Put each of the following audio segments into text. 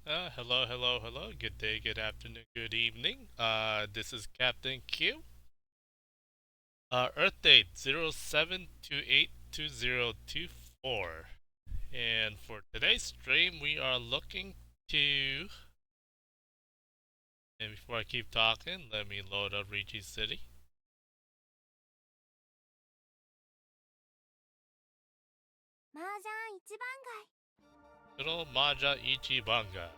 Hello, hello, hello. Good day, good afternoon, good evening. This is Captain Q. Earth date 07282024. And for today's stream, we are looking to. And before I keep talking, let me load up Riichi City. Little Maja Ichibanga.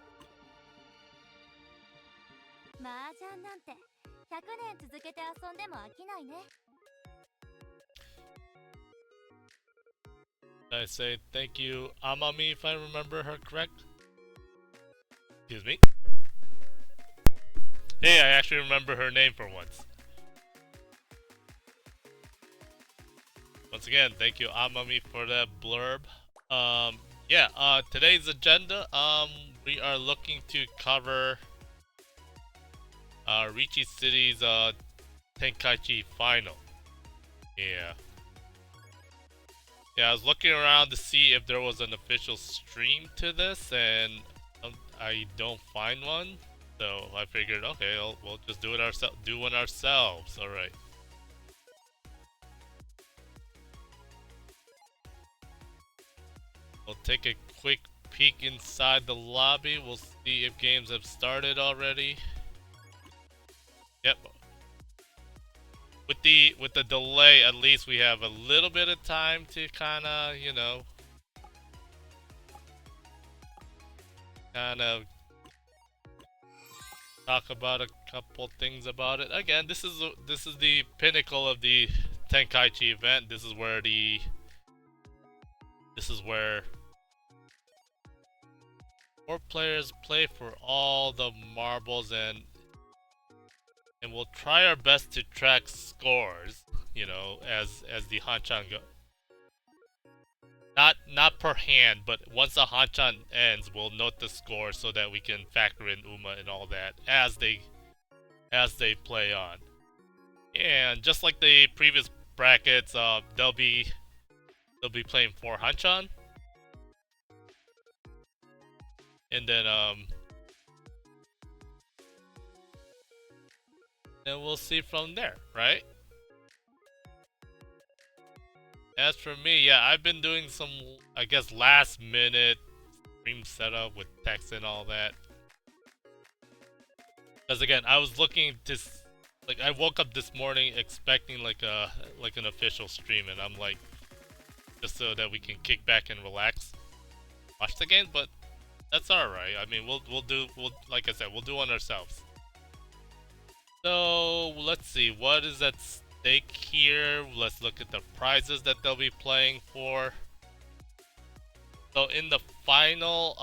麻雀なんて100年続けて遊んでも飽きないね。I say thank you, Amami, if I remember her correct. Excuse me. Hey, I actually remember her name for once. Once again, thank you, Amami, for that blurb. Yeah, today's agenda, we are looking to cover, Riichi City's, Tenkaichi final. Yeah. Yeah, I was looking around to see if there was an official stream to this, and I don't find one. So I figured, okay, we'll just do it ourselves. Do one ourselves. All right. We'll take a quick peek inside the lobby. We'll see if games have started already. Yep. With the delay, at least we have a little bit of time to kind of, kind of talk about a couple things about it. Again, this is the pinnacle of the Tenkaichi event. This is where four players play for all the marbles, and we'll try our best to track scores, as the hanchan go. Not per hand, but once the hanchan ends, we'll note the score so that we can factor in Uma and all that as they play on. And just like the previous brackets, they'll be playing for hanchan, and then we'll see from there, right? As for me, yeah, I've been doing some, I guess, last minute stream setup with text and all that. Because again, I was looking to, like, I woke up this morning expecting like an official stream, and I'm like, just so that we can kick back and relax, watch the game. But that's all right. I mean, we'll like I said, we'll do one ourselves. So let's see what is at stake here. Let's look at the prizes that they'll be playing for. So in the final,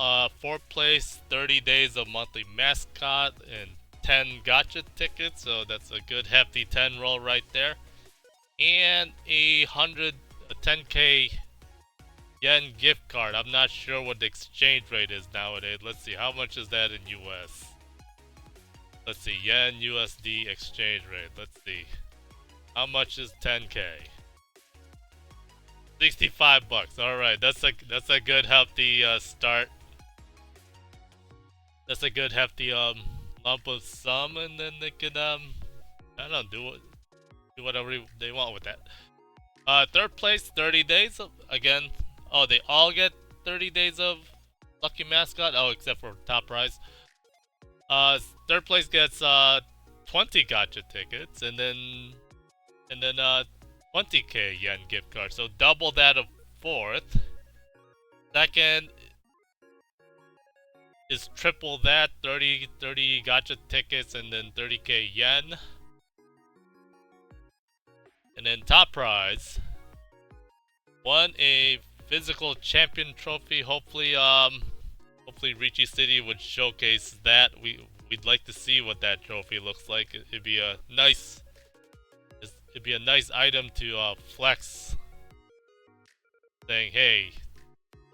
4th place, 30 days of monthly mascot and 10 gotcha tickets. So that's a good hefty 10 roll right there. And a 10k yen gift card. I'm not sure what the exchange rate is nowadays. Let's see, how much is that in US? Let's see, yen USD exchange rate. Let's see. How much is 10k? 65 bucks. All right, that's a good hefty start. That's a good hefty lump of sum, and then they can I don't know, do whatever they want with that. 3rd place, 30 days again. Oh, they all get 30 days of lucky mascot. Oh, except for top prize. 3rd place gets 20 gotcha tickets, and then 20k yen gift card. So double that of 4th. 2nd is triple that, 30 gotcha tickets, and then 30k yen. And then top prize, won a physical champion trophy. Hopefully Riichi City would showcase that. We'd like to see what that trophy looks like. It'd be a nice item to flex, saying, "Hey,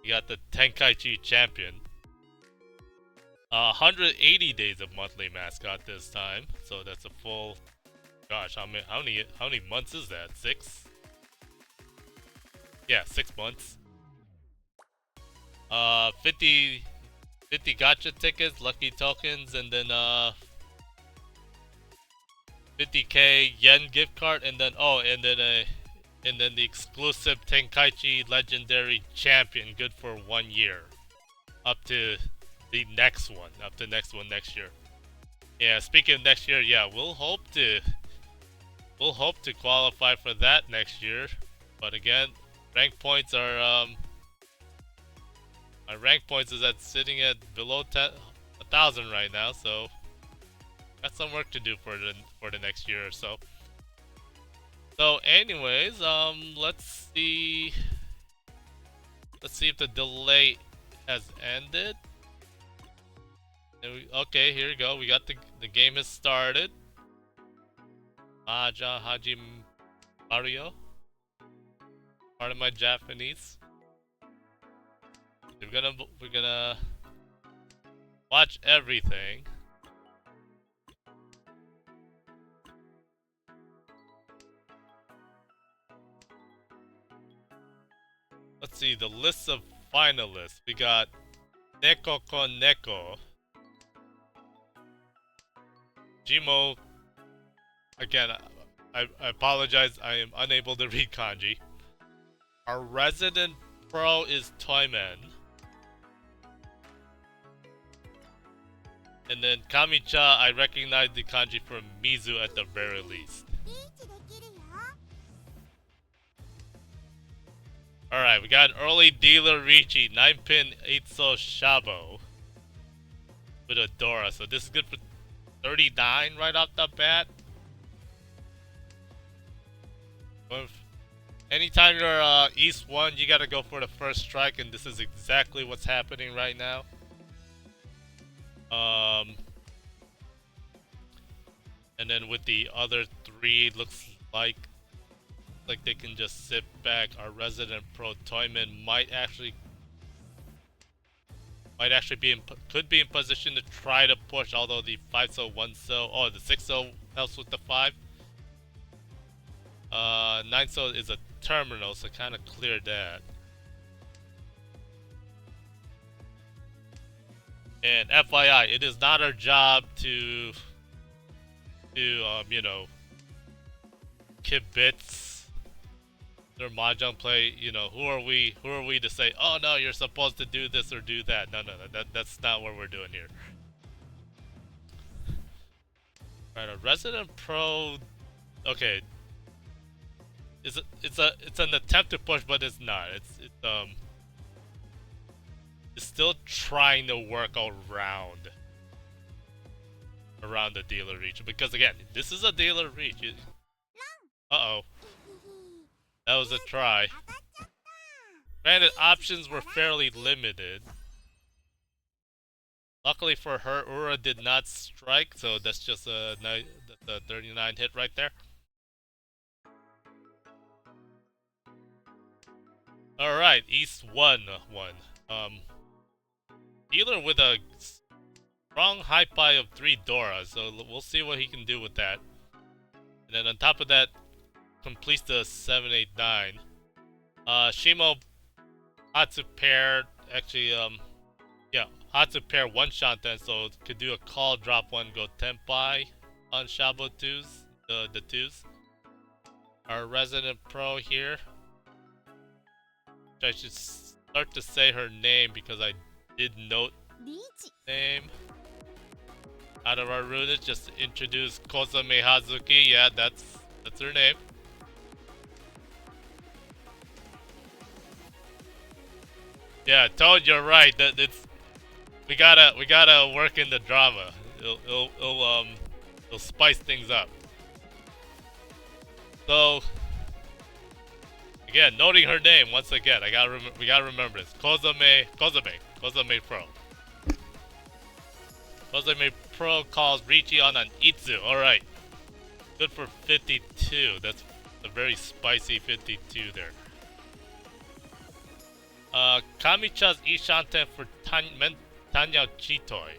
you got the Tenkaichi champion." 180 days of monthly mascot this time, so that's a full. Gosh, how many months is that? 6? Yeah, 6 months. 50 50 gotcha tickets, lucky tokens, and then 50k yen gift card, and then and then the exclusive Tenkaichi Legendary Champion, good for 1 year, up to the next one, next year. Yeah, speaking of next year, yeah, we'll hope to qualify for that next year, but again, rank points are my rank points is at sitting at below 1,000 right now, so got some work to do for the next year or so. So, anyways, let's see if the delay has ended. Okay, here we go. We got the game has started. Maja Haji Mario. Part of my Japanese. We're gonna watch everything. Let's see the list of finalists. We got Neko Kon Neko, Jimo. Again, I apologize. I am unable to read kanji. Our resident pro is Toyman. And then Kamicha, I recognize the kanji from Mizu at the very least. Alright, we got an early dealer Riichi, 9-pin 8-so Shabo with a Dora. So this is good for 39 right off the bat. Anytime you're East 1, you gotta go for the first strike, and this is exactly what's happening right now. And then with the other 3, looks like they can just sit back. Our resident pro Toyman might actually could be in position to try to push, although the 5-so 1-so, oh, the 6-so helps with the 5. 9-so is a terminal, so kind of clear that. And FYI, it is not our job to you know, kibitz their mahjong play. You know, who are we to say, oh no, you're supposed to do this or do that? No, that's not what we're doing here. Right, a resident pro. Okay, it's an attempt to push, but it's not. It's still trying to work around the dealer reach, because again, this is a dealer reach. Uh-oh. That was a try. Granted, options were fairly limited. Luckily for her, Ura did not strike, so that's just a 39 hit right there. Alright, East 1. Dealer with a strong high pie of 3 Dora, so we'll see what he can do with that. And then on top of that, completes the 789. Shimo Hatsu pair, actually, yeah, Hatsu pair 1 Shanten, so could do a call, drop 1, go Tenpai on Shabo 2s, the 2s. Our resident pro here. I should start to say her name because I did note name. Out of our runes, just introduce Kozame Hazuki. Yeah, that's her name. Yeah, Toad, you're right. We gotta work in the drama. It'll spice things up. So again, noting her name once again. We gotta remember this. Kozame Pro. Kozame Pro calls Riichi on an Itsu. All right, good for 52. That's a very spicy 52 there. Kamicha's Ishanten for Tanya Chitoi.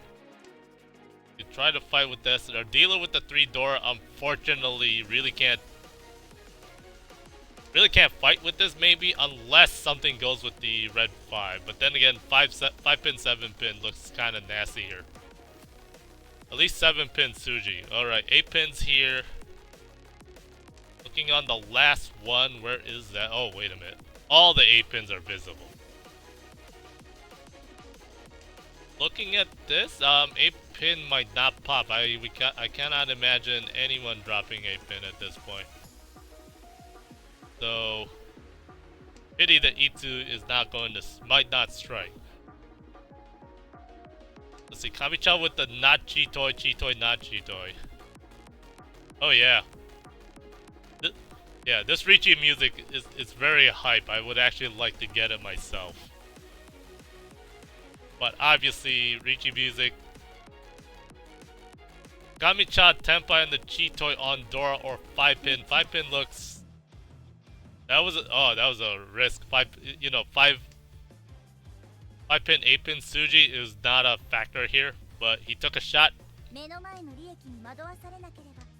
You try to fight with this. Our dealer with the 3 Dora, unfortunately, really can't Really can't fight with this maybe unless something goes with the red 5. But then again, 5 pin, 7 pin looks kind of nasty here. At least 7 pin Suji. Alright, 8 pins here. Looking on the last one, where is that? Oh, wait a minute. All the 8 pins are visible. Looking at this, 8 pin might not pop. I cannot imagine anyone dropping 8 pin at this point. So, pity that Itsu is not going to, might not strike. Let's see, Kamicha with the not Chitoi, Chitoi, not Chitoi. Oh yeah. Yeah, this Riichi music is very hype. I would actually like to get it myself. But obviously, Riichi music. Kamicha, Tenpai, and the Chitoi on Dora or 5 pin. 5 pin looks. That was a risk. 5 pin, 8 pin Suji is not a factor here, but he took a shot.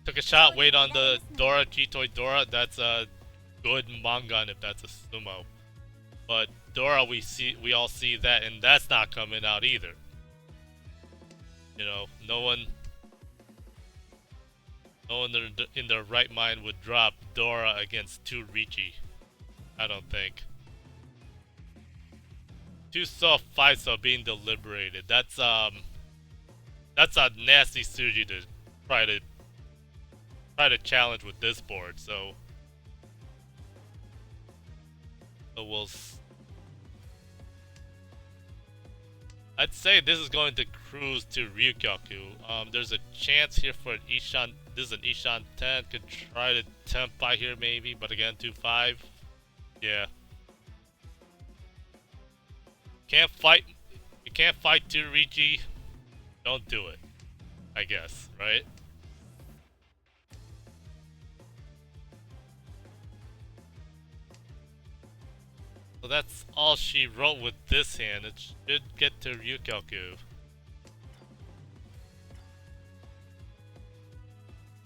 Took a shot, wait on the Dora, Chitoi Dora. That's a good Mangan if that's a sumo. But Dora, we all see that, and that's not coming out either. You know, no one in their right mind would drop Dora against 2 Riichi. I don't think. 2 soft, 5 so being deliberated. That's a nasty Suji to try to challenge with this board. So I'd say this is going to cruise to Ryukyoku. There's a chance here for an Ishan. This is an Ishan 10. Could try to Tenpai here maybe, but again 2-5. Yeah. Can't fight. You can't fight 2 Riichi. Don't do it. I guess, right? So that's all she wrote with this hand. It should get to Ryukyoku.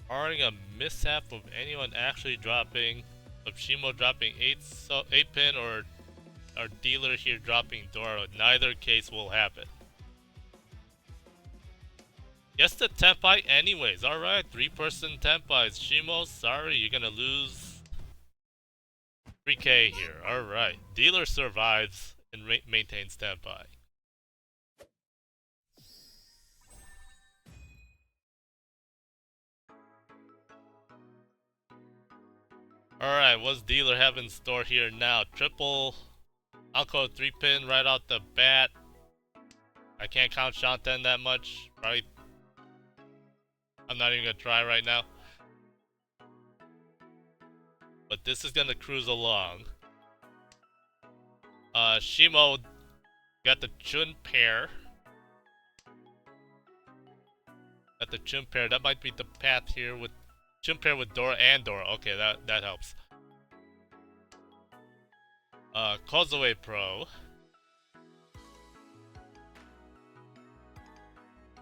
Barring a mishap of anyone actually dropping, of Shimo dropping 8 pin or our dealer here dropping Dora, neither case will happen. Yes to Tenpai anyways. Alright, 3-person Tenpais. Shimo, sorry, you're gonna lose 3k here. Alright, dealer survives and maintains Tenpai. Alright, what's dealer have in store here now? Triple Anko 3 pin right out the bat. I can't count Shanten that much, right? I'm not even gonna try right now. But this is gonna cruise along. Shimo got the Chun pair. Got the Chun pair. That might be the path here with Chun pair with Dora and Dora. Okay, that helps. Kozue Pro.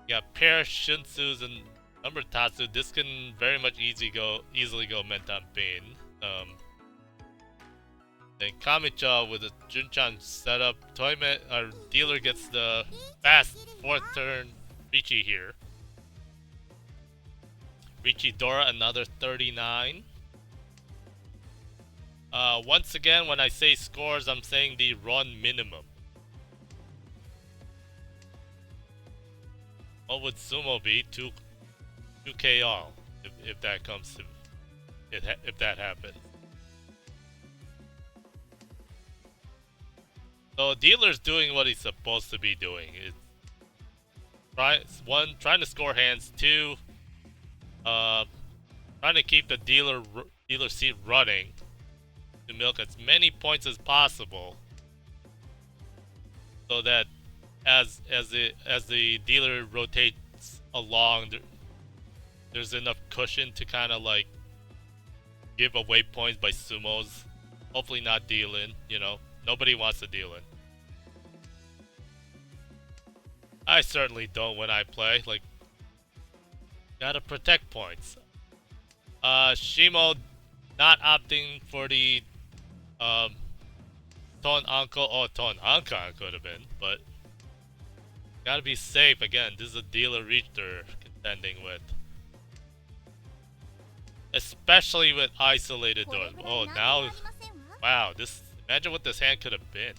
Got pair Shinsu's and number Tatsu. This can very much easily go Mentan Pain. Then Kamicha with a Junchan setup. Toyme, our dealer gets the fast 4th turn Riichi here. Riichi Dora, another 39. Once again, when I say scores, I'm saying the run minimum. What would sumo be? 2k all, if that comes to if that happens. So dealer's doing what he's supposed to be doing. It's trying to score hands. 2, trying to keep the dealer seat running to milk as many points as possible, so that as the dealer rotates along, there's enough cushion to kind of like give away points by sumos. Hopefully not dealing, you know. Nobody wants to deal in. I certainly don't when I play. Like, gotta protect points. Shimo not opting for the Um, Ton Anko. Oh, Ton Anka could have been, but gotta be safe. Again, this is a dealer reach they're contending with. Especially with isolated doors. Oh, now. Wow, this. Imagine what this hand could have been.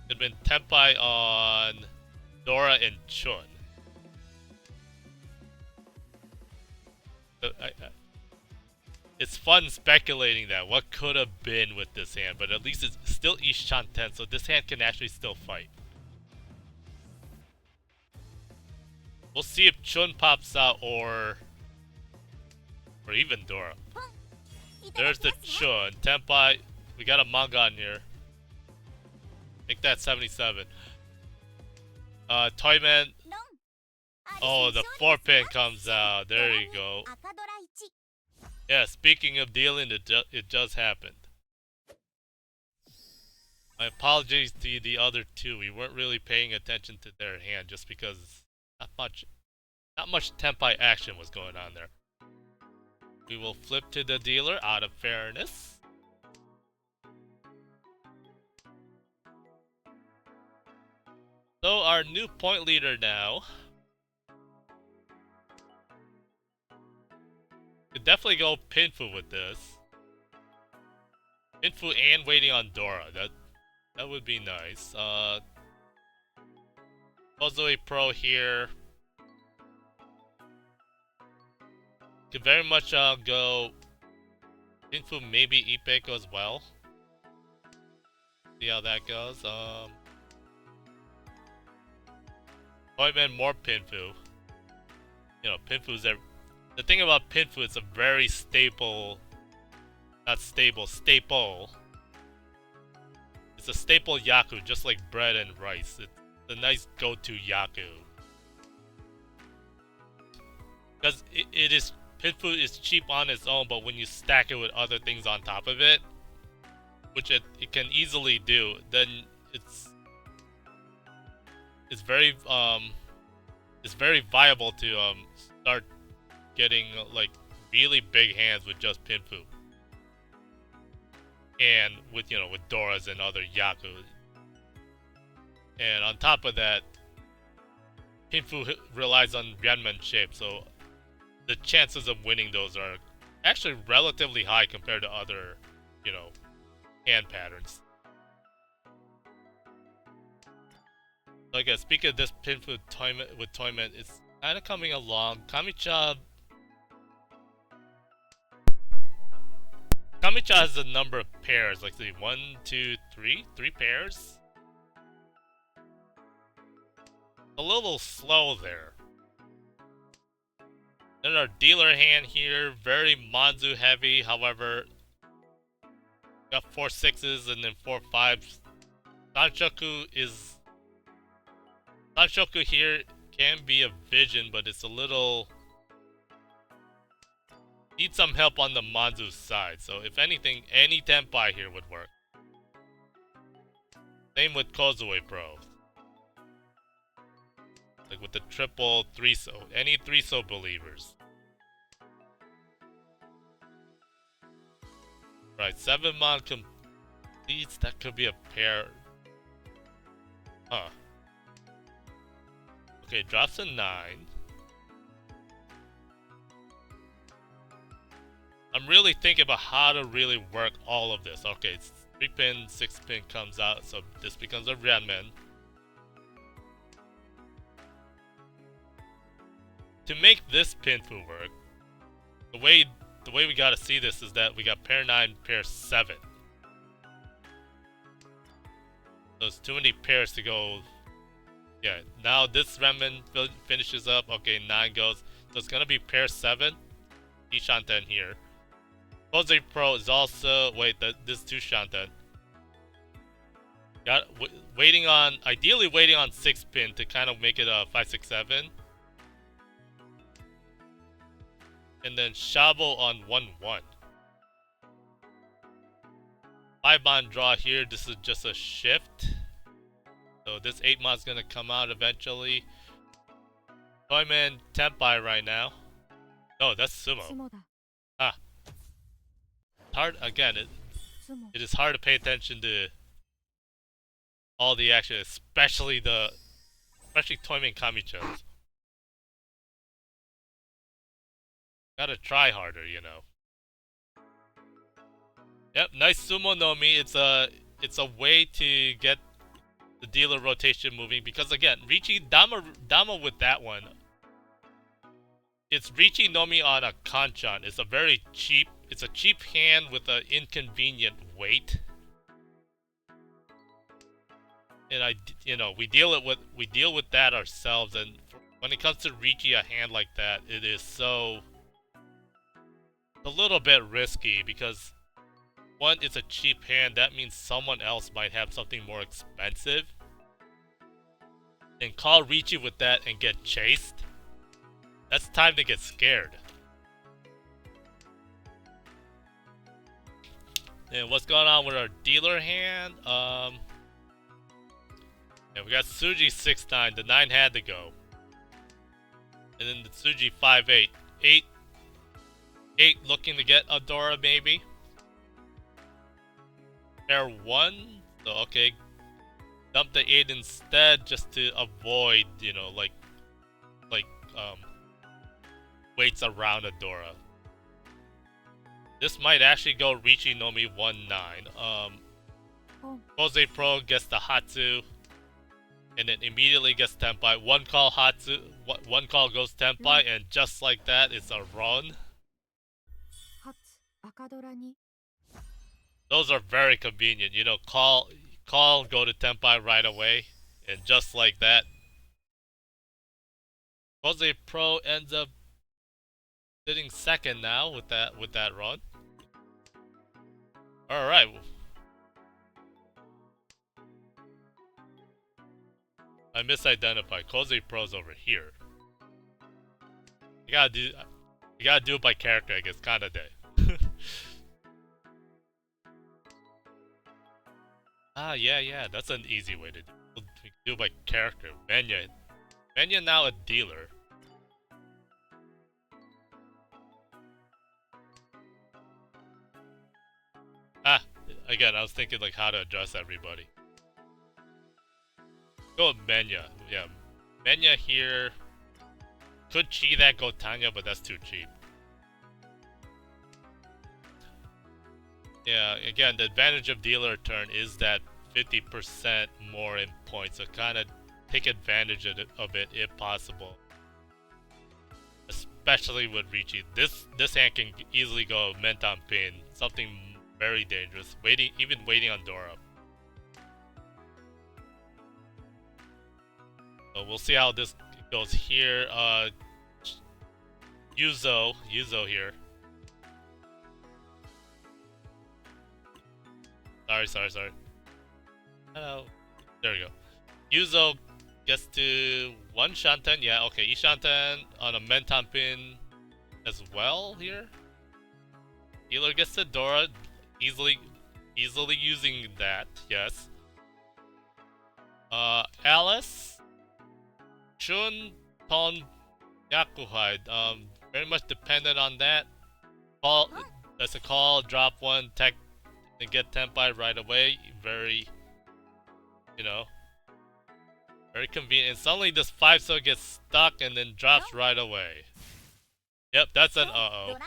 Could have been Tenpai on Dora and Chun. It's fun speculating that what could have been with this hand, but at least it's still Ishanten, so this hand can actually still fight. We'll see if Chun pops out or even Dora. There's the Chun. Tenpai, we got a manga in here. Make that 77. Toyman. Oh, the 4-pin comes out. There you go. Yeah, speaking of dealing, it does happen. My apologies to the other two. We weren't really paying attention to their hand just because not much Tenpai action was going on there. We will flip to the dealer out of fairness. So our new point leader now. Could definitely go Pinfu with this. Pinfu and waiting on Dora. That would be nice. Kozui Pro here. Could very much go Pinfu, maybe Ipeko as well. See how that goes. Toyman more Pinfu. You know, Pinfu's there. The thing about Pinfu, it's a very staple. Not stable, staple. It's a staple Yaku, just like bread and rice. It's a nice go-to Yaku. Because it is. Pinfu is cheap on its own, but when you stack it with other things on top of it, which it can easily do, then it's very viable to start getting like really big hands with just Pinfu. And with with Doras and other Yaku. And on top of that, Pinfu relies on Renman shape, so the chances of winning those are actually relatively high compared to other, hand patterns. So I guess speaking of this Pinfu with Toyman, it's kind of coming along. Kamicha has a number of pairs, like say 1, 2, 3 pairs. A little slow there. Then our dealer hand here, very Manzu heavy. However, got 4 6s and then 4 5s. Sanshoku here can be a vision, but it's a little. Need some help on the Manzu side. So if anything, any Tenpai here would work. Same with Kozue Pro. Like with the triple 3-so. Any 3-so believers. Right, 7-mon completes. That could be a pair. Huh. Okay, drops a 9. I'm really thinking about how to really work all of this. Okay, it's 3-pin, 6-pin comes out, so this becomes a Renman. To make this Pinfu work, the way we gotta see this is that we got pair 9, pair 7. So it's too many pairs to go. Yeah, now this Renman finishes up. Okay, 9 goes. So it's gonna be pair 7. Ishanten here. Kozui Pro is also this 2 Shanten. Ideally waiting on 6-pin to kind of make it a 5, 6, 7. And then Shabo on 1, 1. 5-mon draw here. This is just a shift. So this 8-mon's gonna come out eventually. Toyman Tenpai right now. No, that's Sumo. Ah. hard again. It is hard to pay attention to all the action, especially Toyman Kamichos. Gotta try harder, you know. Yep, nice sumo nomi. It's a way to get the dealer rotation moving because again, Riichi Dama with that one. It's Riichi Nomi on a hanchan. It's a cheap hand with an inconvenient weight. And we deal with that ourselves. And when it comes to Riichi, a hand like that, it is a little bit risky because one, it's a cheap hand. That means someone else might have something more expensive. And call Riichi with that and get chased. That's time to get scared. And what's going on with our dealer hand? Yeah, we got Tsuji 6-9. The 9 had to go. And then the Tsuji 5-8. 8 looking to get Adora maybe. Pair 1. So okay. Dump the 8 instead just to avoid, weights around Adora. This might actually go Riichi Nomi 1-9. Jose Pro gets the Hatsu. And then immediately gets Tenpai. One call Hatsu, one call goes Tenpai, and just like that, it's a run. Those are very convenient, call, go to Tenpai right away, and just like that, Jose Pro ends up sitting second now with that run. All right. I misidentified. Jose Pro's over here. You gotta do it by character, I guess. Kanade. Yeah. That's an easy way to do it by character. Menya now a dealer. Again, I was thinking like how to address everybody. Go with Menya. Yeah. Menya here. Could chi that go Tanya, but that's too cheap. Yeah, again, the advantage of dealer turn is that 50% more in points. So kind of take advantage of it if possible. Especially with Riichi. This hand can easily go Menton Pin. Something very dangerous. Even waiting on Dora. So we'll see how this goes here. Yuzo here. Sorry. Hello. There we go. Yuzo gets to one Shanten. Yeah, okay. Ishanten on a Menton Pin as well here. Healer gets to Dora. Easily using that. Yes. Alice. Chun, Ton, Yakuhide. Very much dependent on that. That's a call. Drop one. Tech. And get Tenpai right away. Very convenient. And suddenly this 5-so gets stuck and then drops right away. Yep, that's an uh-oh.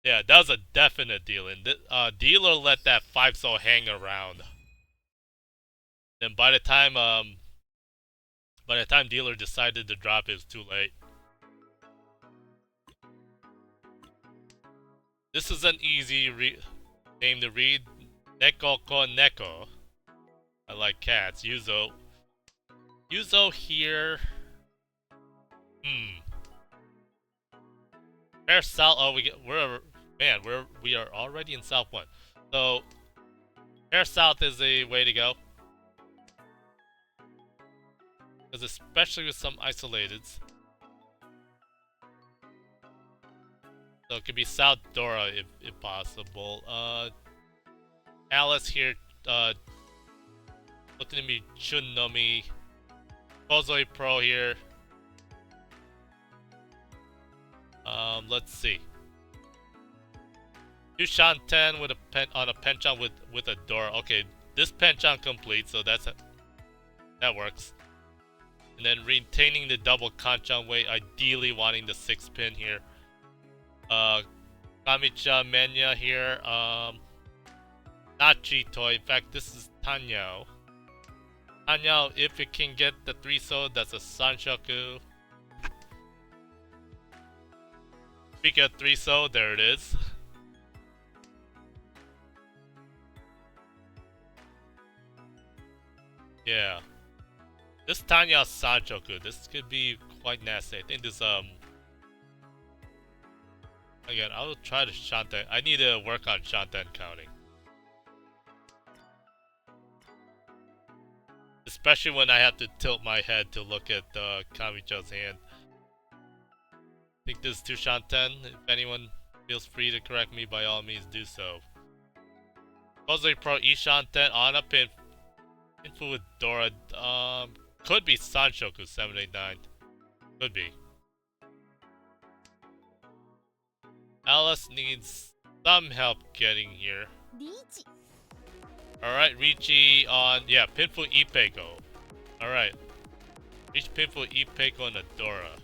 Yeah, that was a definite deal. And dealer let that 5-so hang around. Then by the time dealer decided to drop, it was too late. This is an easy name to read. Neko ko Neko. I like cats. Yuzo here. Fair South. Oh, we are already in South 1. So Fair South is a way to go. Because especially with some isolateds. So it could be South Dora if possible. Alice here, looking to be Chun Nomi. Kozoi Pro here. Let's see. 2 Shanten with a on a penchan with a Dora. Okay, this penchan complete, so that works. And then retaining the double kanchan weight, ideally wanting the 6 pin here. Kamicha Menya here. Not Chitoy. In fact, this is Tanyao. Tanyao, if it can get the 3 so, that's a Sanshoku. We get 3 so, there it is. Yeah. This Tanya Sanchoku, this could be quite nasty. I think this, again, I will try to Shanten. I need to work on Shanten counting. Especially when I have to tilt my head to look at Kamicho's hand. I think this is 2 Shanten. If anyone feels free to correct me, by all means do so. Supposedly Pro E Shanten on a pin. Info with Dora. Could be Sanshoku 789. Could be. Alice needs some help getting here. Riichi. Alright, Riichi on, yeah, Pinfu Ipeko. Alright. Reach Pinfu Ipeko and Adora.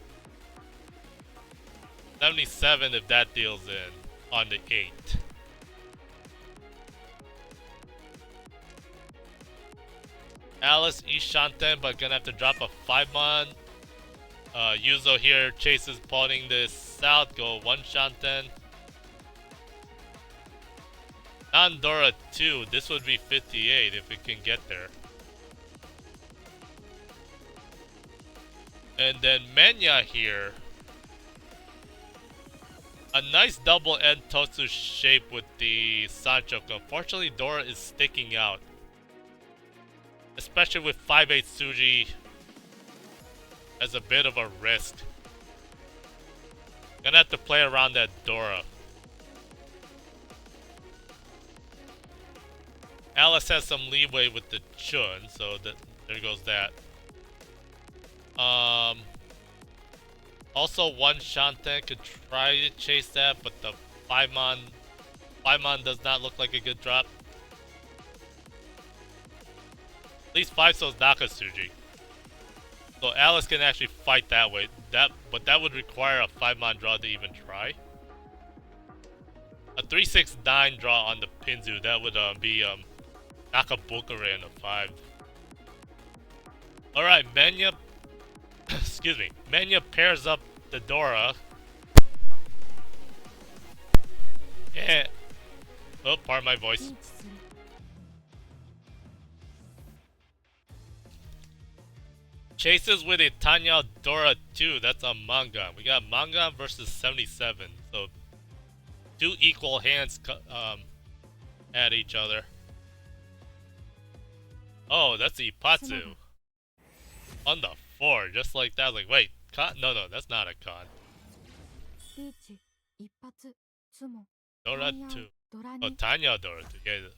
77 if that deals in on the 8. Alice Ishanten, but gonna have to drop a 5-mon. Yuzo here chases pawning this south, go 1 Shanten. Andorra 2, this would be 58 if it can get there. And then Menya here. A nice double end Totsu shape with the Sanchoku. Unfortunately, Dora is sticking out. Especially with 5-8 Tsuji as a bit of a risk. Gonna have to play around that Dora. Alice has some leeway with the Chun, so there goes that. Also 1 Shanten could try to chase that, but the 5-mon does not look like a good drop. At least 5 so's Nakatsuji. So Alice can actually fight that way. But that would require a 5-mon draw to even try. A 3-6-9 draw on the Pinzu, that would be Nakabukure in a 5. Alright, Menya excuse me. Menya pairs up the Dora. Yeah. Oh, pardon my voice. Chases with a Tanya Dora 2. That's a manga. We got manga versus 77. So 2 equal hands at each other. Oh, that's Ipatsu. On the 4, just like that. Like, wait, con? No, that's not a con. Dora 2. Oh, Tanya Dora 2. Yeah.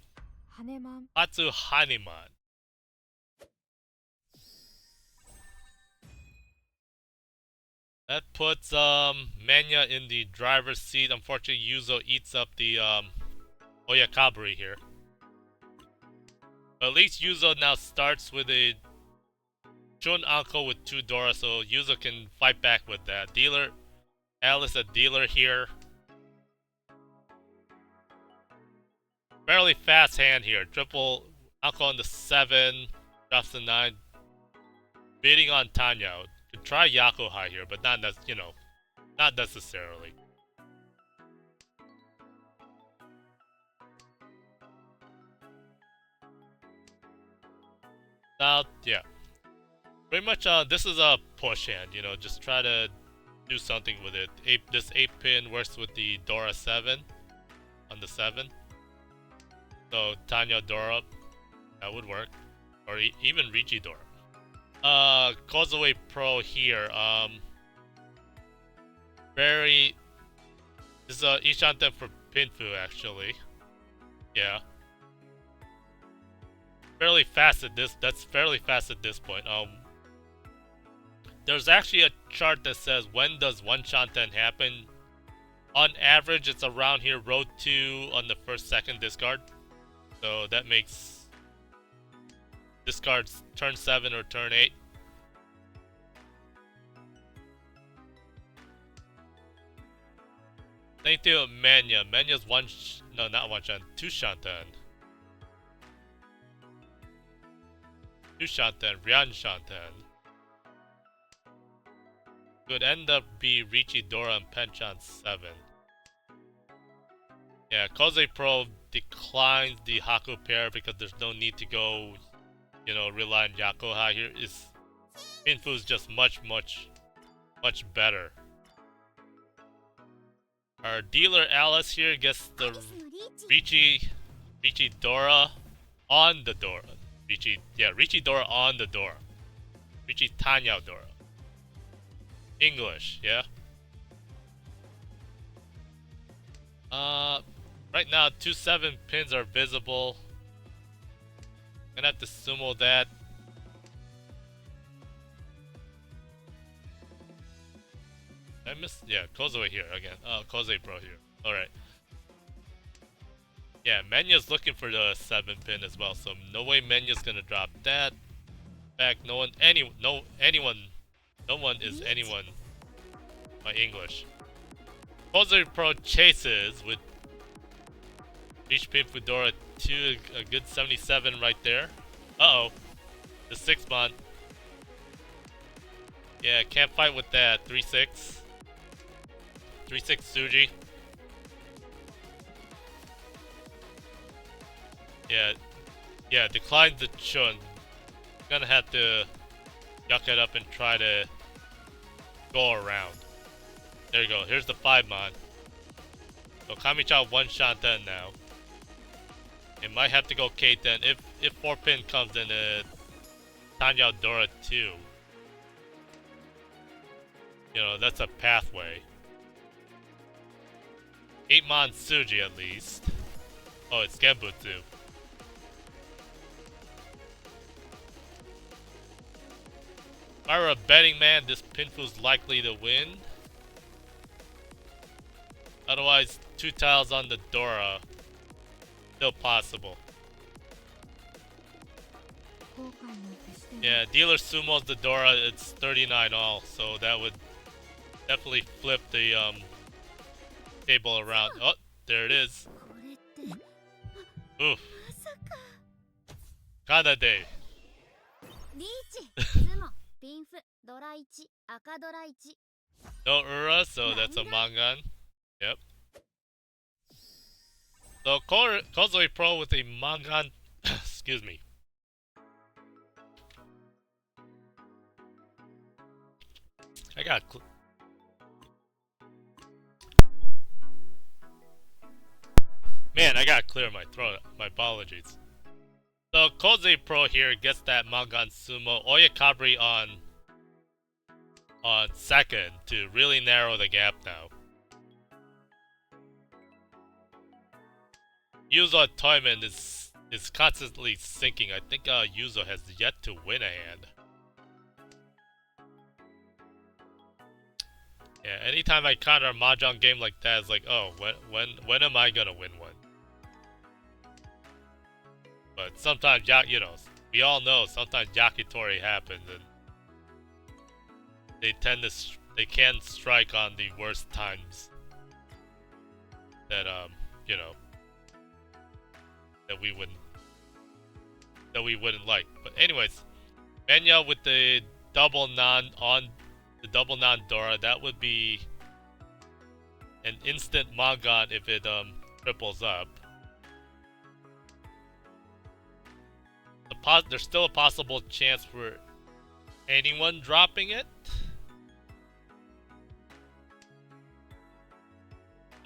Ipatsu Haneman. That puts Menya in the driver's seat. Unfortunately, Yuzo eats up the Oyakaburi here. But at least Yuzo now starts with a Chun Anko with 2 Dora, so Yuzo can fight back with that. Dealer, Alice a dealer here. Fairly fast hand here. Triple Anko on the 7, drops the 9. Bidding on Tanya. Could try Yakuhai here, but not necessarily. Now, yeah. Pretty much, this is a push hand, just try to do something with it. This 8-pin works with the Dora 7 on the 7. So, Tanya Dora, that would work. Or even Riichi Dora. Kozue Pro here, this is Ishanten for Pinfu, actually. Yeah. Fairly fast at that's fairly fast at this point. There's actually a chart that says when does 1 Shanten happen. On average, it's around here, row 2 on the first, second discard. So that makes discards turn 7 or turn 8. Same thing with Manya. Manya's no, not one shan, 2 shanten. 2 shanten, Ryan shanten. Could end up be Riichi, Dora, and Penchan 7. Yeah, Koze Pro declines the Haku pair because there's no need to go, you know, rely on Yakoha here. Pinfu's just much better. Our dealer Alice here gets the Riichi Dora on the Dora. Riichi Dora on the Dora. Riichi Tanya Dora. English, yeah. Right now 2-7 pins are visible. Gonna have to sumo that. I missed, yeah, Kozoe here again. Oh, Koze Pro here. Alright. Yeah, Menya's looking for the 7 pin as well, so no way Menya's gonna drop that. In fact, no one is anyone by English. Koze Pro chases with each pin Fedora 2, a good 77 right there. Uh-oh. The 6-mon. Yeah, can't fight with that. 3-6. 3-6 Suji. Yeah, declines the Chun. Gonna have to yuck it up and try to go around. There you go. Here's the 5-mon. So Kami-chan 1 shanten now. It might have to go K10 if 4 pin comes in Tanya Dora 2. You know, that's a pathway. 8-mon Suji at least. Oh, it's Genbutsu. If I were a betting man, this Pinfu's likely to win. Otherwise, 2 tiles on the Dora. Still possible. Yeah, dealer sumos the Dora, it's 39 all, so that would definitely flip the table around. Oh, there it is. Oof. Kanade. No Ura, so that's a Mangan. Yep. So Kozoi Pro with a Mangan. Excuse me. Man, I gotta clear my throat. My apologies. So Kozoi Pro here gets that Mangan Sumo Oyakabri on second to really narrow the gap now. Yuzo at Toyman is constantly sinking. I think Yuzo has yet to win a hand. Yeah, anytime I counter a mahjong game like that, it's like, oh, when am I gonna win one? But sometimes, you know, we all know sometimes yakitori happens, and they can strike on the worst times that you know, that we wouldn't like. But anyways, Menya with the double non Dora, that would be an instant Mangan if it triples up. There's still a possible chance for anyone dropping it.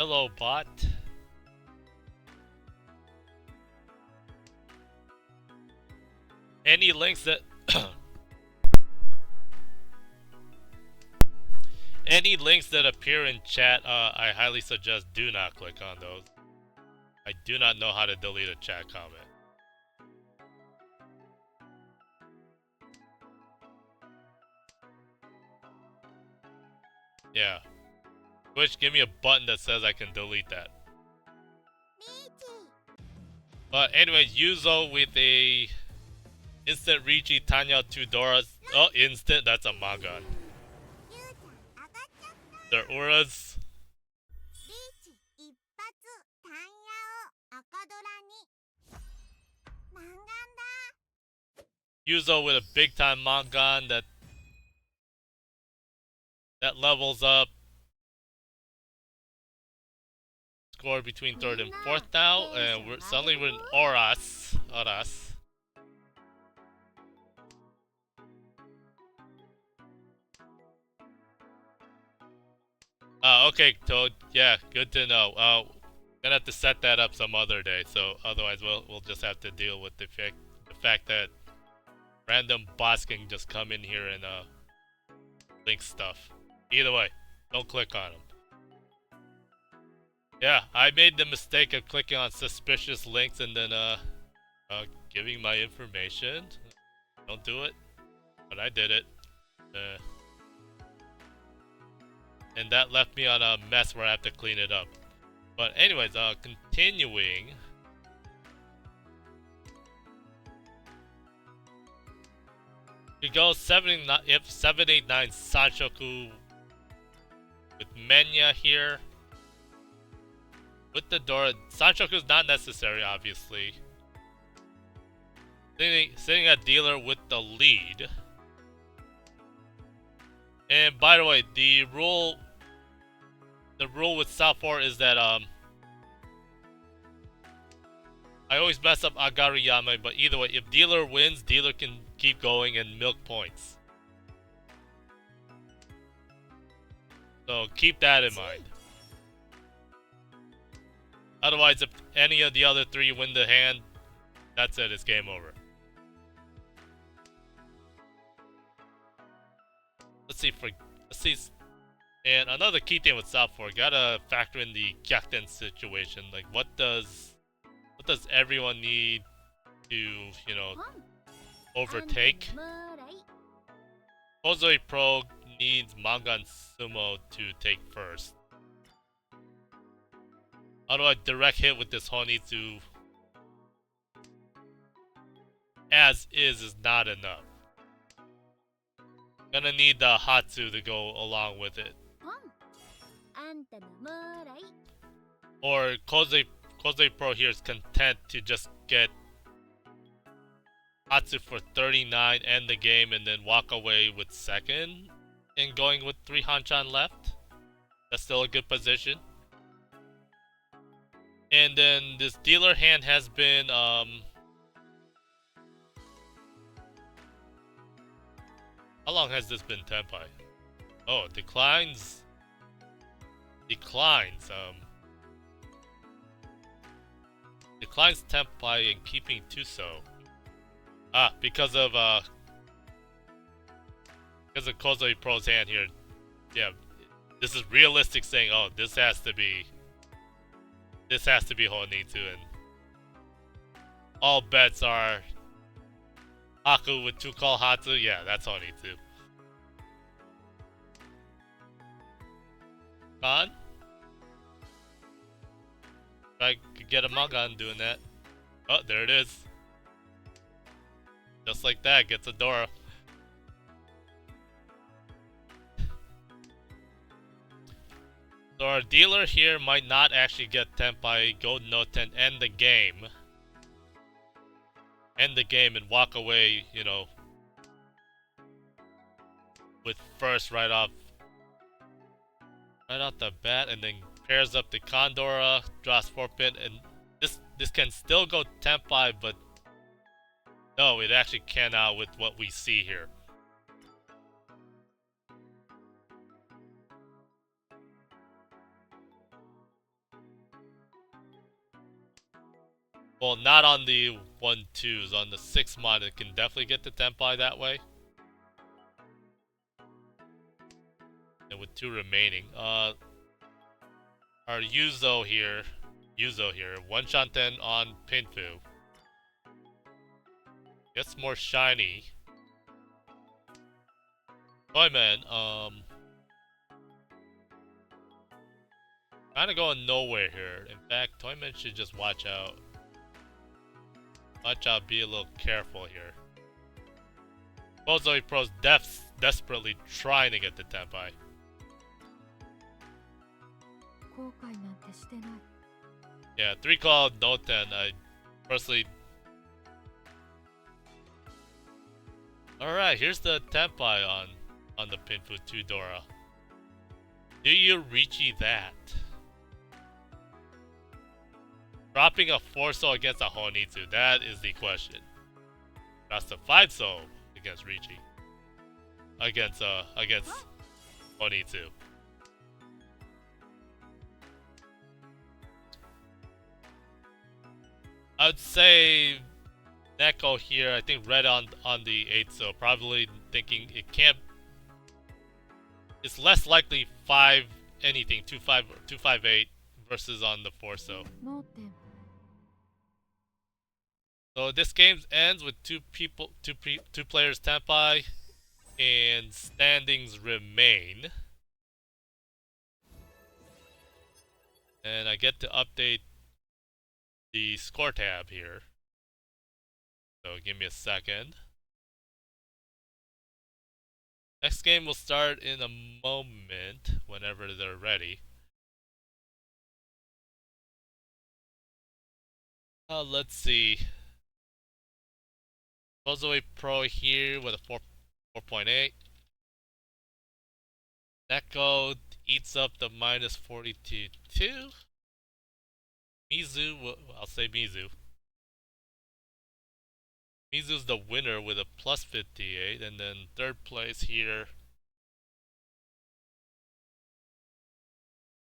Hello, bot. Any links that any links that appear in chat, I highly suggest do not click on those. I do not know how to delete a chat comment. Yeah. Twitch, give me a button that says I can delete that. But anyway, Yuzo with a instant Riichi Tanya 2 Doras. Oh, instant, that's a Magan. Their auras. Yuzo with a big time Magan that levels up. Score between 3rd and 4th now, and suddenly we're in Auras. Okay, Toad. Yeah, good to know. Gonna have to set that up some other day. So otherwise, we'll just have to deal with the fact that random bots can just come in here and link stuff. Either way, don't click on them. Yeah, I made the mistake of clicking on suspicious links and then giving my information. Don't do it, but I did it. And that left me on a mess where I have to clean it up. But anyways, continuing. We go 789 Sanshoku with Menya here. With the Dora, Sanshoku is not necessary, obviously. Sitting at dealer with the lead. And by the way, the rule with South 4 is that I always mess up Agariyama, but either way, if dealer wins, dealer can keep going and milk points. So keep that in mind. Otherwise, if any of the other 3 win the hand, that's it, it's game over. Let's see. And another key thing with South 4, gotta factor in the Gyakuten situation. Like, what does everyone need to, you know, overtake? Kozoi Pro needs Mangan Sumo to take first. Otherwise, direct hit with this Honitsu as is not enough. Gonna need the Hatsu to go along with it. Or Kozoi Pro here is content to just get Hatsu for 39, end the game, and then walk away with 2nd. And going with 3 hanchan left. That's still a good position. And then this dealer hand has been how long has this been Tenpai? Oh, declines Tenpai and keeping Tuso. Because of Kozoi Pro's hand here. Yeah, this is realistic saying, oh, this has to be Honitsu, and all bets are Haku with 2 call Hatsu. Yeah, that's Honitsu. Kan? I could get a Magan doing that. Oh, there it is. Just like that, gets a Dora. So our dealer here might not actually get Tenpai, go no 10, end the game. End the game and walk away, you know, with first right off the bat, and then pairs up the Condora, draws 4-pin, and this can still go Tenpai, but no, it actually cannot with what we see here. Well, not on the 1-2s. On the 6 mod, it can definitely get the Tenpai that way. And with 2 remaining. Our Yuzo here. 1 Shanten on Pinfu. Gets more shiny. Toyman, Kinda going nowhere here. In fact, Toyman should just watch out. Watch out, be a little careful here. Supposedly Pro's desperately trying to get the Tenpai. 後悔なんてしてない。 Yeah, 3 call, no 10. I personally... Alright, here's the Tenpai on the Pinfu 2 Dora. Do you Riichi that? Dropping a 4-so against a Honitsu, that is the question. That's the 5-so against Riichi. Against Honitsu. I'd say Neko here, I think red on the 8-so, probably thinking it can't... It's less likely 5 anything, 258 versus on the 4-so. 脳天 So this game ends with two players Tenpai, and standings remain. And I get to update the score tab here. So give me a second. Next game will start in a moment, whenever they're ready. Let's see. Kozue Pro here with a 4.8. Neko eats up the minus 42. Mizu, I'll say Mizu. Mizu's the winner with a plus 58, and then third place here.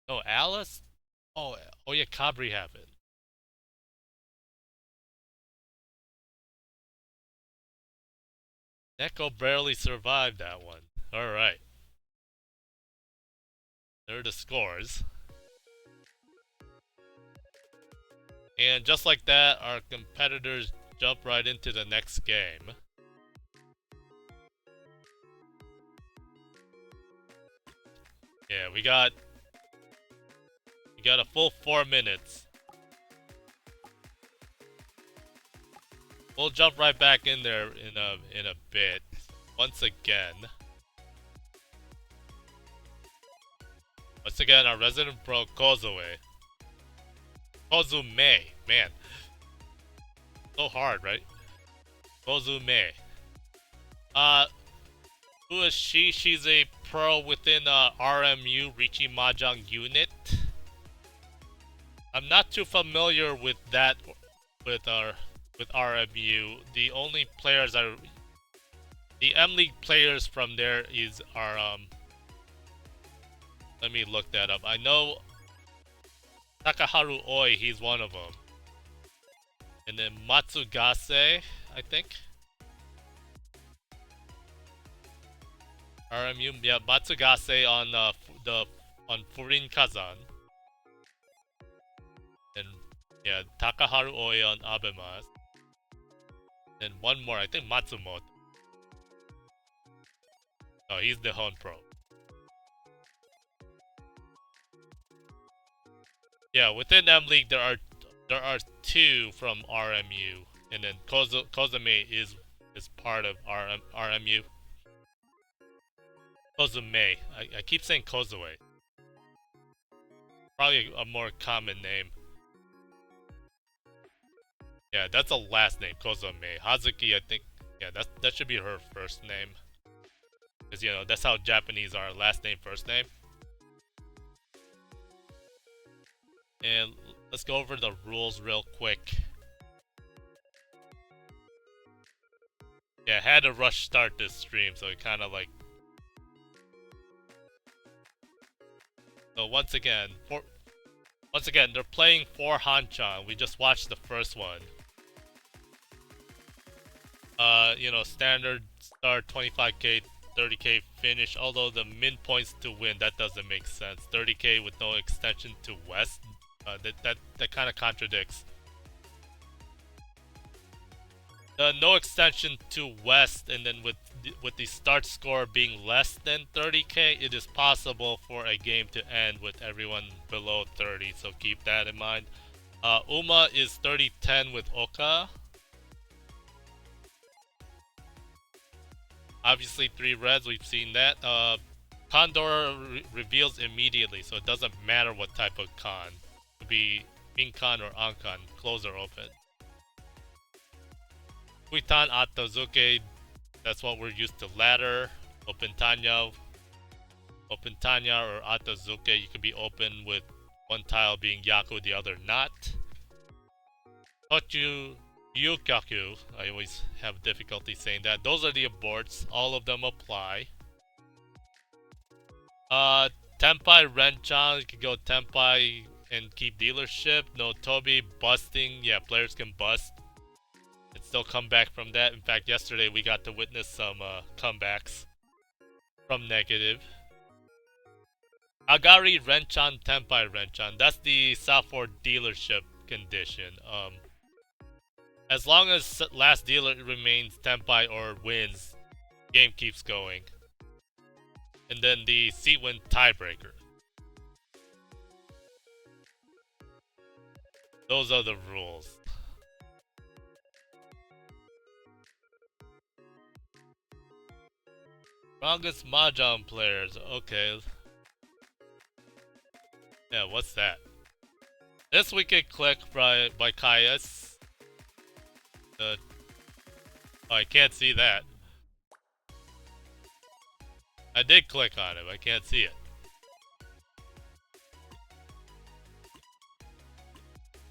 Oh, Alice? Oh yeah, Cabri have it. Neko barely survived that one. Alright. There are the scores. And just like that, our competitors jump right into the next game. Yeah, we got a full 4 minutes. We'll jump right back in there in a bit. Once again, our resident pro Kozume. Man. So hard, right? Kozume. Who is she? She's a pro within RMU, Riichi Mahjong unit. I'm not too familiar with that, with RMU. The only players the M League players from there are let me look that up. I know Takaharu Oi, he's one of them. And then Matsugase, I think. RMU, yeah, Matsugase on on Furin Kazan. And yeah, Takaharu Oi on Abemas. And one more, I think Matsumoto. Oh, he's the Hon Pro. Yeah, within M League there are 2 from RMU, and then Kozume is part of RMU. Kozume. I keep saying Kozue. Probably a more common name. Yeah, that's a last name, Kozume. Hazuki, I think, yeah, that should be her first name. Because, you know, that's how Japanese are, last name, first name. And let's go over the rules real quick. Yeah, I had to rush start this stream, so it kind of like... So once again, they're playing 4 hanchan. We just watched the first one. You know, standard start, 25k, 30k finish. Although the min points to win, that doesn't make sense. 30k with no extension to west. That kind of contradicts. The no extension to west, and then with with the start score being less than 30k, it is possible for a game to end with everyone below 30, so keep that in mind. Uma is 30-10 with Oka. Obviously 3 reds, we've seen that. Condor reveals immediately, so it doesn't matter what type of con. It could be Minkan or Ankan, close or open. Kuitan Atazuke, that's what we're used to. Ladder, Open Tanya or Atazuke, you can be open with one tile being Yaku, the other not. Tochu Yukaku, I always have difficulty saying that. Those are the aborts, all of them apply. Tenpai Renchan, you can go Tenpai and keep dealership. No Tobi, busting, yeah, players can bust and still come back from that. In fact, yesterday we got to witness some comebacks from negative. Agari Renchan, Tenpai Renchan, that's the Safor dealership condition. As long as last dealer remains Tenpai or wins, game keeps going. And then the seat win tiebreaker. Those are the rules. Strongest Mahjong players. Okay. Yeah, what's that? This we can click by Caius. Oh, I can't see that. I did click on it, but I can't see it.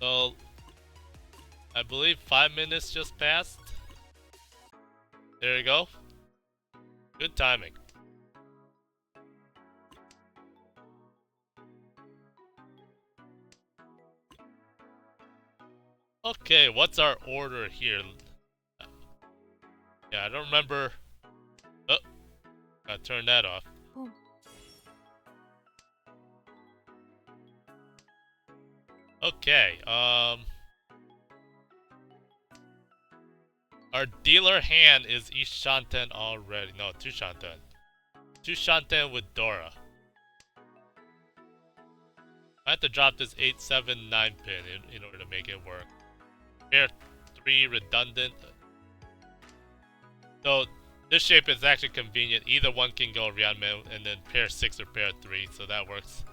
So, I believe 5 minutes just passed. There you go. Good timing. Okay, what's our order here? Yeah, I don't remember. Oh, gotta turn that off. Okay, our dealer hand is each Shanten already. No, 2 Shanten. 2 Shanten with Dora. I have to drop this 8, 7, 9 pin in order to make it work. Pair 3 redundant. So this shape is actually convenient. Either one can go Ryanme and then pair 6 or pair 3, so that works.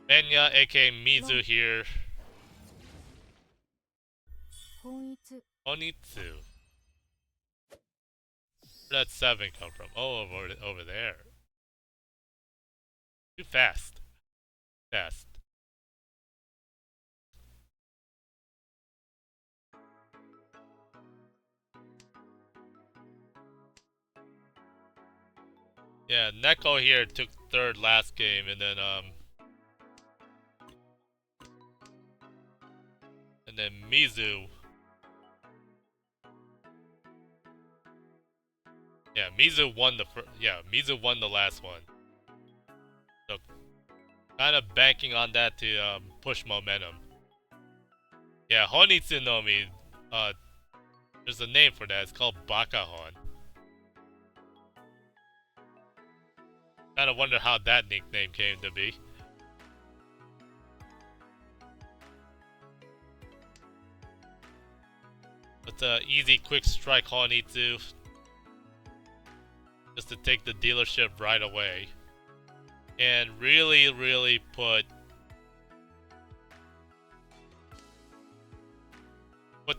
Menya, aka Mizu here. Onitsu. Where'd that 7 come from? Oh, over there. Too fast. Fast. Yeah, Neko here took 3rd last game, and then Mizu. Yeah, Mizu won Mizu won the last one. So kind of banking on that to push momentum. Yeah, Honitsu no Mi. There's a name for that. It's called Bakahon. Kind of wonder how that nickname came to be. It's a easy, quick strike Honitsu. Just to take the dealership right away. And really put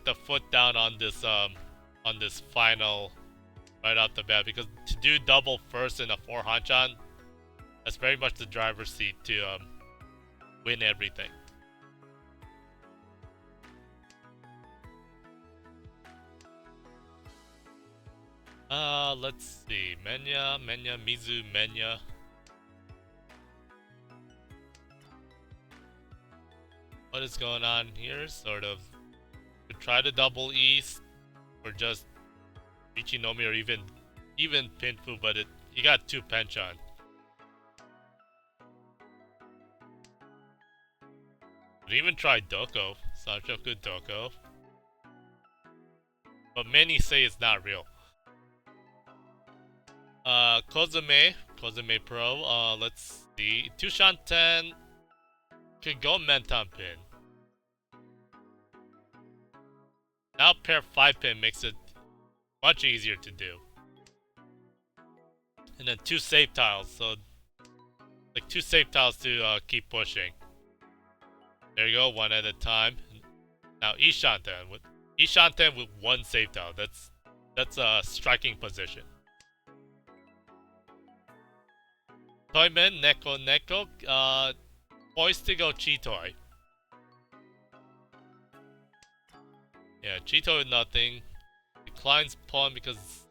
the foot down on this final right off the bat, because to do double first in a 4 hanchan, that's very much the driver's seat to win everything. Let's see. Menya, Mizu, Menya. What is going on here? Sort of try to double east, or just Riichi no Mi, or even Pinfu, but you got 2 Penchan. Could even try Doko, Sanchoku Doko. But many say it's not real. Kozume Pro. Let's see. Tushan 10 could go Menton pin. Now pair 5 pin makes it much easier to do. And then 2 save tiles, so like 2 save tiles to keep pushing. There you go, one at a time. Now Ishanten with 1 save tile. That's a striking position. Toymen Neko poised to go Chitoi. Yeah, Chitoi nothing. Declines pawn because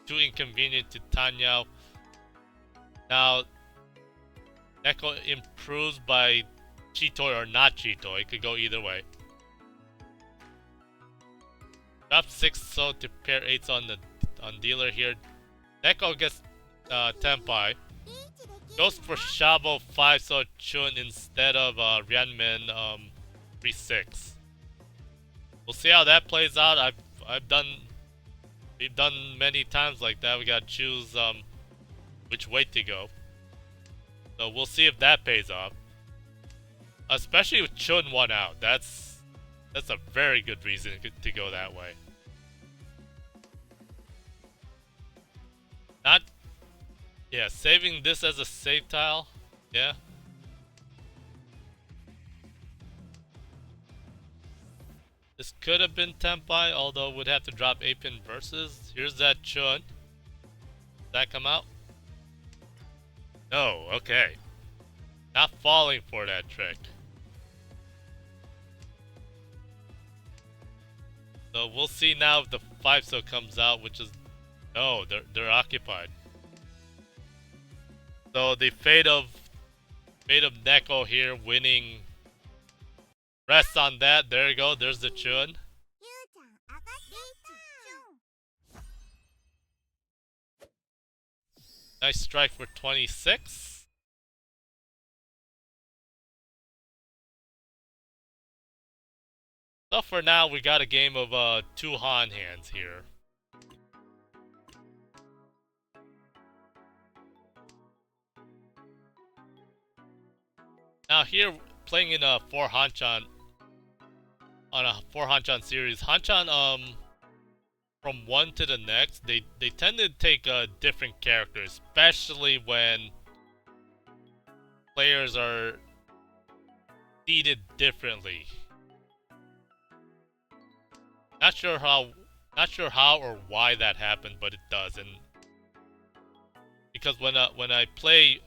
too inconvenient to Tanyao. Now Neko improves by Chitoi or not Chitoi. It could go either way. Drop 6 so to pair 8s on dealer here. Neko gets Tenpai. Goes for Shabo 5 so Chun instead of Ryanmen 3-6. We'll see how that plays out. We've done many times like that. We gotta choose which way to go. So we'll see if that pays off. Especially with Chun 1 out. That's a very good reason to go that way. Yeah, saving this as a save tile. Yeah. This could have been Tenpai, although would have to drop 8-pin versus. Here's that Chun. Does that come out? No, okay. Not falling for that trick. So we'll see now if the 5-so comes out, which is... No, they're occupied. So the fate of Neko here winning rests on that. There you go, there's the Chun. Nice strike for 26. So for now, we got a game of 2 Han hands here. Now here, playing in a 4 hanchan, on a 4 hanchan series, hanchan from one to the next, they tend to take different characters, especially when players are seated differently. Not sure how or why that happened, but it does. And because when I play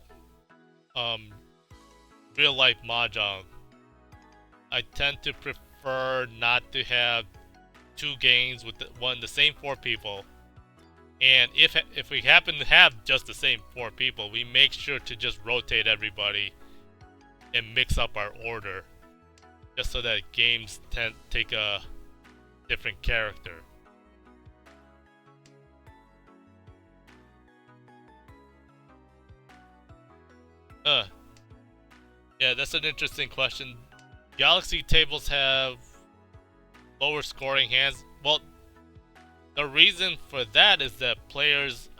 real life mahjong, I tend to prefer not to have 2 games with the same 4 people. And if we happen to have just the same 4 people, we make sure to just rotate everybody and mix up our order, just so that games take a different character. Yeah, that's an interesting question. Galaxy tables have lower scoring hands. Well, the reason for that is that players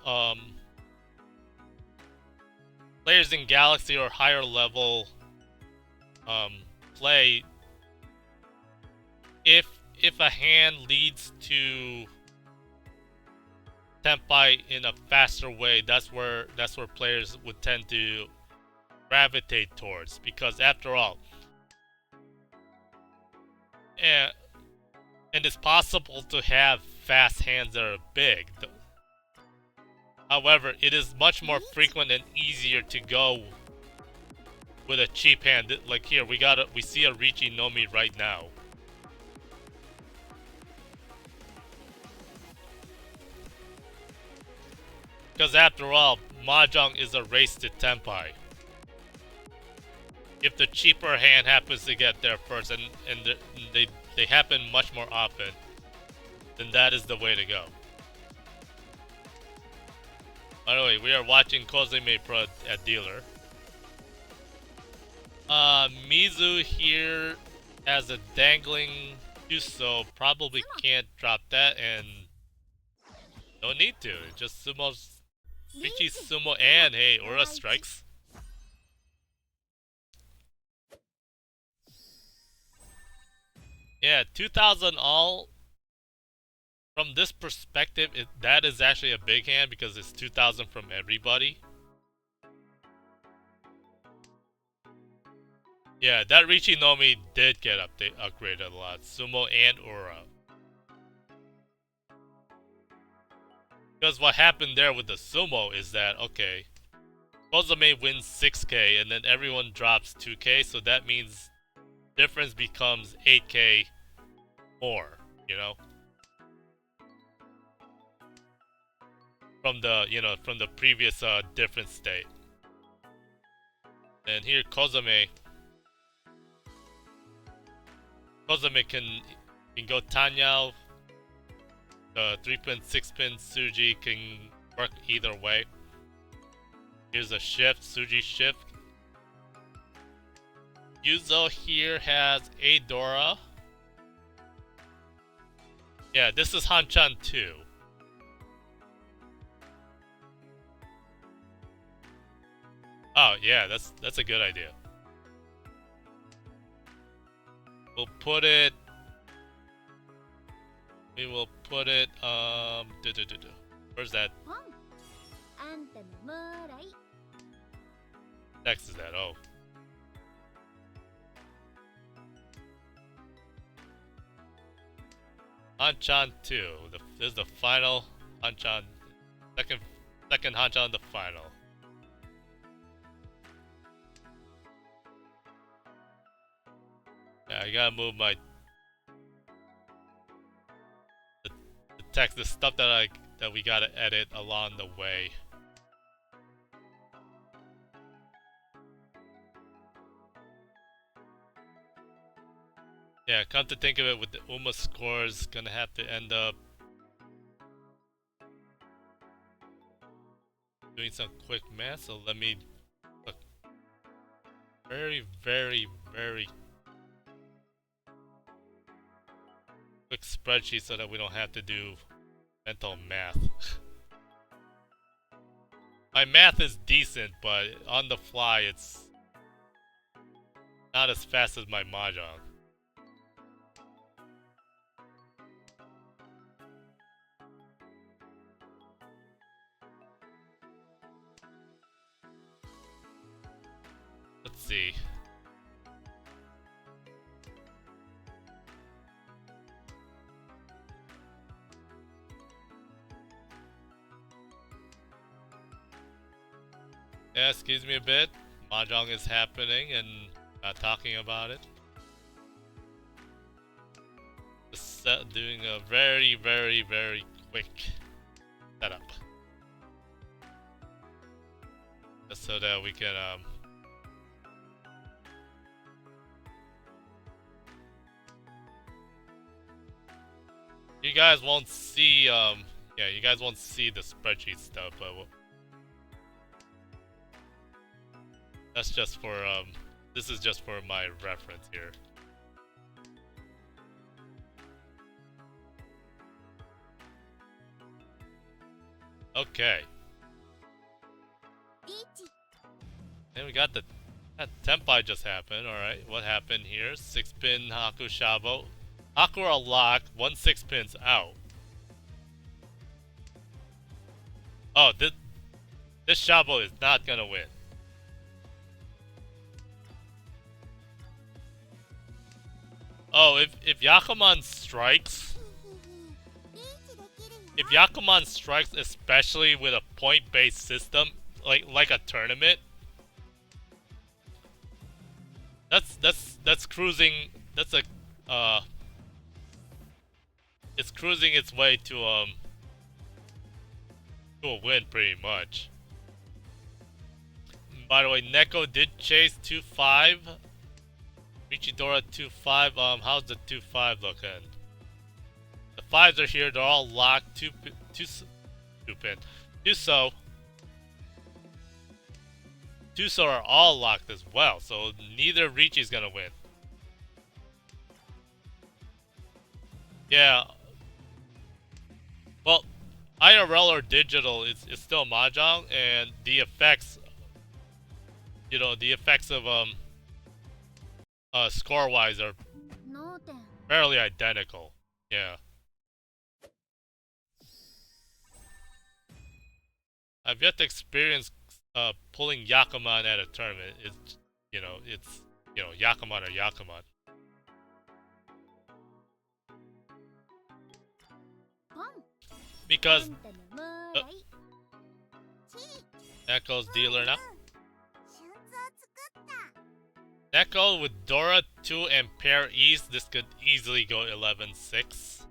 in Galaxy or higher level play, if a hand leads to Tenpai in a faster way, that's where players would tend to gravitate towards, because after all, and it's possible to have fast hands that are big. However, it is much more frequent and easier to go with a cheap hand. Like here, we see a Riichi Nomi right now. Because after all, mahjong is a race to Tenpai. If the cheaper hand happens to get there first, and they happen much more often, then that is the way to go. By the way, we are watching Kozume Pro at dealer. Mizu here has a dangling Juso, probably can't drop that, and No need to. Just sumo, Riichi sumo, and hey, aura strikes. Yeah, 2,000 all. From this perspective, that is actually a big hand because it's 2,000 from everybody. Yeah, that Riichi Nomi did get upgraded a lot. Sumo and aura. Because what happened there with the sumo is that, okay, Kozame wins 6k and then everyone drops 2k, so that means difference becomes 8k more, you know? From the, from the previous different state. And here Kozame can go Tanyao, 3-pin, 6-pin Suji can work either way. Here's a shift, Suji shift. Yuzo here has a Dora. Yeah, this is Hanchan 2. Oh yeah, that's a good idea. We'll put it. We will put it. Where's that? Next is that? Oh. Hanchan 2. This is the final Hanchan. Second Hanchan, the final. Yeah, I gotta move my the text, the stuff that we gotta edit along the way. Yeah, come to think of it, with the UMA scores, gonna have to end up doing some quick math. So let me look very, very, very quick spreadsheet so that we don't have to do mental math. My math is decent, but on the fly, it's not as fast as my mahjong. Let's see. Yeah, excuse me a bit. Mahjong is happening and not talking about it. Just doing a very, very, very quick setup. Just so that we can you guys won't see yeah, you guys won't see the spreadsheet stuff, but that's just for this is just for my reference here. Okay. Then we got that Tenpai just happened. Alright, what happened here? 6-pin Haku Shabo. Hakura lock, 1 6-pin's out. Oh, this Shabo is not gonna win. Oh, if Yakuman strikes, especially with a point-based system, like a tournament, that's cruising. That's a it's cruising its way to a win pretty much. By the way, Neko did chase 2-5. Michidora 2-5. How's the 2-5 looking? The 5s are here. They're all locked. Two pin. Tuso are all locked as well. So neither Riichi's gonna win. Yeah. Well, IRL or digital, it's still mahjong, and the effects, the effects of score wise are 脳天 fairly identical. Yeah, I've yet to experience pulling Yakuman at a tournament. It's Yakuman or Yakuman. ポン Because あんたのもらいチー Neko's dealer now. シュンズを作った Neko with Dora 2 and pair East, this could easily go 11-6.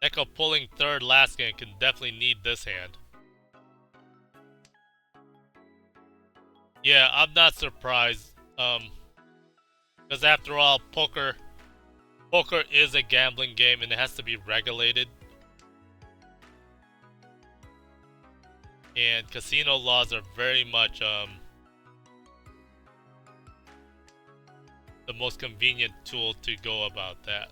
Neko pulling third last game can definitely need this hand. Yeah, I'm not surprised. Because after all, poker is a gambling game and it has to be regulated. And casino laws are very much the most convenient tool to go about that.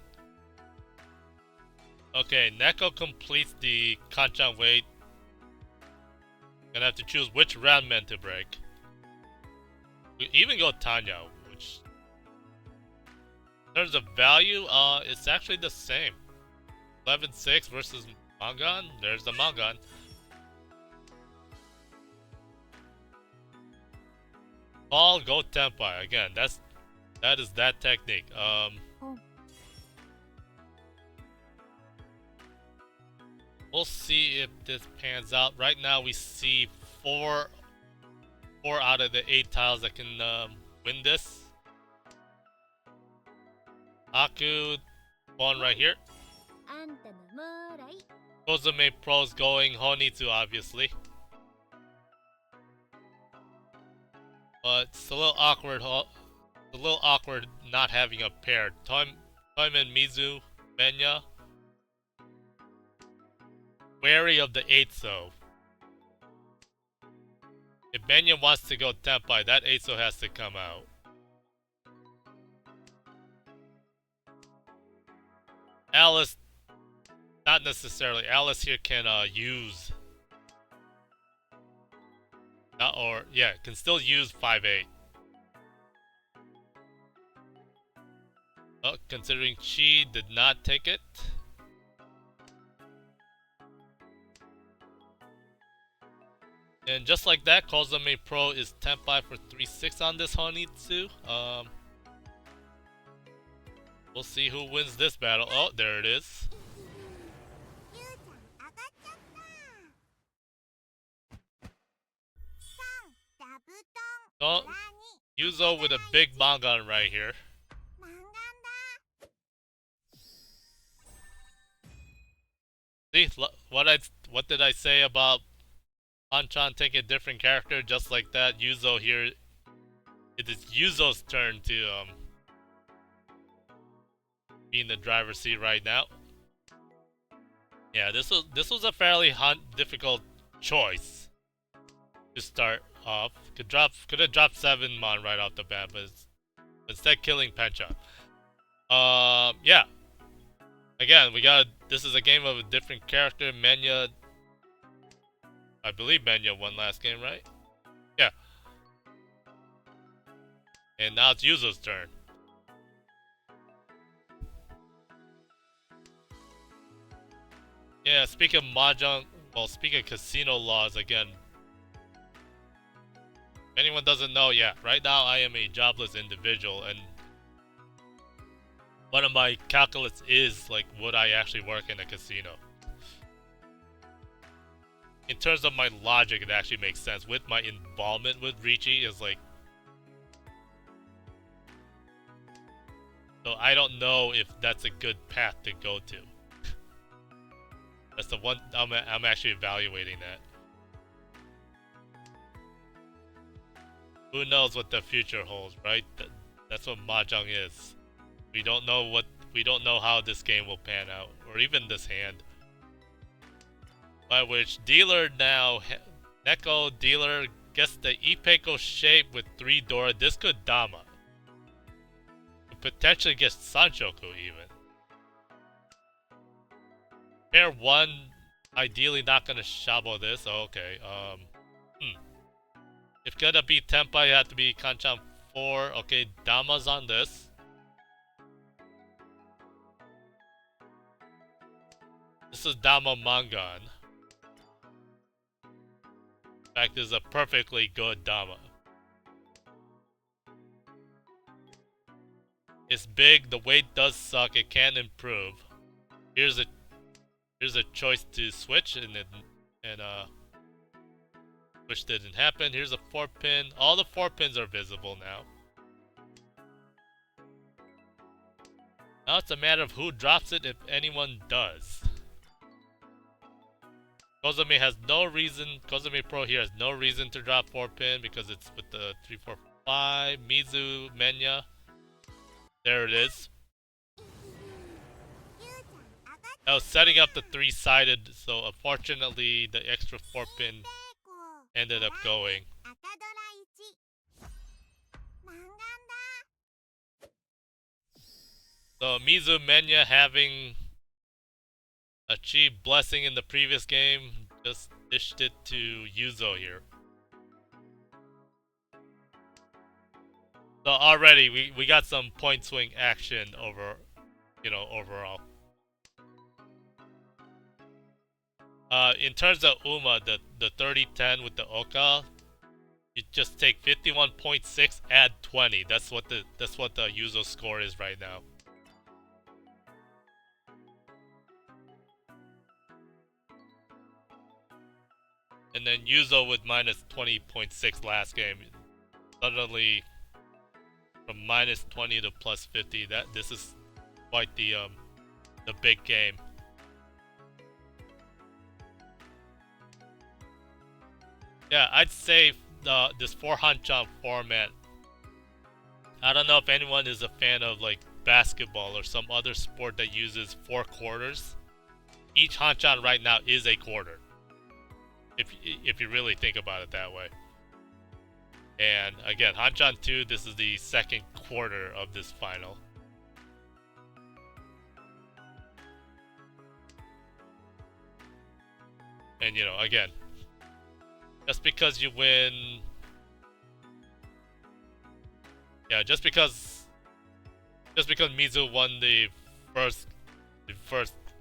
Okay, Neko completes the hanchan weight. Gonna have to choose which ramen to break. We even go Tanya, which in terms of value, it's actually the same. 11-6 versus Mangan. There's the Mangan. Call, go Tempai. Again, that is that technique. We'll see if this pans out. Right now, we see four out of the 8 tiles that can win this. Aku, one right here. あんたのもらい Kozume Pro's going Honitsu, obviously. But it's a little awkward. A little awkward not having a pair. Toim and Mizu, Benya. Wary of the 8s though. If Benya wants to go Tempai, that 8so has to come out. Alice, not necessarily. Alice here can use, can still use 5-8. Oh, considering Chi did not take it. And just like that, Kozume Pro is Tempai for 3-6 on this Honitsu. We'll see who wins this battle. Oh, there it is. ゆうちゃん上がっちゃった3座布団 Oh, 裏に Yuzo with a big Mangan right here. マンガンだ See, what did I say about hanchan taking a different character? Just like that, Yuzo here. It is Yuzo's turn to be in the driver's seat right now. Yeah, this was a fairly difficult choice to start off. Could have dropped 7 Mon right off the bat, but instead killing Pencha. Yeah. Again, this is a game of a different character. Menya, I believe Menya won last game, right? Yeah. And now it's Yuzo's turn. Yeah, speaking of mahjong, speaking of casino laws again. If anyone doesn't know, yeah, right now I am a jobless individual, and one of my calculus is, like, would I actually work in a casino? In terms of my logic, it actually makes sense. With my involvement with Riichi, is like... So I don't know if that's a good path to go to. That's the one I'm actually evaluating that. Who knows what the future holds, right? That's what mahjong is. We don't know how this game will pan out, or even this hand. By which dealer now, Neko dealer gets the Ipeko shape with 3 Dora. This could Dama. potentially get Sanchoku even. Pair 1, ideally not gonna Shabo this. Oh, okay. If gonna be Tenpai, you have to be Kanchan 4. Okay, Dama's on this. This is Dama Mangan. In fact, this is a perfectly good Dama. It's big, the weight does suck, it can improve. Here's a choice to switch and which didn't happen. Here's a 4-pin. All the 4 pins are visible now. Now it's a matter of who drops it, if anyone does. Kozumi has no reason. Kozumi Pro here has no reason to drop 4-pin because it's with the 3, 4, 5. Mizu, Menya. There it is. I was setting up the 3-sided, so unfortunately the extra 4-pin ended up going. So Mizu Menya, having achieved blessing in the previous game, just dished it to Yuzo here. So already we got some point swing action overall. In terms of Uma, the 30-10 with the Oka, you just take 51.6, add 20. That's what the Yuzo score is right now. And then Yuzo with minus 20.6 last game. Suddenly from minus 20 to plus 50. This is quite the big game. Yeah, I'd say this 4 hanchan format. I don't know if anyone is a fan of like basketball or some other sport that uses 4 quarters. Each hanchan right now is a quarter. If you really think about it that way. And again, hanchan 2, this is the second quarter of this final. And again, just because you win, just because Mizu won the first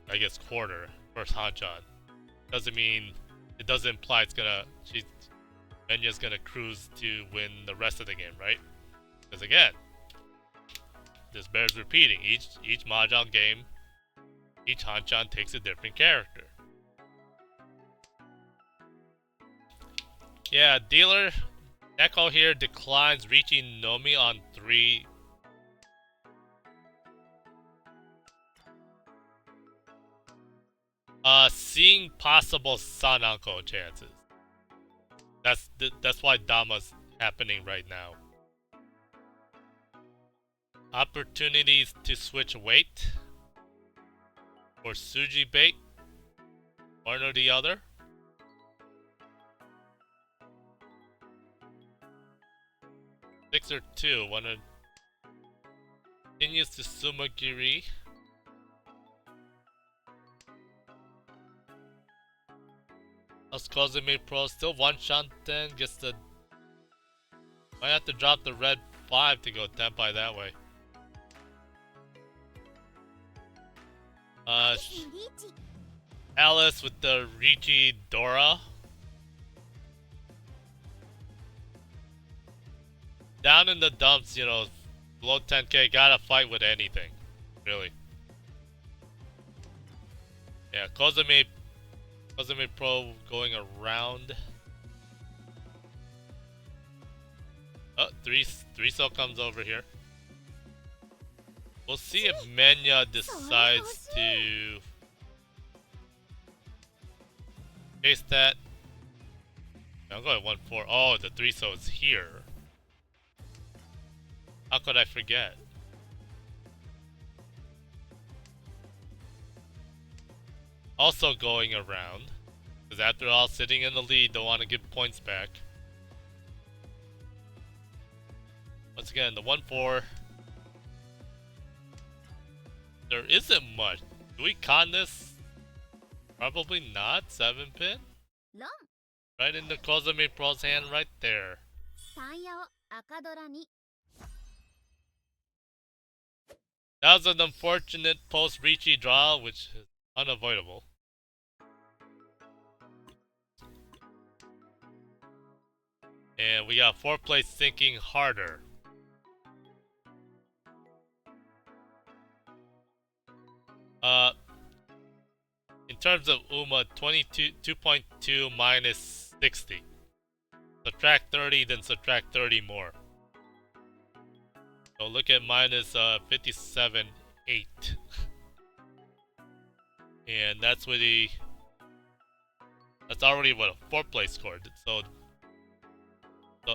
I guess quarter, first hanchan, doesn't mean, it doesn't imply Menya's gonna cruise to win the rest of the game, right? Because again, this bears repeating. Each mahjong game, each hanchan takes a different character. Yeah, dealer Neko here declines Riichi Nomi on 3. Seeing possible Sananko chances. That's why Dama's happening right now. Opportunities to switch weight or Suji bait, one or the other. Six or 2, one continues to Sumagiri. Kozumi Pro still 1 Shanten, gets the, might have to drop the red 5 to go Tenpai that way. Alice with the Riichi Dora. Down in the dumps, below 10k, gotta fight with anything, really. Yeah, Kozumi Pro going around. Oh, 3-so comes over here. We'll see if Menya decides to chase that. I'm going 1-4. Oh, the 3-so is here. How could I forget? Also going around, because after all, sitting in the lead, don't want to give points back. Once again, the 1-4. There isn't much. Do we con this? Probably not. 7 pin? ロン Right in the Kozumi Pro's hand right there. タンヤを赤ドラに That was an unfortunate post Riichi draw, which is unavoidable. And we got 4th place thinking harder. In terms of UMA, 2.2 minus 60. Subtract 30, then subtract 30 more. So look at minus 57.8. And that's with the... That's already what a 4th place score. So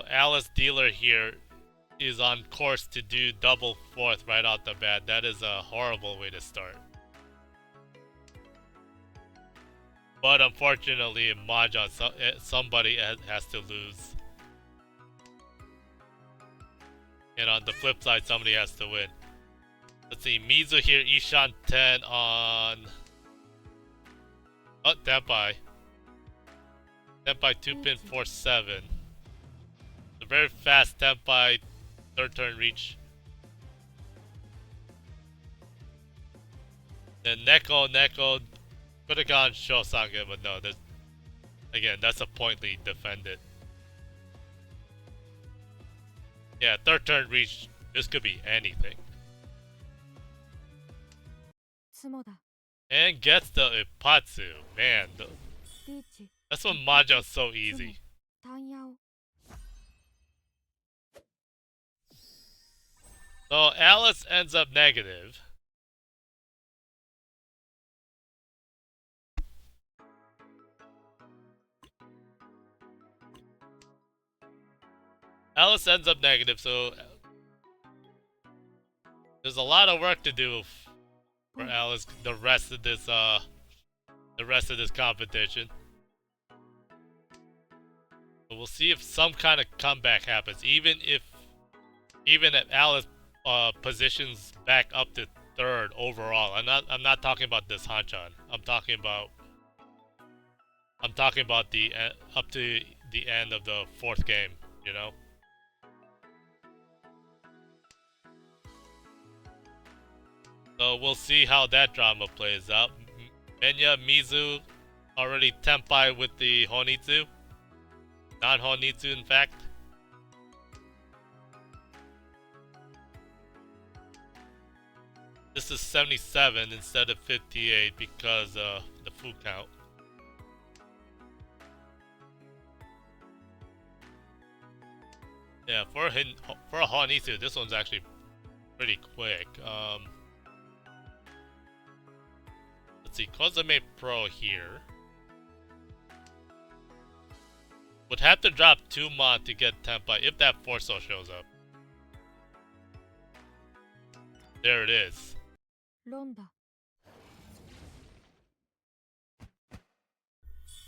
Alice Dealer here is on course to do double 4th right out the bat. That is a horrible way to start. But unfortunately, in Mahjong, somebody has to lose. And on the flip side, somebody has to win. Let's see, Mizu here, Ishan 10 on... Oh, Tenpai. Tenpai 2-pin 4-7. A very fast Tenpai 3rd turn reach. Then Neko could have gone Shosange, but no, again, that's a pointly defended. Yeah, 3rd turn reach, this could be anything. つもだ And gets the Ipatsu. Man, リーチ that's what Mahjong's so easy. タンヤを So Alice ends up negative. Alice ends up negative, so there's a lot of work to do for Alice the rest of this competition. But we'll see if some kind of comeback happens, even if Alice positions back up to 3rd overall. I'm not talking about this hanchan. I'm talking about the up to the end of the 4th game, you know. So we'll see how that drama plays out. Menya Mizu already Tenpai with the Honitsu. Non-Honitsu, in fact. This is 77 instead of 58 because the food count. Yeah, for a Honitsu, this one's actually pretty quick. Let's see, Kozame Pro here. Would have to drop 2 mon to get Tenpai if that Forso shows up. There it is. ロンだ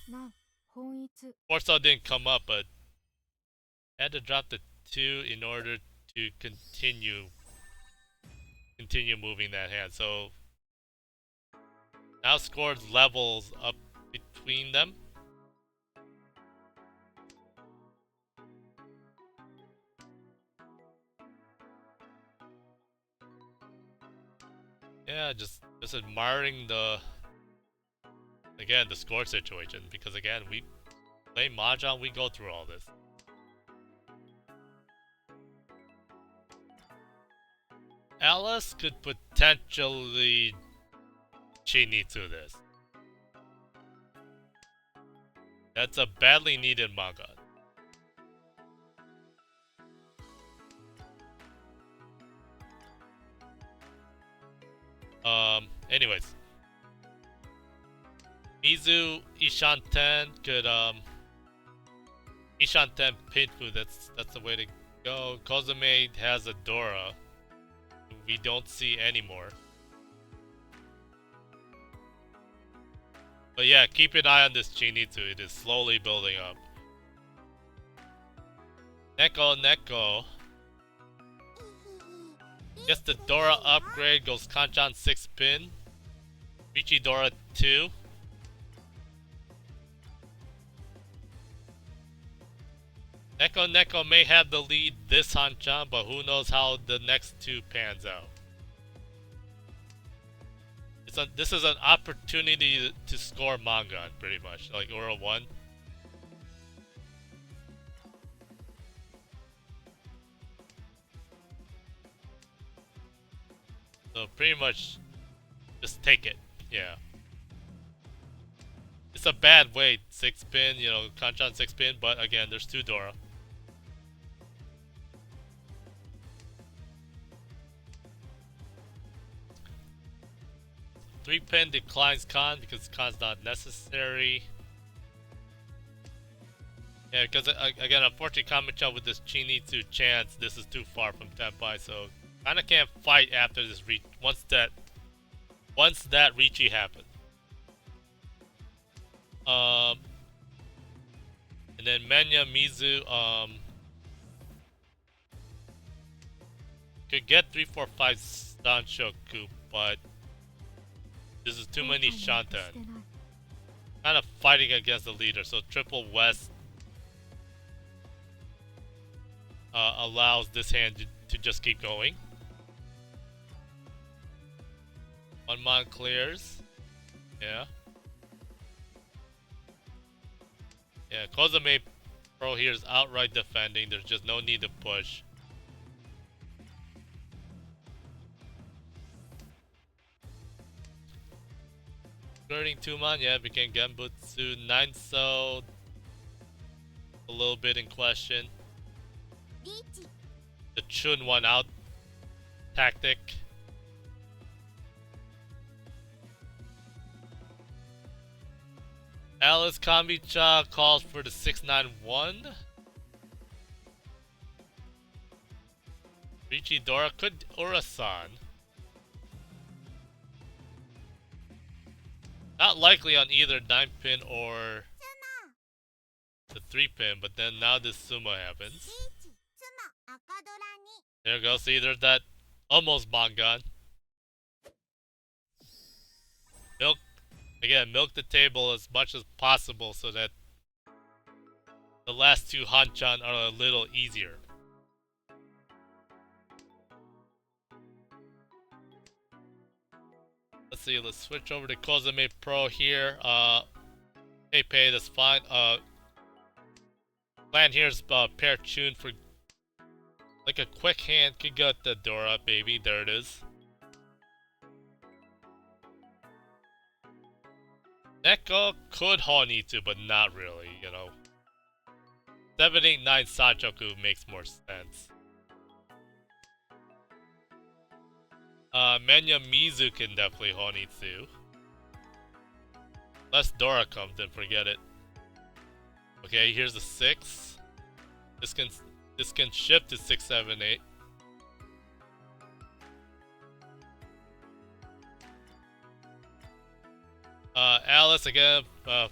な本一 Forso didn't come up, but had to drop the 2 in order to continue moving that hand. So now scores levels up between them. Yeah, just admiring the score situation, because again, we play Mahjong, we go through all this. Alice could potentially Chinitsu this. That's a badly needed manga. Anyways. Mizu Ishanten could Ishanten Pinfu, that's the way to go. Kozame has a Dora. We don't see anymore. But yeah, keep an eye on this Chinitsu. It is slowly building up. Neko. Guess the Dora upgrade goes Kanchan 6 pin. Riichi Dora 2. Neko may have the lead this hanchan, but who knows how the next two pans out. This is an opportunity to score Mangan, pretty much, like Ura 1. So pretty much, just take it, yeah. It's a bad weight, 6 pin, you know, Kanchan 6 pin, but again, there's 2 Dora. Three pin declines Khan because Khan's not necessary. Yeah, because again, unfortunately, Kamicha with this Chinitsu chance, this is too far from Tenpai, so kinda can't fight after this once that Riichi happened. And then Menya Mizu could get 3, 4, 5 Sanshoku, but this is too many Shantan. Kind of fighting against the leader, so triple West allows this hand to just keep going. One mon clears. Yeah. Yeah, Kozame Pro here is outright defending. There's just no need to push. Skirting 2-man, yeah, became Genbutsu. 9-so. A little bit in question. The Chun 1 out tactic. Alice Kamicha calls for the 691. Riichi Dora could Urasan. Not likely on either 9 pin or the 3 pin, but then now this sumo happens. There you go, see there's that almost Mangan. Milk the table as much as possible so that the last 2 hanchan are a little easier. Let's see, let's switch over to Kozame Pro here. Hey, pay, that's fine. Plan here's pair Chun for like a quick hand. Could get the Dora, baby. There it is. Neko could Honitsu, but not really, you know. 7, 8, 9 Sanchoku makes more sense. Menya Mizu can definitely Honitsu. Unless Dora comes, then forget it. Okay, here's the 6. This can shift to 6, 7, 8. Alice again.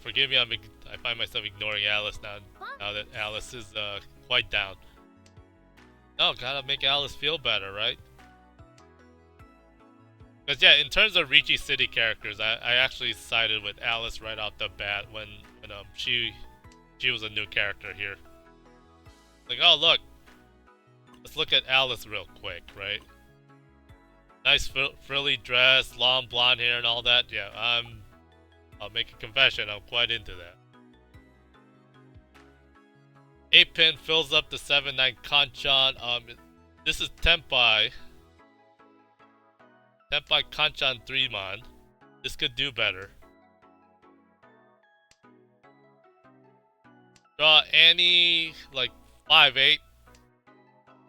Forgive me, I find myself ignoring Alice now that Alice is quite down. No, gotta make Alice feel better, right? Because yeah, in terms of Riichi City characters, I actually sided with Alice right off the bat when she was a new character here. Like, oh look, let's look at Alice real quick, right? Nice frilly dress, long blonde hair, and all that. Yeah, I'll make a confession, I'm quite into that. 8 pin fills up the 7-9 Kanchan. This is Tenpai. Tenpai Kanchan 3-man. This could do better. Draw Annie like 5-8.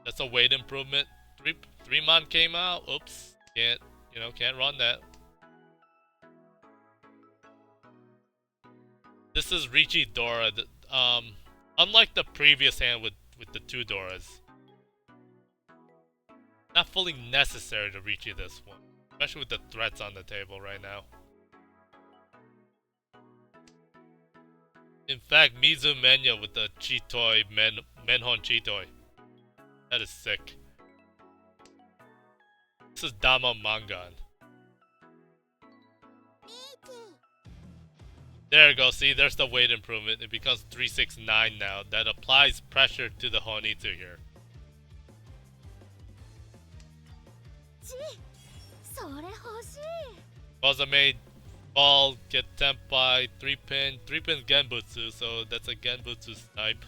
That's a weight improvement. 3-man came out. Oops. Can't run that. This is Riichi Dora. Unlike the previous hand with the 2 Doras. Not fully necessary to Riichi this one. Especially with the threats on the table right now. In fact, Mizu Menya with the Chitoi, Menhon Chitoi. That is sick. This is Dama Mangan. There you go, see, there's the weight improvement. It becomes 369 now. That applies pressure to the Honitsu here. Kozame Ball, get Tenpai, 3-pin Genbutsu, so that's a Genbutsu snipe.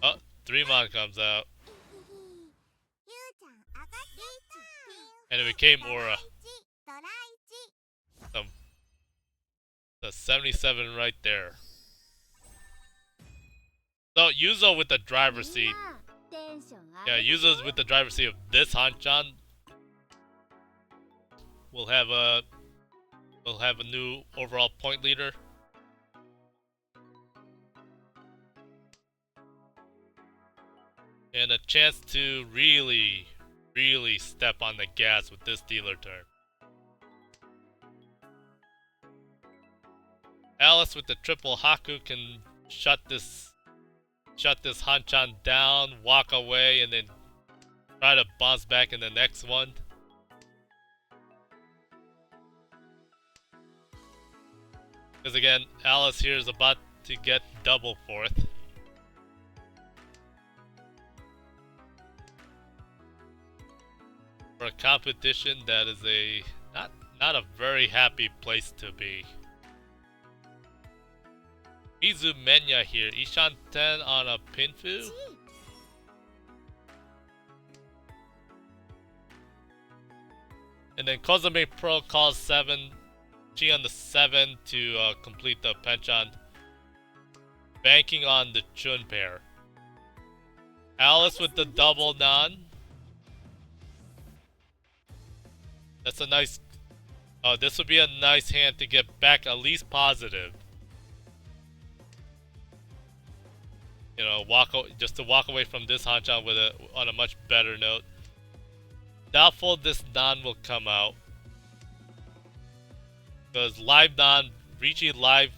Oh, 3-mon comes out. And it became Aura. The 77 right there. So Yuzo with the driver's seat. Yeah, Yuzo's with the driver's seat of this hanchan. We'll have a new overall point leader. And a chance to really step on the gas with this dealer turn. Alice with the triple Haku can shut this hanchan down, walk away, and then try to bounce back in the next one. Because again, Alice here is about to get double fourth. For a competition that is a not a very happy place to be. Mizu Menya here, Ishan 10 on a Pinfu. And then Kozame Pro calls 7, Chi on the 7 to complete the penchan. Banking on the Chun pair. Alice with the double non. That's a nice... this would be a nice hand to get back at least positive. You know, just to walk away from this hanchan with on a much better note. Doubtful this non will come out. Because live non, Riichi live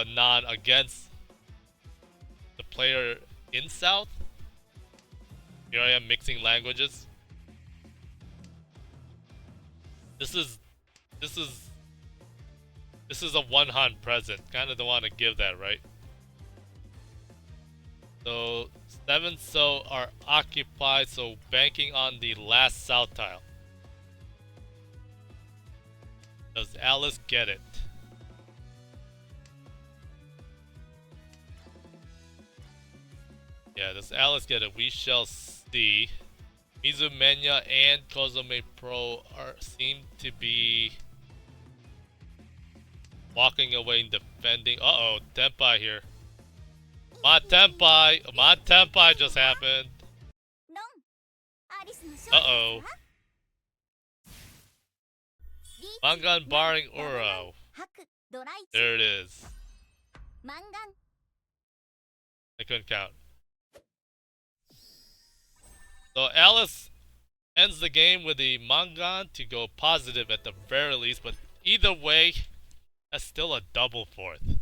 non against the player in South. Here I am mixing languages. This is a one-han present. Kinda don't want to give that, right? So 7 so are occupied, so banking on the last South tile. Does Alice get it? Yeah, does Alice get it? We shall see. Mizu Menya and Kozame Pro seem to be walking away and defending. Uh-oh, Tenpai here. My Tenpai just happened. Uh-oh. Mangan barring Uro. There it is. I couldn't count. So Alice ends the game with the Mangan to go positive at the very least, but either way, that's still a double fourth.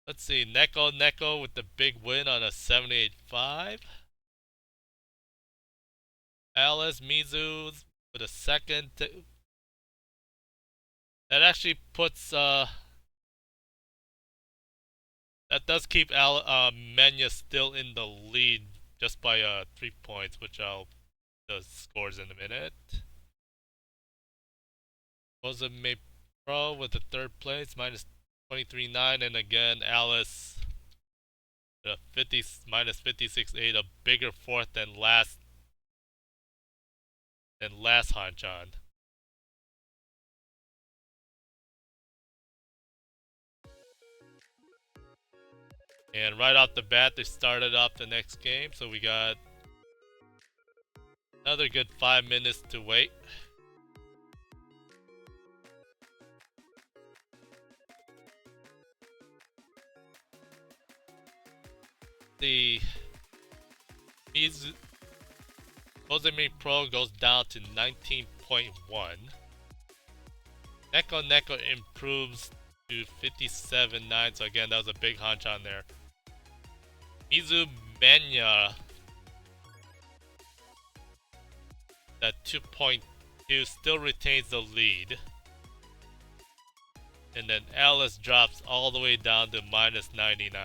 Let's see, Neko with the big win on a 78.5. Alice Mizu with a second. That actually puts that does keep Menya still in the lead just by 3 points, which I'll the scores in a minute. Kozame Pro with the third place, minus 23.9, and again Alice the minus 56.8, a bigger fourth than last hanchan. And right off the bat, they started off the next game, so we got another good 5 minutes to wait. The Kozame Pro goes down to 19.1. Neko Neko improves to 57.9, so again, that was a big hanchan there. Mizu Menya at 2.2 still retains the lead. And then Alice drops all the way down to minus 99.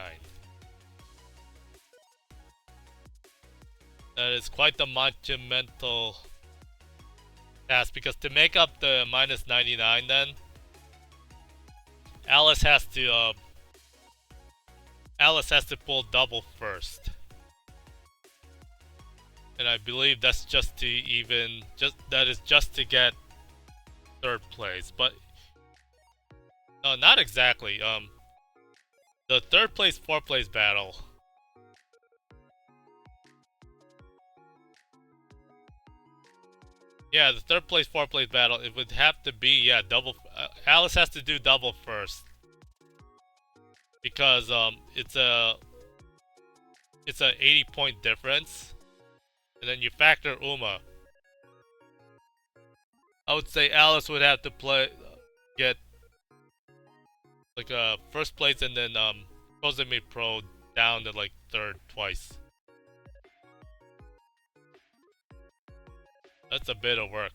That is quite the monumental task, because to make up the minus 99 then, Alice has to pull double first. And I believe that's just to just to get third place. But no, not exactly. The third place, fourth place battle. Yeah, the third place, fourth place battle. It would have to be double. Alice has to do double first because it's a 80-point difference, and then you factor Uma. I would say Alice would have to get like first place, and then Kozumi Pro down to like third twice. That's a bit of work.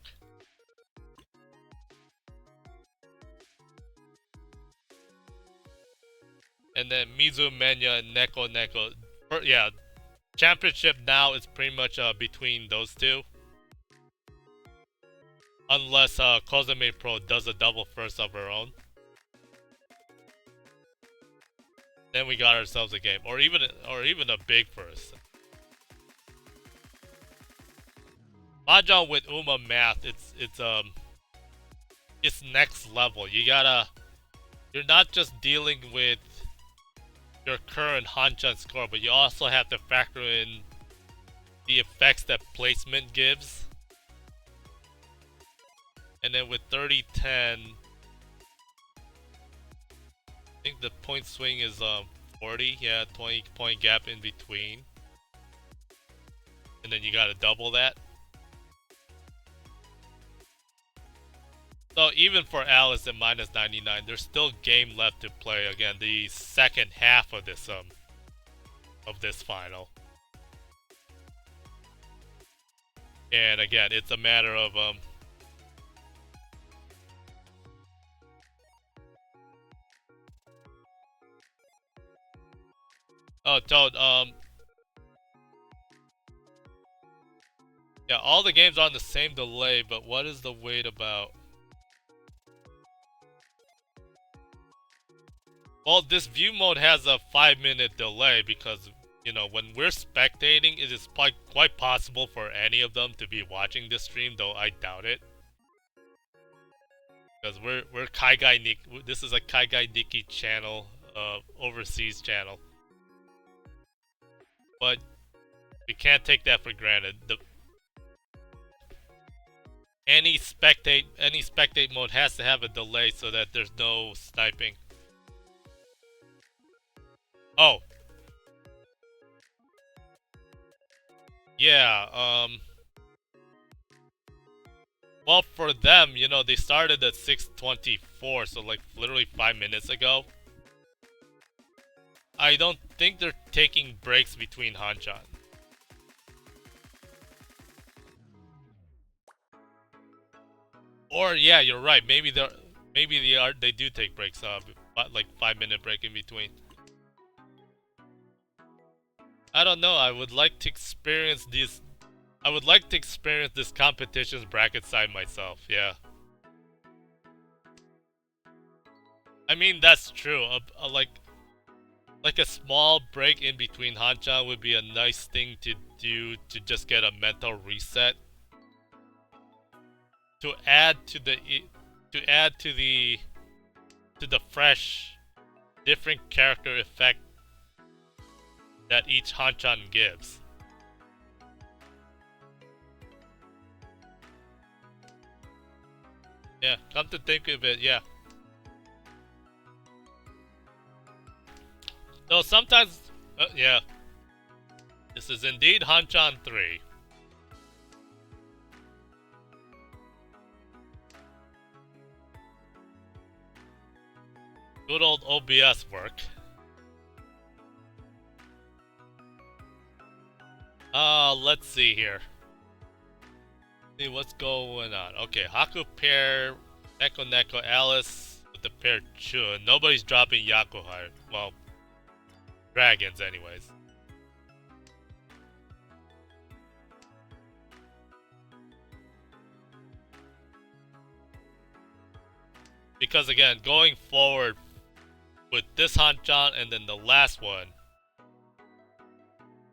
And then Mizu Menya and Neko Neko. Yeah, championship now is pretty much between those two. Unless Kozumi Pro does a double first of her own. Then we got ourselves a game. Or even a big first. Mahjong with Uma math, it's next level. You're not just dealing with your current hanchan score, but you also have to factor in the effects that placement gives. And then with 30-10, I think the point swing is 40, yeah, 20 point gap in between. And then you gotta double that. So even for Alice at minus 99, there's still game left to play. Again, the second half of this final. And again, it's a matter of oh, Toad, yeah, all the games are on the same delay, but what is the wait about? Well, this view mode has a 5-minute delay because, you know, when we're spectating, it is quite possible for any of them to be watching this stream, though I doubt it. Because we're Kaigai Nikki. This is a Kaigai Nikki channel, overseas channel. But we can't take that for granted. Any spectate mode has to have a delay so that there's no sniping. Oh. Yeah, well, for them, you know, they started at 6:24, so like literally 5 minutes ago. I don't think they're taking breaks between hanchan. Or yeah, you're right. Maybe they do take breaks, like 5-minute break in between. I don't know. I would like to experience this competition's bracket side myself. Yeah. I mean, that's true. Like a small break in between hanchan would be a nice thing to do to just get a mental reset. To add to the fresh, different character effect that each hanchan gives. Yeah, come to think of it, yeah. So sometimes, yeah. This is indeed hanchan 3. Good old OBS work. Let's see here. See what's going on. Okay, Haku pair, Neko Alice with the pair Chun. Nobody's dropping Yakuhai. Well, dragons anyways. Because again, going forward with this hanchan and then the last one,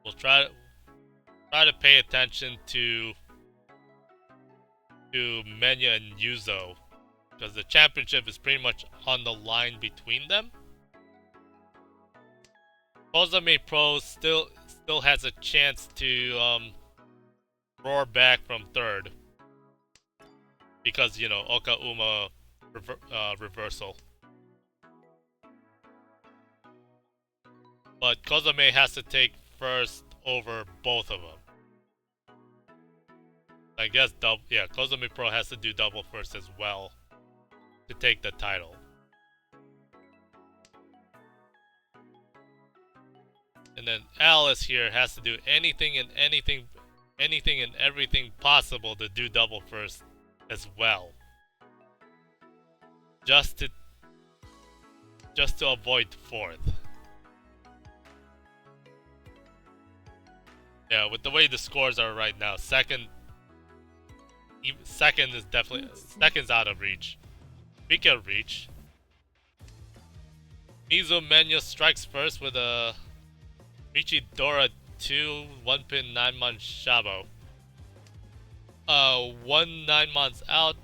we'll try to pay attention to Menya and Yuzo, because the championship is pretty much on the line between them. Kozame Pro still has a chance to roar back from third, because you know Oka Uma reversal. But Kozame has to take first over both of them. I guess Kozame Pro has to do double first as well to take the title. And then Alice here has to do anything and everything possible to do double first as well. Just to avoid fourth. Yeah, with the way the scores are right now, second is definitely second's out of reach. Speaking of reach, Mizu Menya strikes first with a Riichi Dora 2 1 pin 9 month Shabo. 1 9 months out.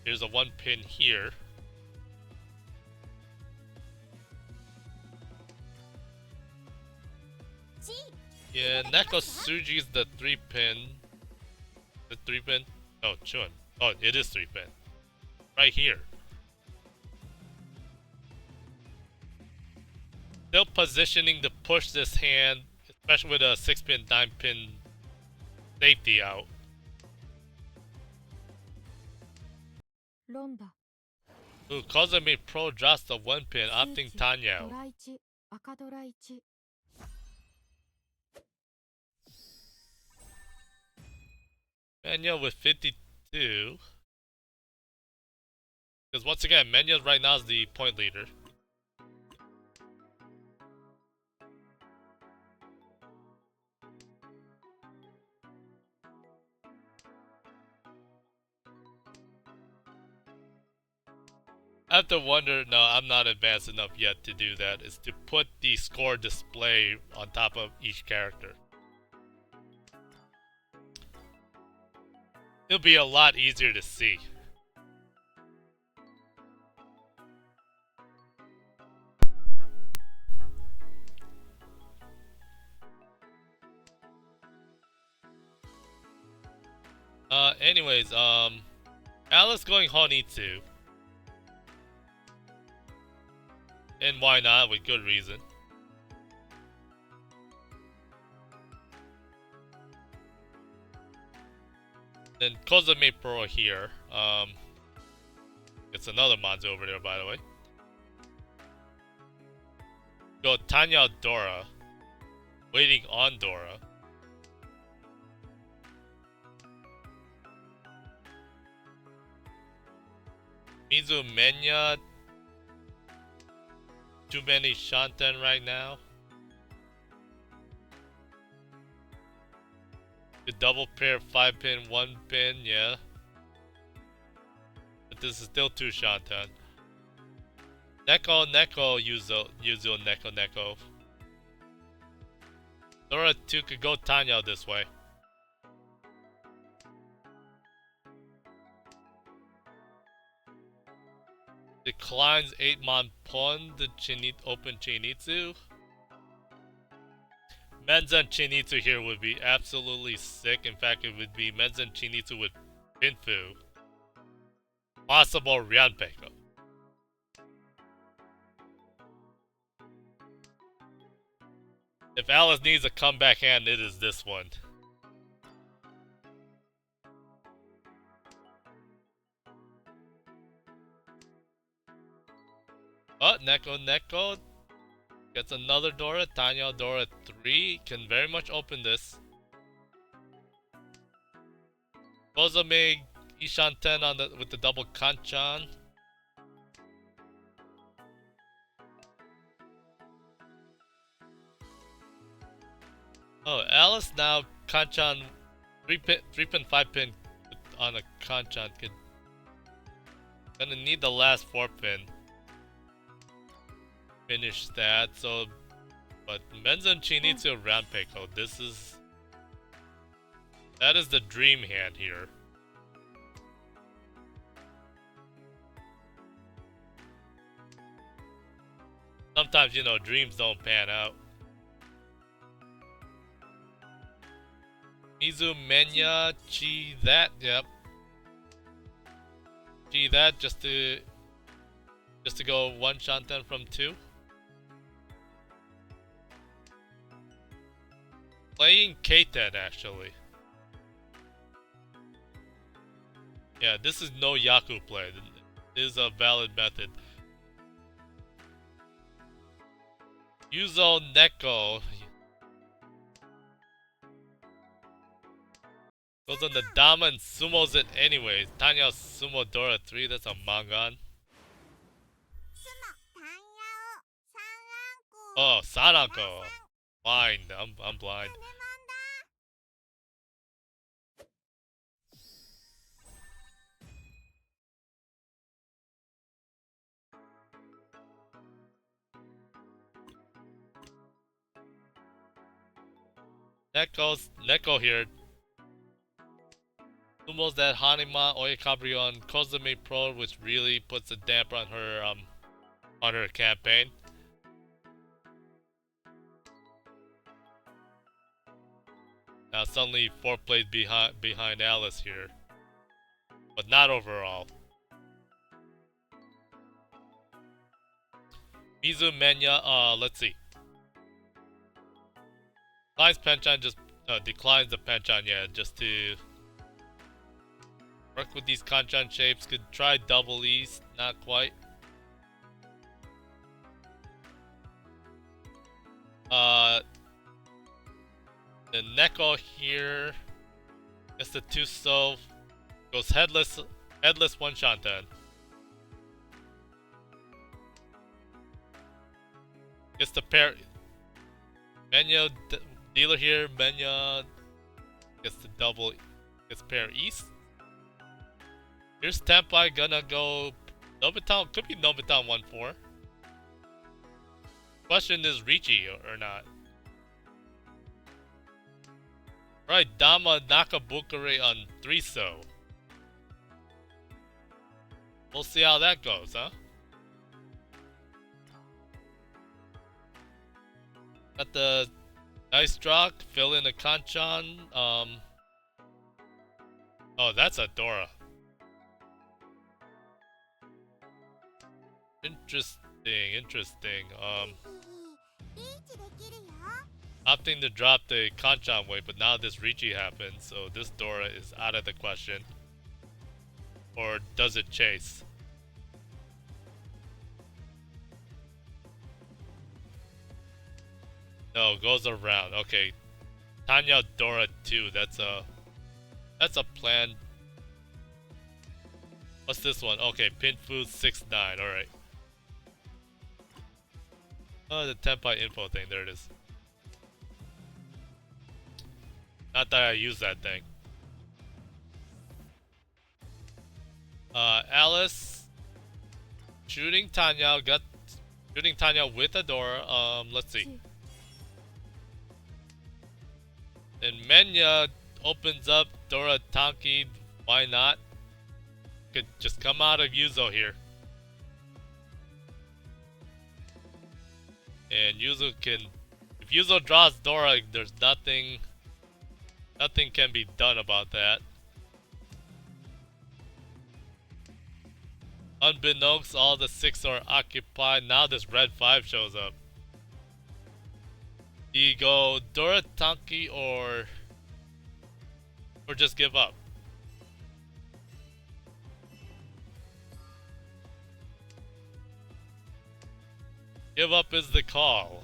Here's a 1 pin here. Yeah, Neko Tsuji's the 3 pin. The 3 pin? Oh, Chun. Oh, it is 3 pin. Right here. Still positioning to push this hand, especially with a 6 pin, 9 pin safety out. Ooh, Kozame Pro drops the 1 pin, opting Tanyao. Menya with 52. Because once again, Menya right now is the point leader. I have to wonder, no, I'm not advanced enough yet to do that, is to put the score display on top of each character. It'll be a lot easier to see. Anyways, Alice going Honitsu. And why not, with good reason. Then Kozame Pro here. It's another Manzo over there, by the way. Go Tanya Dora. Waiting on Dora. Mizu Menya. Too many Shanten right now. The double pair, 5 pin, 1 pin, yeah. But this is still 2 Shanten. Neko, Yuzo, Neko. Dora 2 could go Tanya this way. Declines 8 man pon the open Chinitsu. Menzen Chinitsu here would be absolutely sick. In fact, it would be Menzen Chinitsu with Pinfu. Possible Ryanpeko. If Alice needs a comeback hand, it is this one. Oh, Neko gets another Dora. Tanya Dora 3 can very much open this. Bozome Ishan 10 on the with the double Kanchan. Oh, Alice now Kanchan 3 pin 5 pin on a Kanchan kid. Gonna need the last 4 pin. Finish that. So, but Menzen Chinitsu Ranpeiko. That is the dream hand here. Sometimes, you know, dreams don't pan out. Mizu Menya Chi that, yep. Chi that just to go one Shanten from 2. Playing K-10 actually. Yeah, this is no Yaku play. This is a valid method. Yuzo Neko goes on the Dama and sumos it anyways. Tanya Sumo Dora 3, that's a Mangan. Oh, Sanako. Blind. I'm blind. Neko here. Sumos that Hanima Oyakabri on Kozume Pro, which really puts a damper on her campaign. Now suddenly 4 plays behind Alice here. But not overall. Mizu Menya, let's see. Declines Penchan declines the Penchan, yeah, just to work with these Kanchan shapes. Could try double E's, not quite. The Neko here gets the 2 so goes headless one Shanten. Gets the pair Menya dealer here, Menya gets the double, gets pair east. Here's Tempai gonna go Nobitan, could be Nobitan 1-4. Question is Riichi or not. Right, Dama Nakabukure on 3 so. We'll see how that goes, huh? Got the nice draw, fill in a Kanchan. Oh, that's a Dora. Interesting. Opting to drop the Kanchan way, but now this Riichi happens, so this Dora is out of the question. Or does it chase? No, goes around. Okay. Tanya Dora 2, that's a plan. What's this one? Okay, Pinfu 6-9, alright. Oh, the Tenpai info thing, there it is. Not that I use that thing. Alice shooting Tanya with a Dora. Let's see. And Menya opens up Dora Tanki. Why not? Could just come out of Yuzo here. And Yuzo can, if Yuzo draws Dora, there's nothing can be done about that. Unbeknownst, all the 6 are occupied. Now this red 5 shows up. Do you go Dora Tanki or just give up? Give up is the call.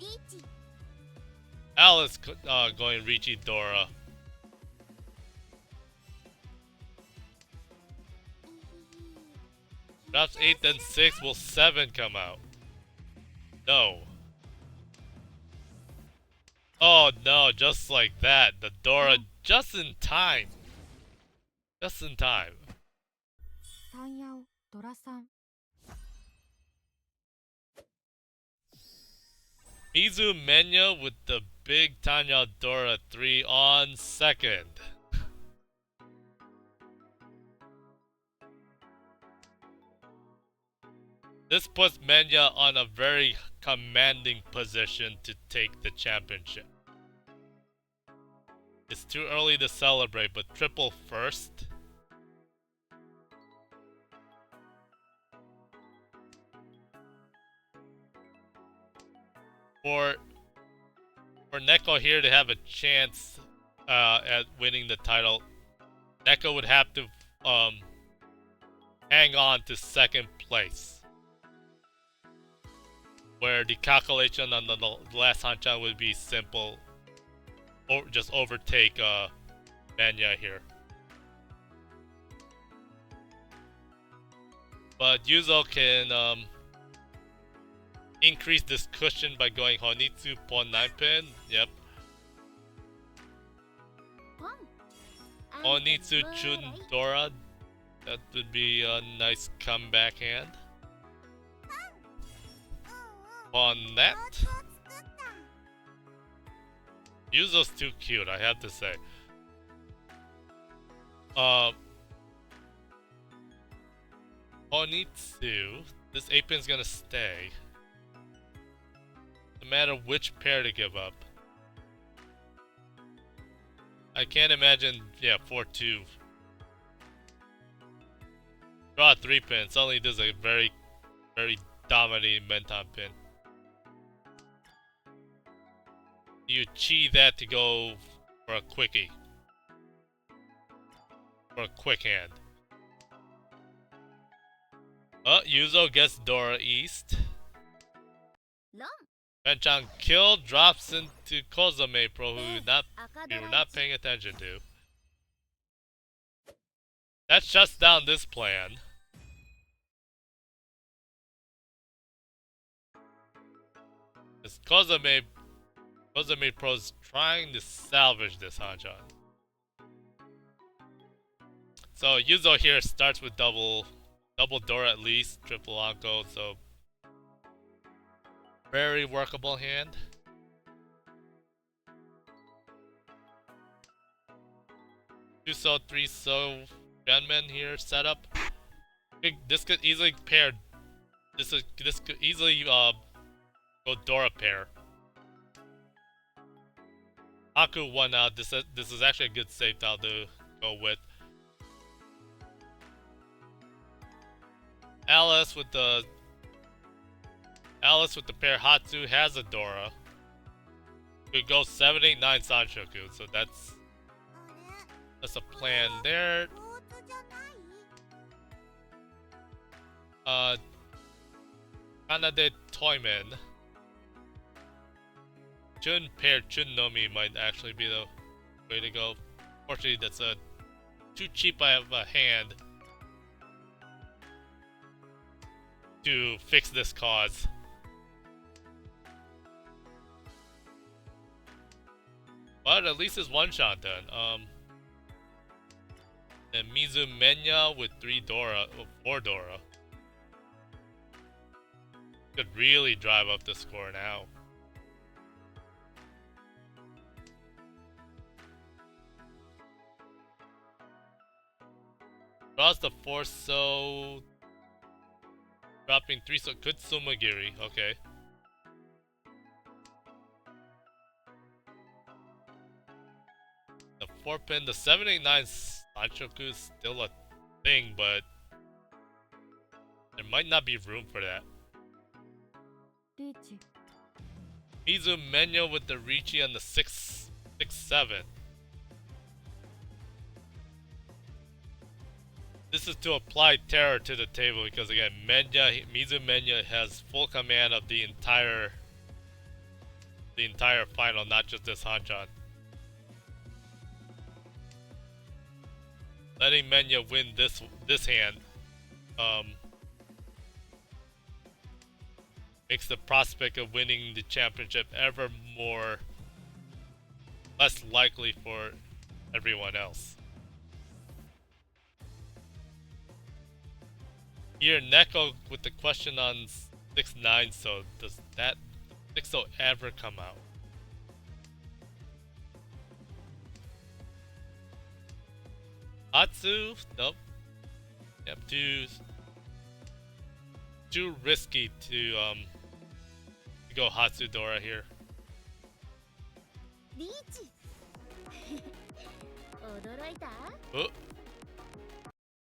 リーチ Alice going Riichi Dora. Drops 8 then 6. Will 7 come out? No. Oh no, just like that. The Dora just in time. Just in time. 3ヤオドラ3 Mizu Menya with the big Tanya Dora 3 on second. This puts Menya on a very commanding position to take the championship. It's too early to celebrate, but triple first. For Neko here to have a chance at winning the title, Neko would have to hang on to second place, where the calculation on the last hanchan would be simple, or just overtake Menya here. But Yuzo can increase this cushion by going Honitsu pawn 9 pin. Yep. ポン Honitsu Chun Dora. That would be a nice comeback hand. On that. Yuzo's too cute, I have to say. Honitsu. This 8 pin's gonna stay. No matter which pair to give up. I can't imagine, yeah, 4-2. Draw a 3 pin, suddenly this is a very, very dominating Menton pin. You chi that to go for a quickie. For a quick hand. Yuzo gets Dora East. ロン Benchan kill drops into Kozame Pro, who we 赤ド were ラ not 1 paying attention to. That shuts down this plan. This Kozame Pro's trying to salvage this hanchan. So Yuzo here starts with double Dora at least, triple Anko, so very workable hand. Two so, three so, Genmen here set up. This could easily pair. This could easily go Dora pair. Aku 1 out. This is actually a good safe tile to go with. Alice with the pair Hatsu has a Dora. Could go 7, 8, 9 Sanshoku, so that's a plan there. ローツじゃない Kanade Toyman. Chun pair Chun Nomi might actually be the way to go. Fortunately, that's too cheap of a hand to fix this cause. But at least it's one shot then. And Mizu Menya with 4 Dora. Could really drive up the score now. Draws the 4 so dropping 3 so good Sumagiri, okay. The 4 pin, the 7, 8, 9 Sanchoku is still a thing, but there might not be room for that. リーチ Mizu Menya with the Riichi on the 6, 7. This is to apply terror to the table because again, Mizu Menya has full command of the entire final, not just this hanchan. Letting Menya win this hand makes the prospect of winning the championship ever less likely for everyone else. Here, Neko with the question on 6-9, so does that 6-0 ever come out? Atsu? Nope. Yep, too risky to go Hatsudora here. Riichi. 驚いた? Oh.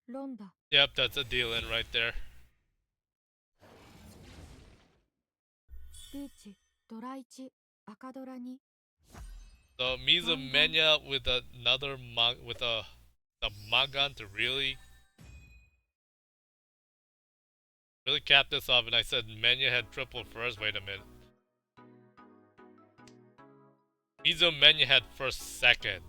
ロンダ. Yep, that's a deal in right there. リーチ、ドラ1、赤ドラ2. So Mizu Menya with another with a Magan to really cap this off, and I said Menya had triple first. Wait a minute. Mizu Menya had first second.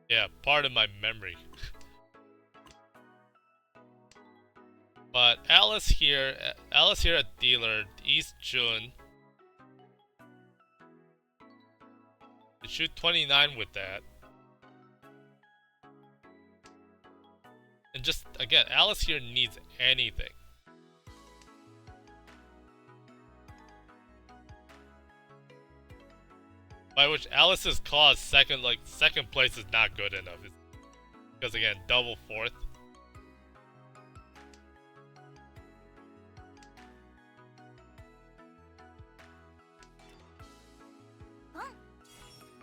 Yeah, part of my memory. But Alice here at dealer, East June. To shoot 29 with that. And just, again, Alice here needs anything. By which Alice's cause second place is not good enough. Because again, double fourth.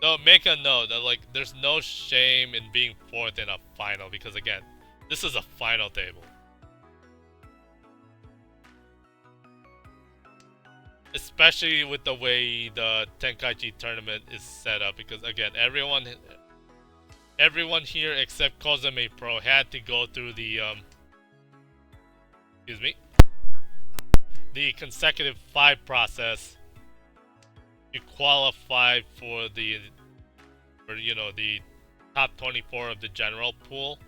So make a note that there's no shame in being fourth in a final because again, this is a final table. Especially with the way the Tenkaichi tournament is set up because again, everyone here except Kozame Pro had to go through the the consecutive 5 process to qualify for the top 24 of the general pool,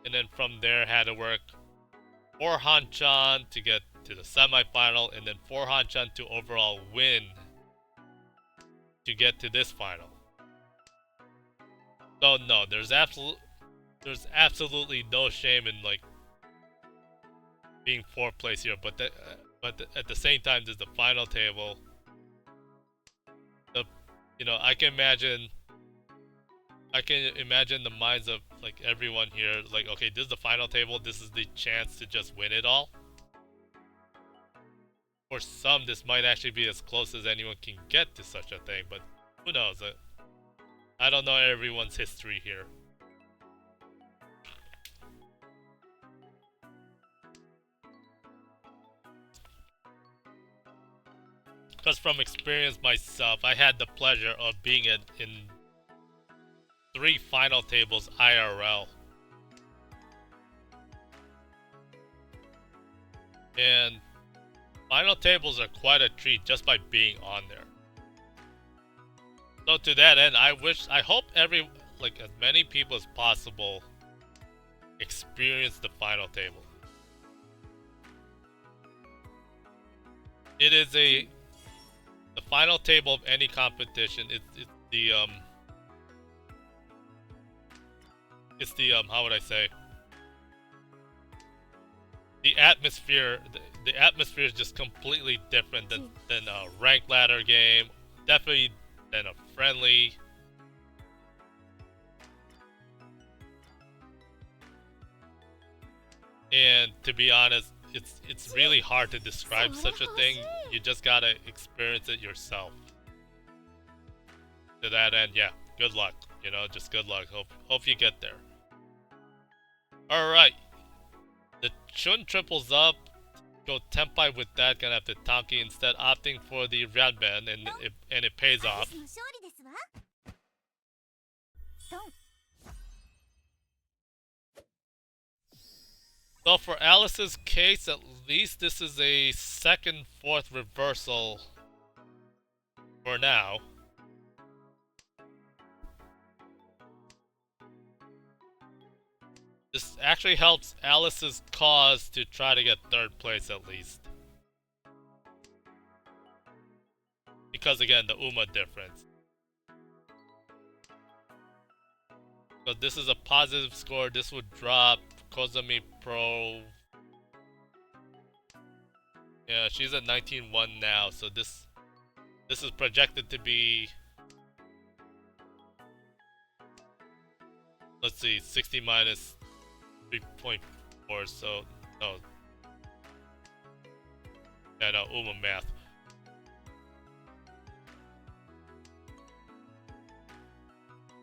and then from there had to work 4 hanchan to get to the semifinal, and then 4 hanchan to overall win to get to this final. So no, there's absolutely no shame in being 4th place here, but at the same time, there's the final table. I can imagine the minds of everyone here. Okay, this is the final table. This is the chance to just win it all. For some, this might actually be as close as anyone can get to such a thing, but who knows? I don't know everyone's history here. Because from experience myself, I had the pleasure of being in 3 final tables IRL. And final tables are quite a treat just by being on there. So to that end, I hope as many people as possible experience the final table. It is the final table of any competition. It's the how would I say? The atmosphere is just completely different than a ranked ladder game. Definitely than a friendly. And to be honest, it's really hard to describe such a thing. You just gotta experience it yourself. To that end, yeah, good luck. Just good luck. Hope you get there. Alright. The Chun triples up. go Tenpai with that, gonna have to Tanki instead, opting for the Ranban, and it pays off. 私の勝利ですわ。ドン。So for Alice's case, at least this is a second, fourth reversal for now. This actually helps Alice's cause to try to get third place at least. Because again, the Uma difference. So this is a positive score, this would drop Kozumi Pro. Yeah, she's at 19-1 now, so this is projected to be, let's see, 60 minus 3.4, so no. Yeah, no, Uma math.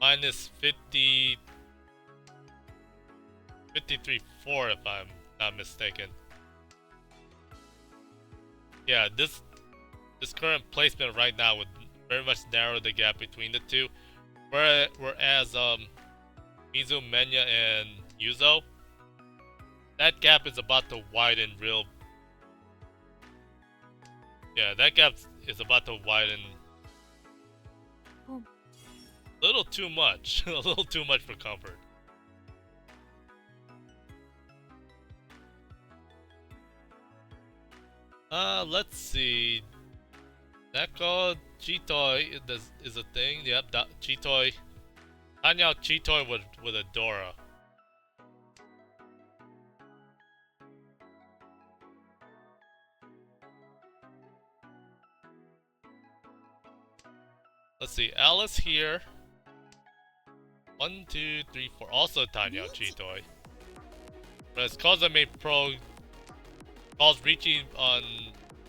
Minus 53.4 if I'm not mistaken. Yeah, this current placement right now would very much narrow the gap between the two. Whereas Mizu, Menya, and Yuzo, that gap is about to widen real. Yeah, that gap is about to widen a little too much. A little too much for comfort. Let's see. Neko Chitoi is a thing. Yep, Chitoi. Tanya Chitoi with a Dora. Let's see, Alice here. 1, 2, 3, 4. Also Tanya Chitoi. Whereas Kozame Pro calls Riichi on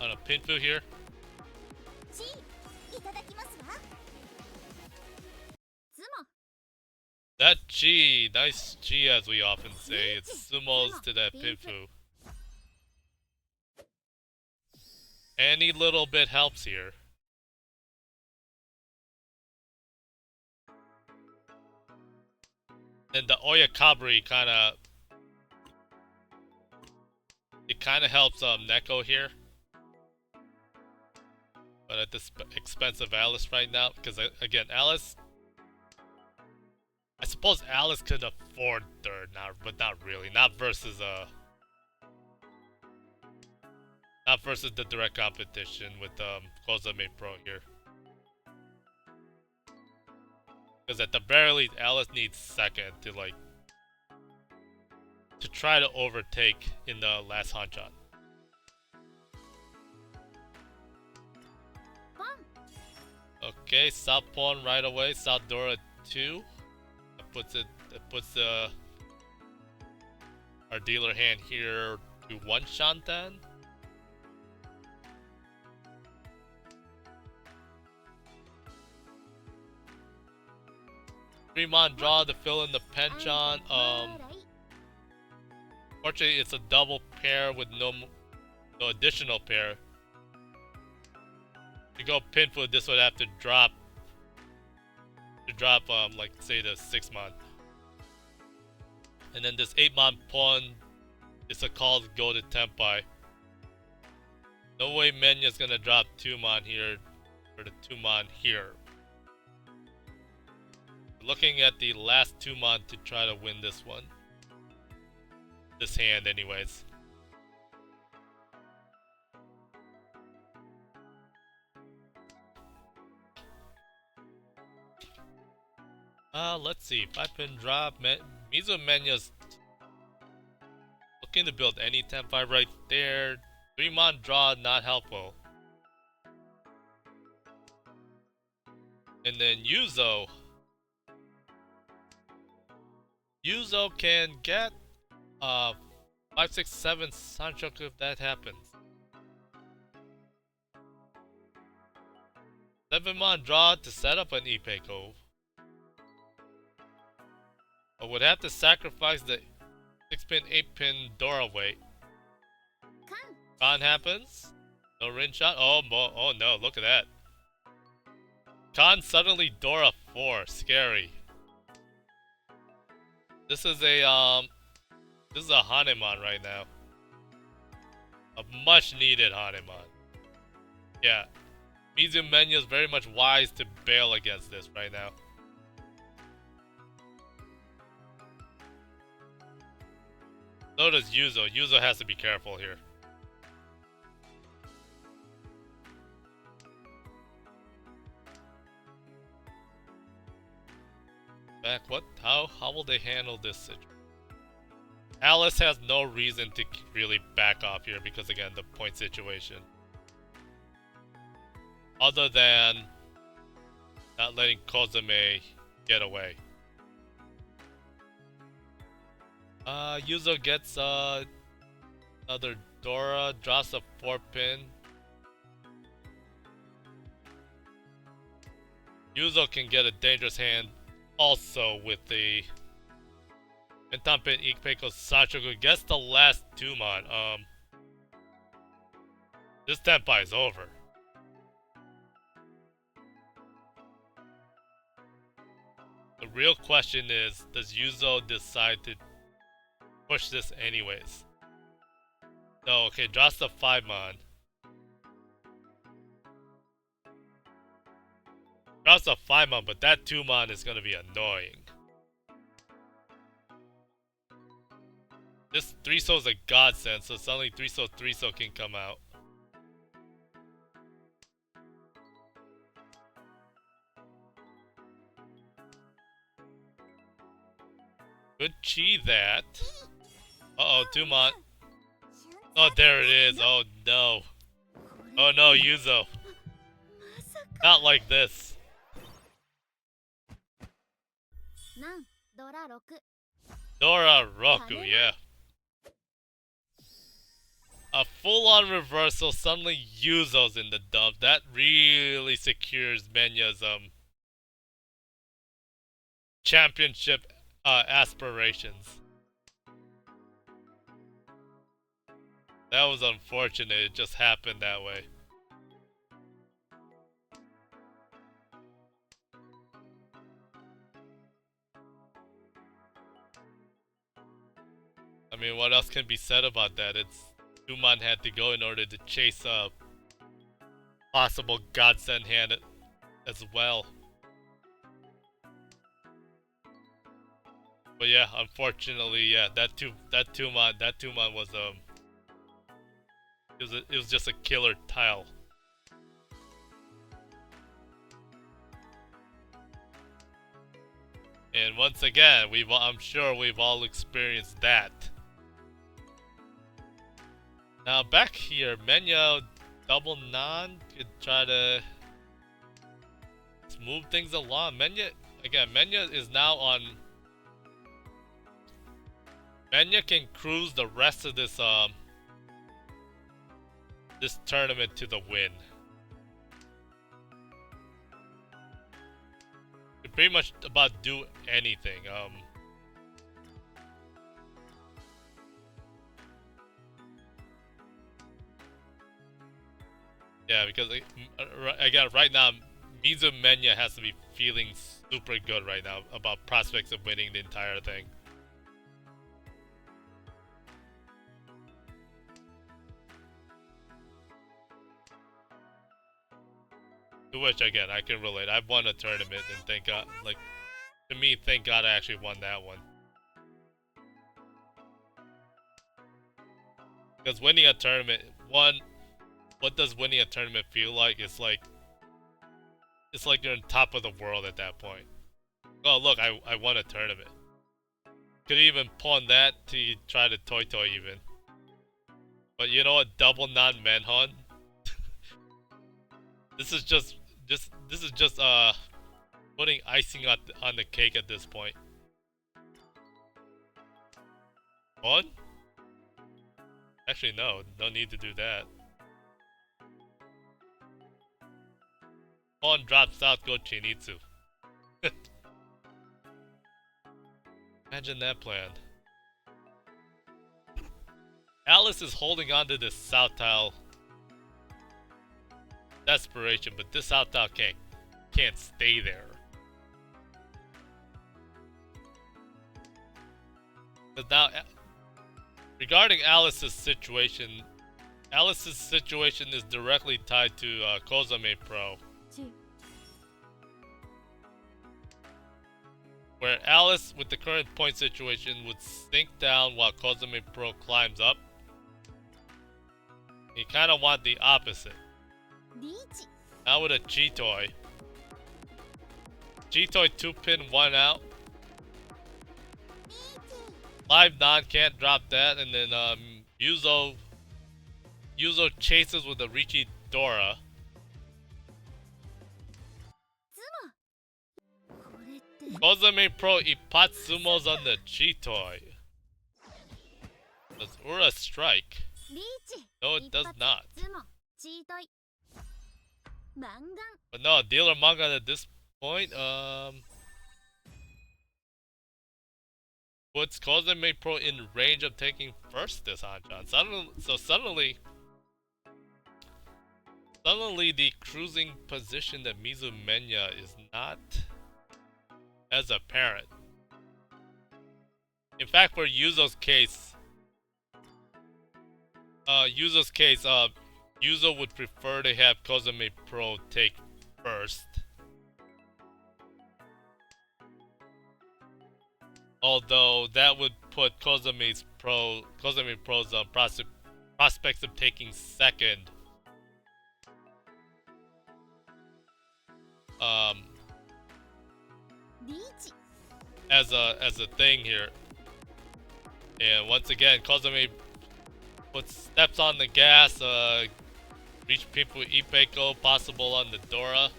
a pinfu here. チーいただきますわ。ズモ。 That G, nice G as we often say. It sumos to that pinfu. Any little bit helps here. And the Oyakabri kinda helps Neko here. But at the expense of Alice right now, because again, Alice, I suppose Alice could afford third now, but not really. Not versus the direct competition with Kozame Pro here. Because at the very least, Alice needs second to try to overtake in the last hanchan. Okay, South Pawn right away. South Dora 2. That puts our dealer hand here to 1 shantan. Fremont draw to fill in the penchant. Fortunately, it's a double pair with no additional pair. To go pinfoot, this would have to drop. Like say the 6-mon. And then this 8-mon pawn is a call to go to Tenpai. No way Menya's gonna drop 2-mon here, or the 2-mon here. Looking at the last 2-mon to try to win this one. This hand anyways. Let's see. 5-pin drop. Mizu Menya's looking to build any Tenpai right there. 3-mon draw, not helpful. And then Yuzo. Yuzo can get 5, 6, 7 Sanchoku if that happens. 7-mon draw to set up an Ipeiko. I would have to sacrifice the 6-pin, 8-pin Dora weight. Con happens. No rin shot. Oh, oh no, look at that. Con suddenly Dora 4. Scary. This is a Hanemon right now. A much needed Hanemon. Yeah. Mizumenya is very much wise to bail against this right now. So does Yuzo. Yuzo has to be careful here. Back, what? How will they handle this situation? Alice has no reason to really back off here because, again, the point situation. Other than not letting Kozume get away. Yuzo gets another Dora, drops a 4-pin. Yuzo can get a dangerous hand also with the Entampen Ikpeiko Sachoku. Gets the last Tumon. This Tenpai is over. The real question is, does Yuzo decide to push this anyways? No, okay, drops the 5-mon. Drops a 5-mon, but that 2-mon is gonna be annoying. This 3-so is a godsend, so suddenly 3-so 3-so can come out. Good chi that. Uh-oh, 2-mon. Oh, there it is. Oh no. Oh no, Yuzo. Not like this. Dora Roku, yeah. A full-on reversal, suddenly Yuzo's in the dump. That really secures Menya's championship aspirations. That was unfortunate, it just happened that way. I mean, what else can be said about that? It's Tumon had to go in order to chase a possible godsend hand as well. But yeah, unfortunately, yeah, that Tumon was it was just a killer tile. And once again, I'm sure we've all experienced that. Now back here, Menya double non could try to move things along. Menya is now on. Menya can cruise the rest of this this tournament to the win. Could pretty much about do anything. Yeah, because again, right now, Mizumenya has to be feeling super good right now about prospects of winning the entire thing. To which, again, I can relate. I've won a tournament, and thank God, like, to me, thank God I actually won that one. Because winning a tournament, what does winning a tournament feel like? It's like you're on top of the world at that point. Oh, look, I won a tournament. Could even pawn that to try to toy even. But you know what? Double non-manhunt. This is just putting icing on the cake at this point. Pawn? Actually, no need to do that. Pawn drops out, go Chinitsu. Imagine that plan. Alice is holding on to this south tile desperation, but this south tile can't stay there. Because now, regarding Alice's situation is directly tied to Kozame Pro, where Alice, with the current point situation, would sink down while Kozame Pro climbs up. You kind of want the opposite. Riichi. Now with a G-Toy. G-Toy 2-pin, 1 out. Live non can't drop that, and then Yuzo chases with a Riichi Dora. Kozame Pro Ipatsumo's on the G-Toy. Does Ura strike? No, it does not. But no, dealer Mangan at this point, puts Kozame Pro in range of taking first this hanchan. Suddenly the cruising position that Mizumenya is not as apparent. In fact, for Yuzo's case, Yuzo would prefer to have Kozame Pro take first. Although that would put Kozame Pro's prospects of taking second as a thing here. And once again, Kozame steps on the gas, reach people Ipeko, possible on the Dora.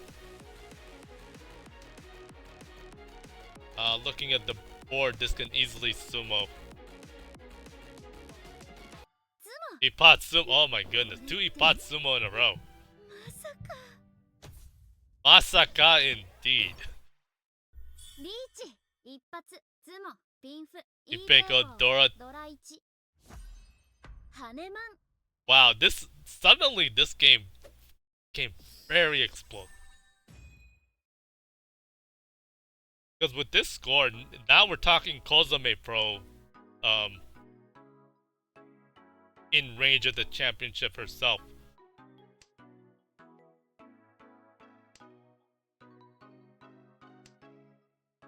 Looking at the board, this can easily sumo. Ipatsumo, oh my goodness, 2 Ipatsumo in a row. Masaka indeed. Ipeko, Dora. Wow, suddenly this game became very explosive. Because with this score, now we're talking Kozame Pro in range of the championship herself.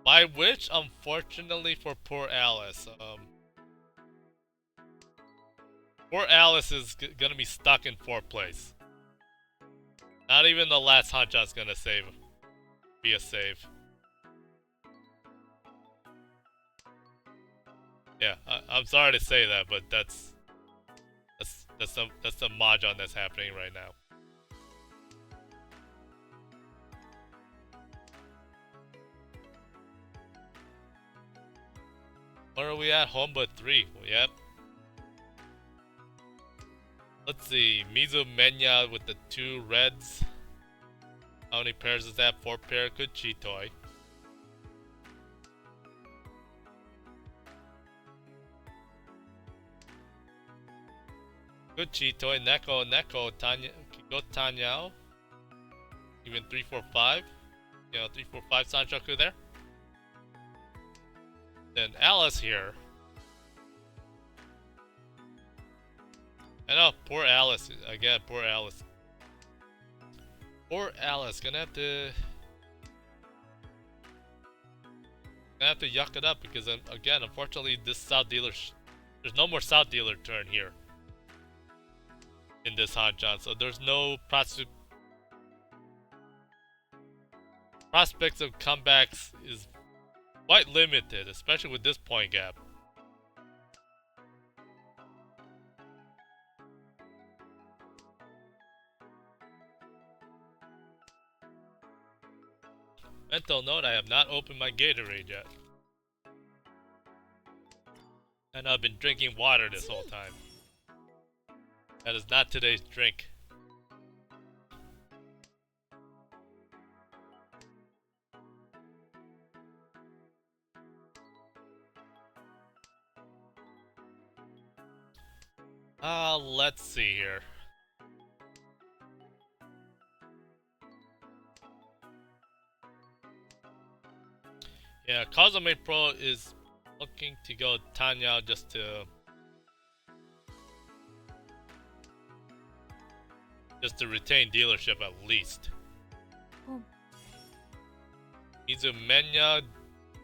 By which, unfortunately for poor Alice, poor Alice is gonna be stuck in 4th place. Not even the last hanchan's gonna be a save. Yeah, I'm sorry to say that, but that's the mahjong that's happening right now. Where are we at? Homba 3. Yep. Let's see. Mizumenya with the 2 reds. How many pairs is that? 4 pair. Good G-Toy. Good G-Toy. Neko, Tanya, go Tanyao. Even 3, 4, 5. You know, 3, 4, 5 Sanchoku there. Then Alice here. I know, poor Alice. Again, poor Alice. Poor Alice. Gonna have to yuck it up because, again, unfortunately, this South dealer... there's no more South dealer turn here in this hanchan, so there's no prospects of comebacks is quite limited, especially with this point gap. Mental note, I have not opened my Gatorade yet. And I've been drinking water this whole time. That is not today's drink. Let's see here. Yeah, Kazame Pro is looking to go Tanya just to retain dealership at least. Mizumenya,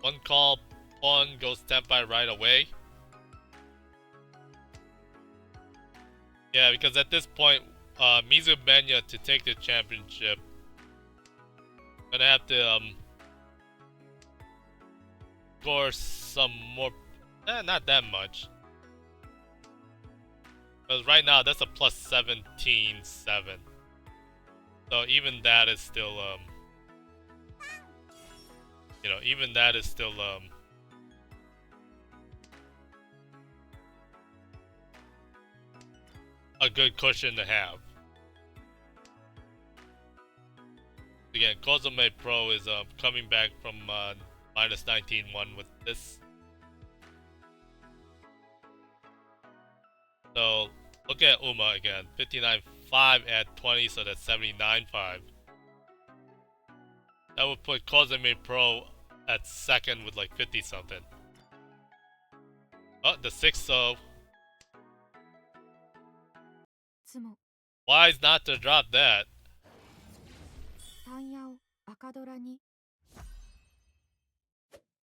one call, pawn goes Tenpai right away. Yeah, because at this point, Mizumenya to take the championship, gonna have to score some more, not that much. Because right now that's a plus 17-7. So even that is still even that is still a good cushion to have. Again, Kozume Pro is coming back from minus 19-1 with this. So look at Uma again, 59.5 at 20, so that's 79.5. That would put Kozume Pro at second with like 50 something. Oh, the 6-0. Wise not to drop that.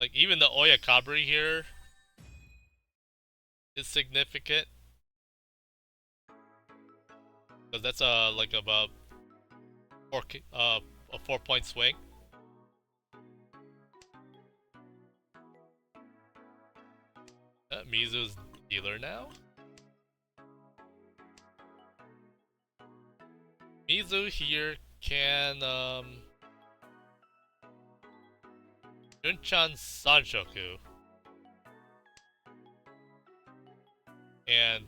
Like even the Oyakabri here is significant. Because that's like about a 4-point swing. Mizu's dealer now. Mizu here can Junchan Sanshoku and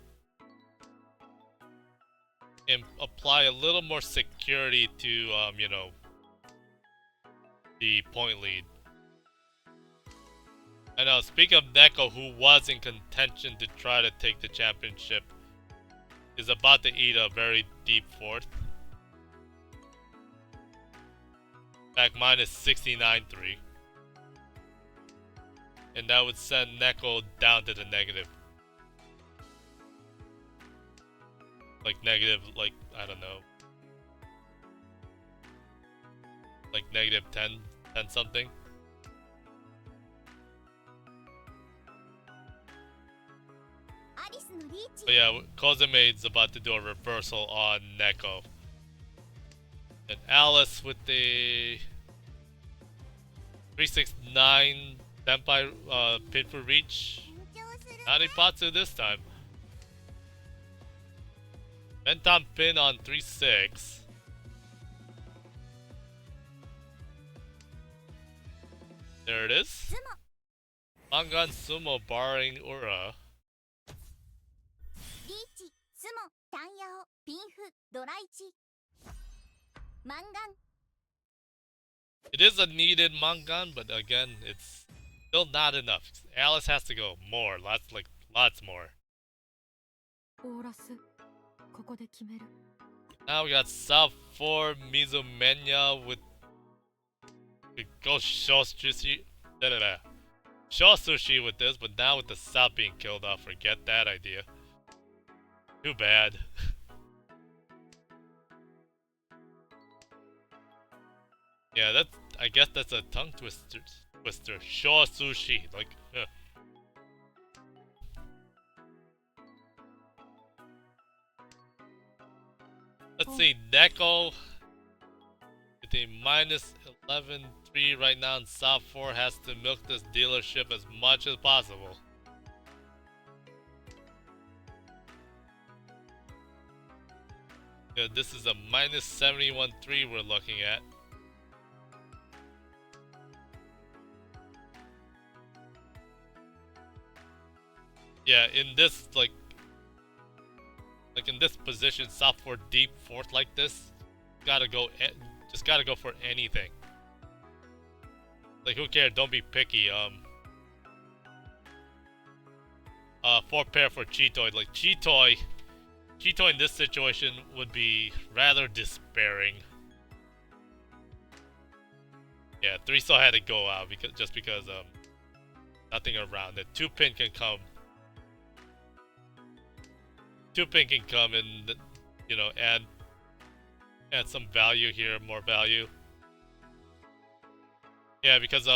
apply a little more security to the point lead. I know, speaking of Neko, who was in contention to try to take the championship, is about to eat a very deep fourth. Back minus 69.3. And that would send Neko down to the negative. Like negative, like, I don't know. Like negative 10 something. But yeah, Kozume's about to do a reversal on Neko. And Alice with the 369 Senpai pin for reach. Naripatsu this time. Benton pin on 3-6. There it is. Mangan Sumo barring Ura. Riichi, Sumo, Tanyao, Pinfu, Doraichi. Mangan. It is a needed Mangan, but again, it's still not enough. Alice has to go more, lots more. Now we got Sub 4 Mizumenya with go Shosushi. Shosushi with this, but now with the Sub being killed off, forget that idea. Too bad. Yeah, I guess that's a tongue twister. Shosushi, like. Let's see, Neko with a minus 11.3 right now, and South 4 has to milk this dealership as much as possible. Yeah, this is a minus 71.3 we're looking at. Yeah, in this like in this position, South 4 deep fourth like this, just gotta go for anything. Like, who cares? Don't be picky. 4 pair for Chitoi. Like, Chitoi Chito in this situation would be rather despairing. Yeah, 3 still had to go out because nothing around it. 2 pin can come. 2 pin can come and add some value here, more value. Yeah, because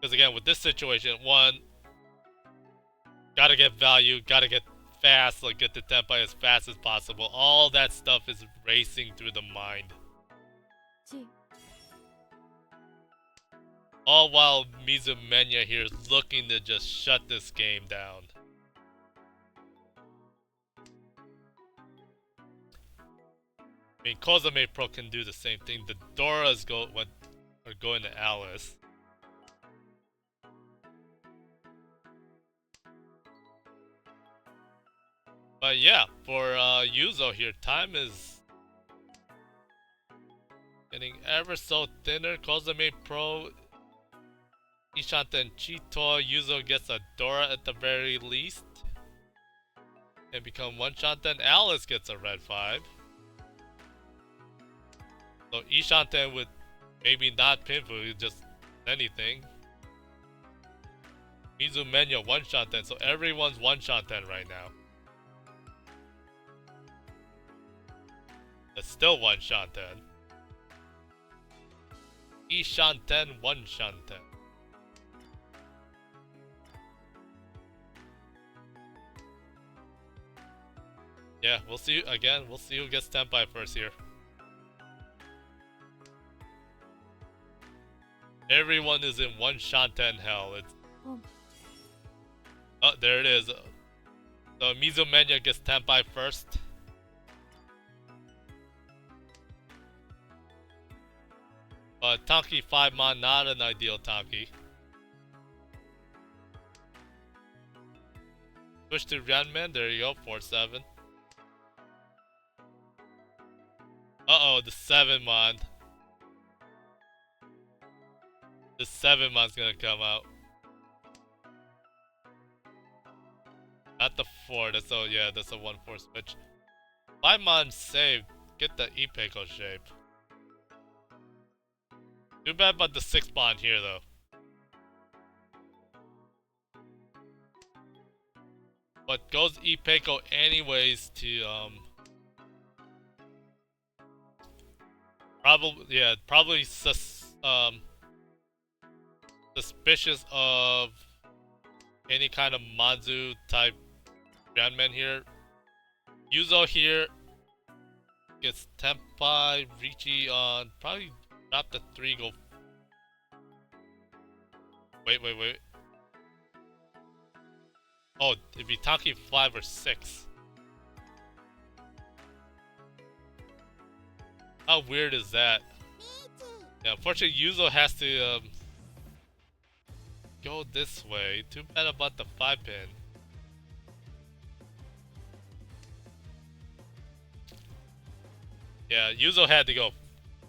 again with this situation, one, gotta get value, gotta get fast, like get the Tenpai as fast as possible. All that stuff is racing through the mind. All while Mizumenya here is looking to just shut this game down. I mean, Kozame Pro can do the same thing. The Doras are going to Alice. But yeah, for Yuzo here, time is getting ever so thinner. Kozame Pro, Ishanta and Chito. Yuzo gets a Dora at the very least. And become one shot, then Alice gets a red 5. So Ishanta with maybe not Pinfu, just anything. Mizumenya one shot then, so everyone's one shot then right now. It's still one shot then. Ishanten one shanten. Yeah, we'll see again. We'll see who gets Tenpai first here. Everyone is in one shanten hell. It's oh, there it is. So Mizumenya gets Tenpai first. But Tanki 5-mon, not an ideal Tanki. Switch to Renmen, there you go, 4-7. Uh-oh, the 7-mon. The 7-mon's gonna come out. Not the 4, that's a 1-4 switch. 5-mon saved, get the Ipeiko shape. Too bad about the 6-mon here though. But goes Ipeiko anyways to probably suspicious of any kind of Manzu type Grandman here. Yuzo here gets Tenpai, Riichi on probably drop the 3, go. Wait. Oh, it'd be Taki 5 or 6. How weird is that? Yeah, unfortunately Yuzo has to go this way. Too bad about the 5-pin. Yeah, Yuzo had to go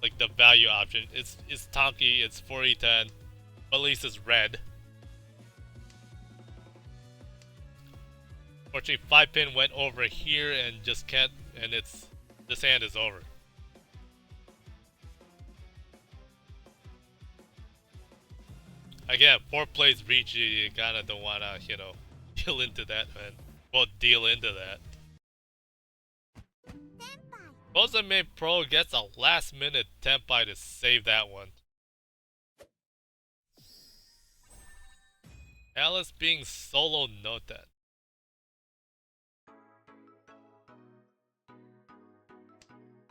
like the value option. It's Tanki, it's 4E10, but at least it's red. Fortunately, 5-pin went over here and just can't, and this hand is over. Again, 4 plays Riichi, you kinda don't wanna, deal into that, man. Well, deal into that. Kozame Pro gets a last minute Tenpai to save that one. Alice being solo noted.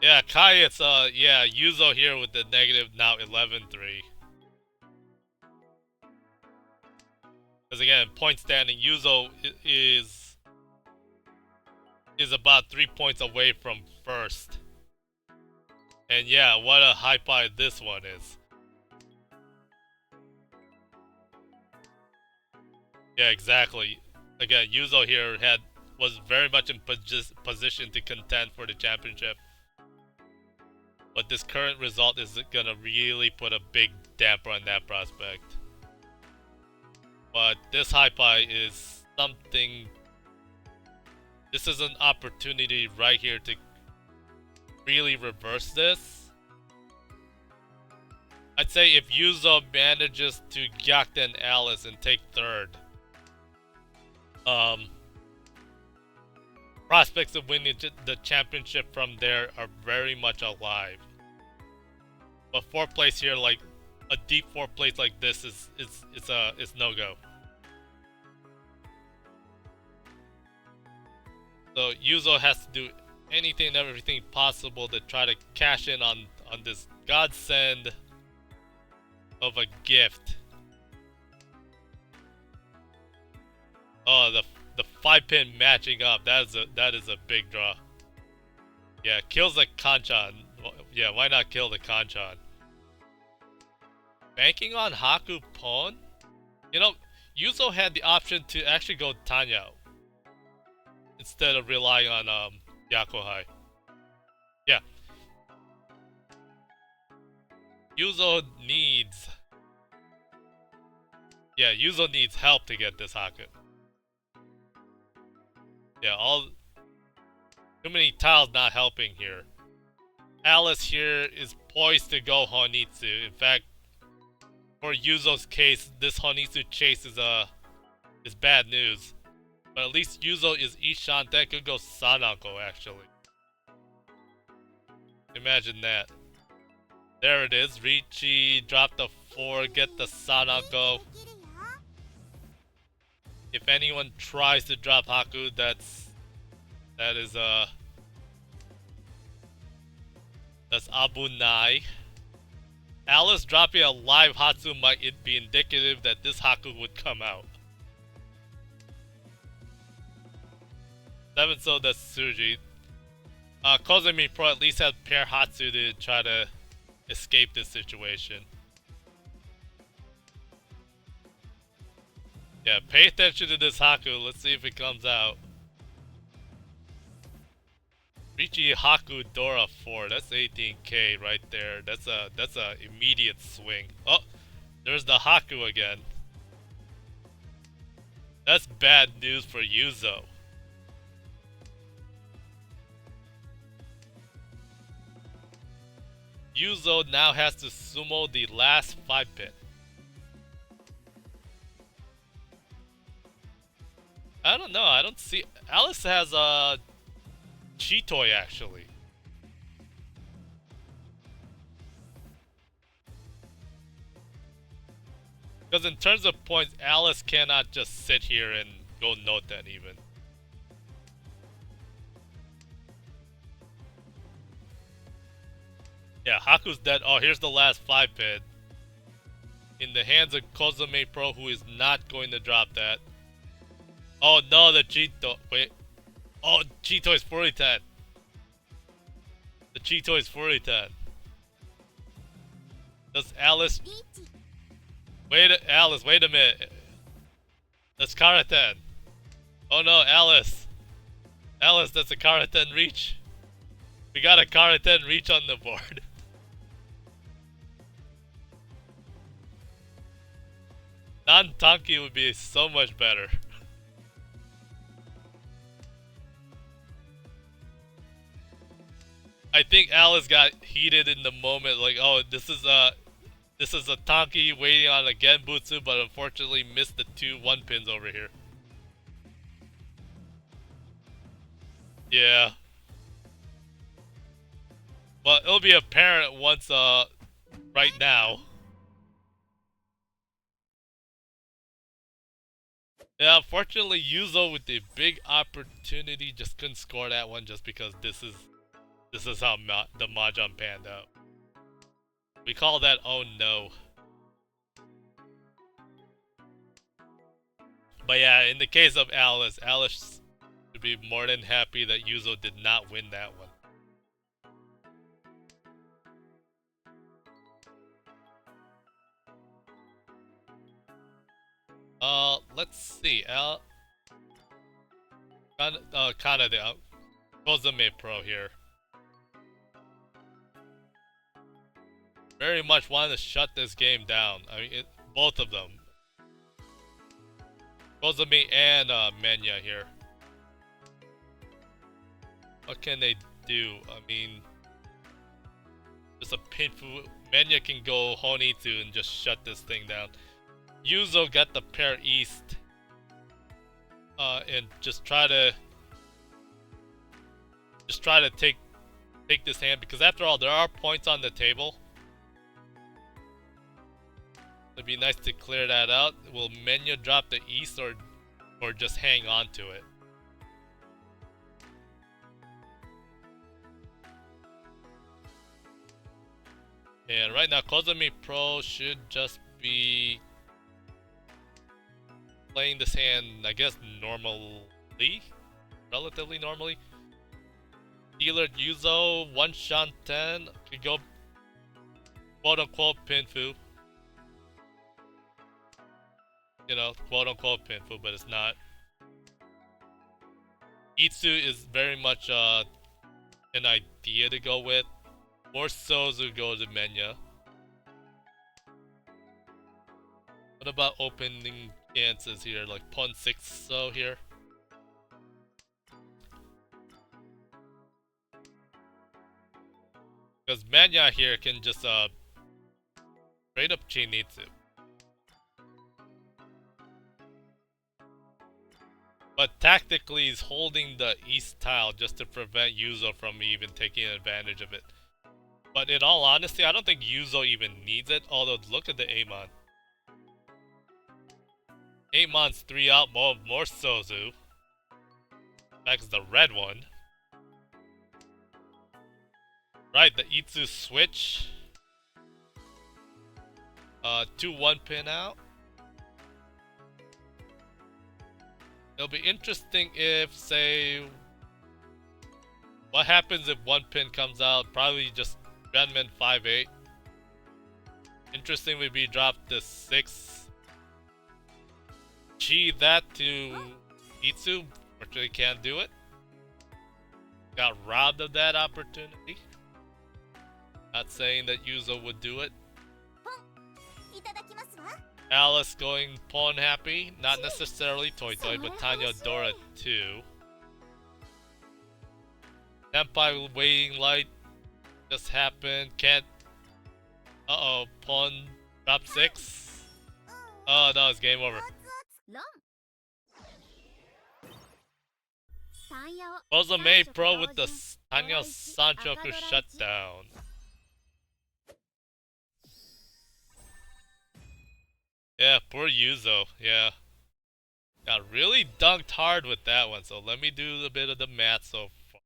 Yeah, Kai, it's Yuzo here with the negative now 11-3. Because again, point standing, Yuzo is about 3 points away from first. And yeah, what a high-pie this one is. Yeah, exactly. Again, Yuzo here was very much in position to contend for the championship. But this current result is gonna really put a big damper on that prospect. But this high-pie is something This is an opportunity right here to really reverse this. I'd say if Yuzo manages to Gyakuten Alice and take third, prospects of winning the championship from there are very much alive. But fourth place here, like a deep fourth place like this, is no go. So Yuzo has to do anything and everything possible to try to cash in on this godsend of a gift. Oh, the 5-pin matching up. That is a big draw. Yeah, kills the Kanchan. Yeah, why not kill the Kanchan? Banking on Haku Pawn? You know, Yuzo had the option to actually go Tanya instead of relying on Yakuhai. Yeah. Yuzo needs... Yeah, Yuzo needs help to get this Haku. Yeah, too many tiles not helping here. Alice here is poised to go Honitsu. In fact, for Yuzo's case, this Honitsu chase is bad news. But at least Yuzo is Ishan, that could go Sanako actually. Imagine that. There it is. Riichi, drop the 4, get the Sanako. If anyone tries to drop Haku, that's Abunai. Alice dropping a live Hatsu might be indicative that this Haku would come out. 7 so that's Tsuji. Kozumi Pro at least has pair Hatsu to try to escape this situation. Yeah, pay attention to this Haku. Let's see if it comes out. Riichi Haku Dora 4. That's 18k right there. That's a immediate swing. Oh, there's the Haku again. That's bad news for Yuzo. Yuzo now has to sumo the last 5-pin. I don't know. I don't see. Alice has a Chitoy actually. Because in terms of points, Alice cannot just sit here and go Noten even. Yeah, Haku's dead. Oh, here's the last 5-pin. In the hands of Kozumi Pro, who is not going to drop that. Oh no, the Chito. Wait. Oh, Chito is 40-10. The Chito is 40-10. Does Alice... Alice, wait a minute. That's Karaten. Oh no, Alice. Alice, that's a Karaten reach. We got a Karaten reach on the board. Non-Tanki would be so much better. I think Alice got heated in the moment, like, oh, this is a Tanki waiting on a Genbutsu, but unfortunately missed the 2 1-pins over here. Yeah. But it'll be apparent once, right now. Yeah, unfortunately, Yuzo with the big opportunity just couldn't score that one just because this is how the Mahjong panned out. We call that oh no. But yeah, in the case of Alice should be more than happy that Yuzo did not win that one. Let's see. Kanade, Kozumi Pro here. Very much wanted to shut this game down. I mean, both of them. Kozumi and Menya here. What can they do? I mean, just a Pinfu. Menya can go Honitsu and just shut this thing down. Yuzo got the pair east. And just try to take this hand, because after all there are points on the table. It'd be nice to clear that out. Will Menya drop the east or just hang on to it? And right now Kozumi Pro should just be playing this hand, I guess, normally, relatively normally. Dealer Yuzo, 1 shot 10, could go quote unquote Pinfu. You know, quote unquote Pinfu, but it's not. Itsu is very much an idea to go with. Or Sozu go to Menya. What about opening chances here, like pawn 6 so here? Because Menya here can just straight up Chinitsu. But tactically he's holding the east tile just to prevent Yuzo from even taking advantage of it. But in all honesty, I don't think Yuzo even needs it, although look at the Amon. Amon's 3 out, more Sozu. That's the red one. Right, the Itsu switch. 2 1 pin out. It'll be interesting if, say, what happens if 1 pin comes out? Probably just Grandman 5-8. Interesting would be drop the 6. Chi that to Itsu. Fortunately can't do it. Got robbed of that opportunity. Not saying that Yuzo would do it. Alice going pawn happy. Not necessarily Toy Toy, but Tanya Dora too. Senpai waiting light just happened. Can't. Uh-oh. Pawn drop 6. Oh no, it's game over. Kozumi Pro with the Tanya Sanchoku shutdown. Yeah, poor Yuzo. Yeah. Got really dunked hard with that one, so let me do a bit of the math so far.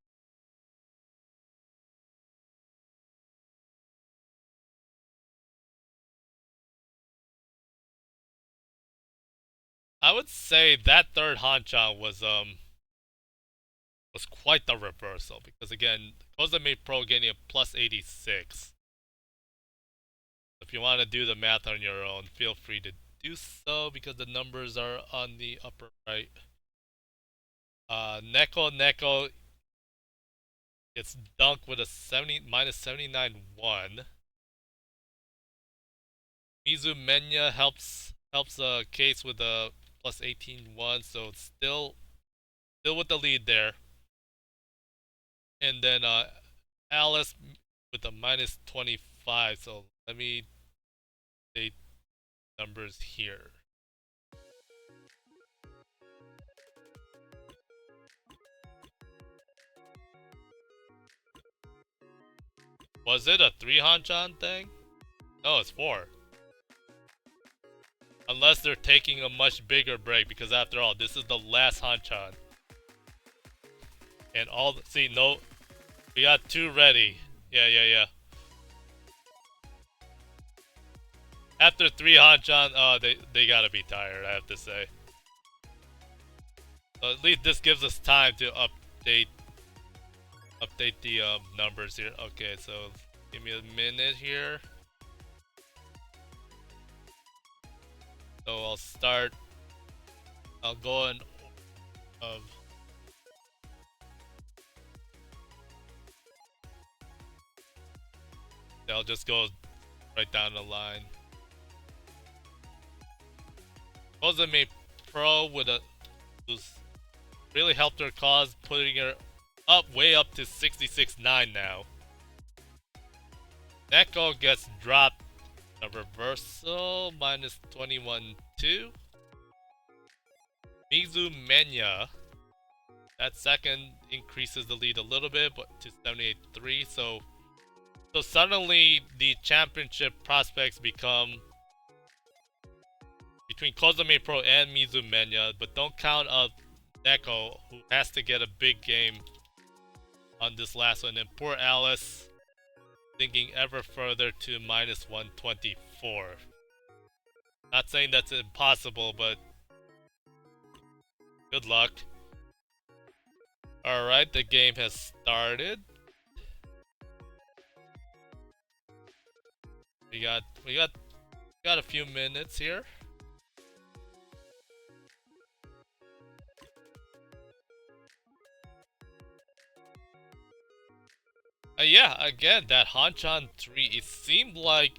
I would say that third hanchan was quite the reversal, because again, Kozumi Pro getting a plus 86. If you want to do the math on your own, feel free to do so, because the numbers are on the upper right. Neko gets dunked with a minus 79 1. Mizu Menya helps Case with a plus 18 1, so it's still with the lead there. And then Alice with a minus 25. So let me state numbers here. Was it a 3 hanchan thing? No, it's 4. Unless they're taking a much bigger break, because after all, this is the last hanchan. And see, no, we got 2 ready. Yeah. After 3 hanchan, they gotta be tired, I have to say. So at least this gives us time to update the numbers here. Okay, so give me a minute here. So I'll go in I'll just go right down the line. Kozumi Pro with who's really helped her cause, putting her way up to 66-9 now. Neko gets dropped a reversal, minus 21-2. Mizu Menya, that second increases the lead a little bit, but to 78-3. So suddenly the championship prospects become between Kozame Pro and Mizu Menya, but don't count up Neko, who has to get a big game on this last one. And poor Alice, thinking ever further to minus 124. Not saying that's impossible, but good luck. Alright, the game has started. We got a few minutes here. Yeah, again, that hanchan 3, it seemed like,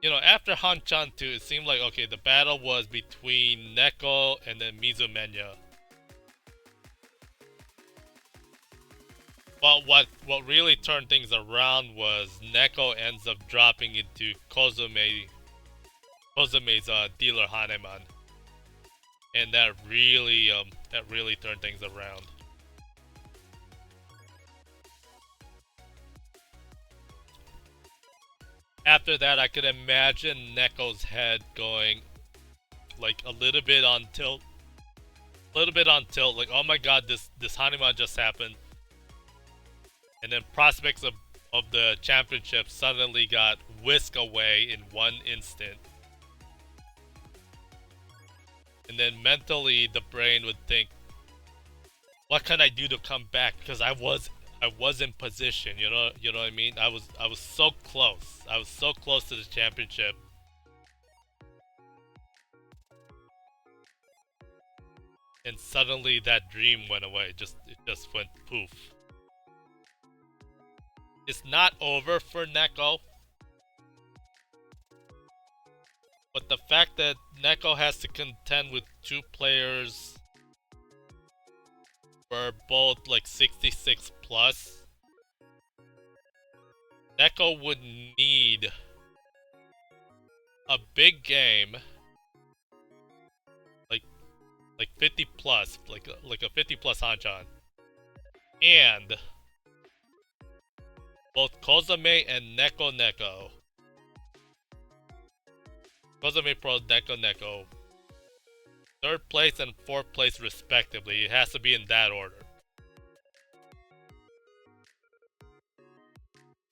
you know, after hanchan 2, it seemed like, okay, the battle was between Neko and then Mizu Menya. But what really turned things around was Neko ends up dropping into Kozume's dealer Haneman. And that really turned things around. After that, I could imagine Neko's head going like a little bit on tilt, like, oh my god, this Hanuman just happened. And then prospects of the championship suddenly got whisked away in one instant. And then mentally the brain would think, what can I do to come back? Because I was in position, you know what I mean? I was so close. I was so close to the championship. And suddenly that dream went away. It just went poof. It's not over for Neko. But the fact that Neko has to contend with two players for both like 66 plus, Neko would need a big game, like 50 plus, like a 50 plus hanchan, and both Kozame and Neko, Kozame Pro, Neko, third place and fourth place respectively. It has to be in that order.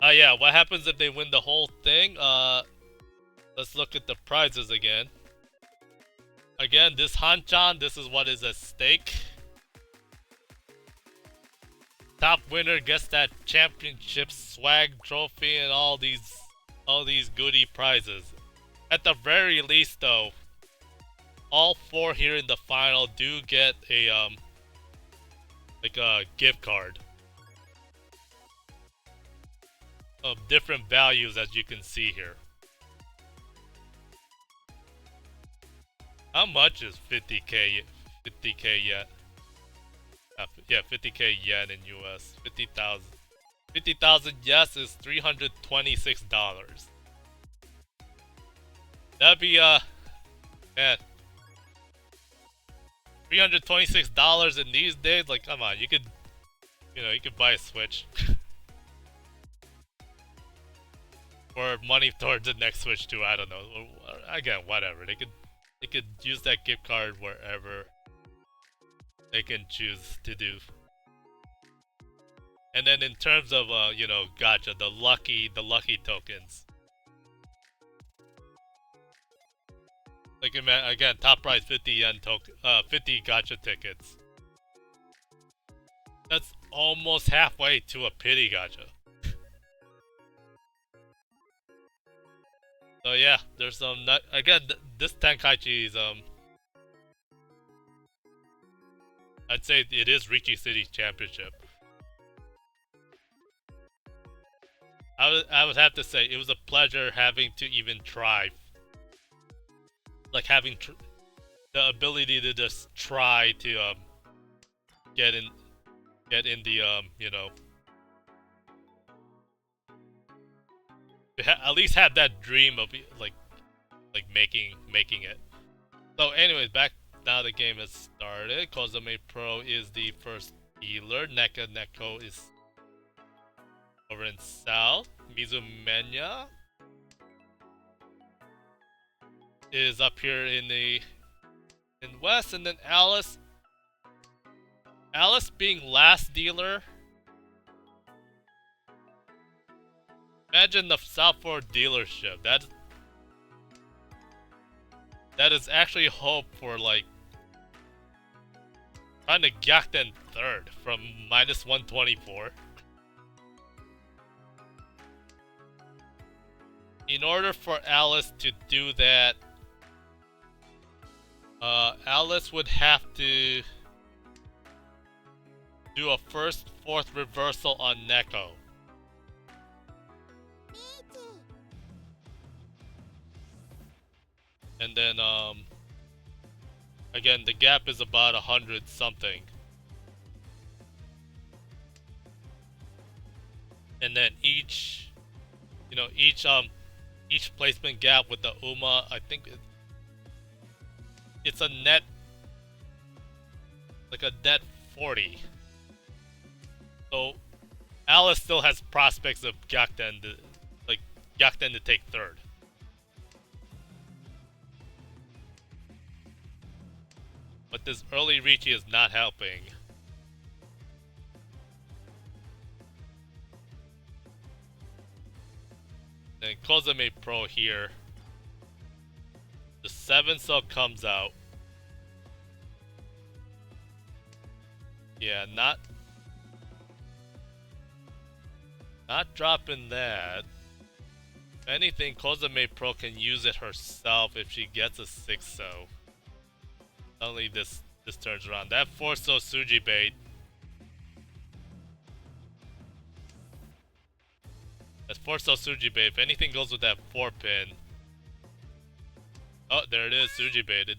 Yeah, what happens if they win the whole thing? Let's look at the prizes again. Again, this hanchan, this is what is at stake. Top winner gets that championship swag trophy and all these goodie prizes. At the very least though, all four here in the final do get a like a gift card of different values, as you can see here. How much is 50k yen? Yeah, 50k yen in US. 50,000. 50,000 yes is $326. That'd be man, $326 in these days. Like, come on, you could buy a Switch. Or money towards the next Switch too. I don't know. Again, whatever. They could use that gift card wherever they can choose to do. And then in terms of gacha, the lucky tokens. Like, again, top prize 50 yen token, 50 gacha tickets. That's almost halfway to a pity gacha. So yeah, there's some again. This Tenkaichi is I'd say it is Riichi City Championship. I would have to say it was a pleasure having to even try. Like having the ability to just try to get get in the at least have that dream of like making it. So anyways, back now the game has started. Kozame Pro is the first healer. Neka Neko is over in south. Mizumenya is up here in west, and then Alice being last dealer. Imagine the South 4 dealership. That is actually hope for like trying to Gyakuten third from minus 124. In order for Alice to do that, Alice would have to do a first fourth reversal on Neko. And then again the gap is about 100 something. And then each placement gap with the Uma, I think it's a net, like a net 40. So Alice still has prospects of Gyakuten to take third. But this early Riichi is not helping. Then Kozame Pro here. The 7 sub comes out. Yeah, not dropping that. If anything, Kozame Pro can use it herself if she gets a 6 so. Suddenly this turns around. That 4 so Suji bait. That's 4 so Suji bait. If anything goes with that 4 pin. Oh, there it is, Suji baited.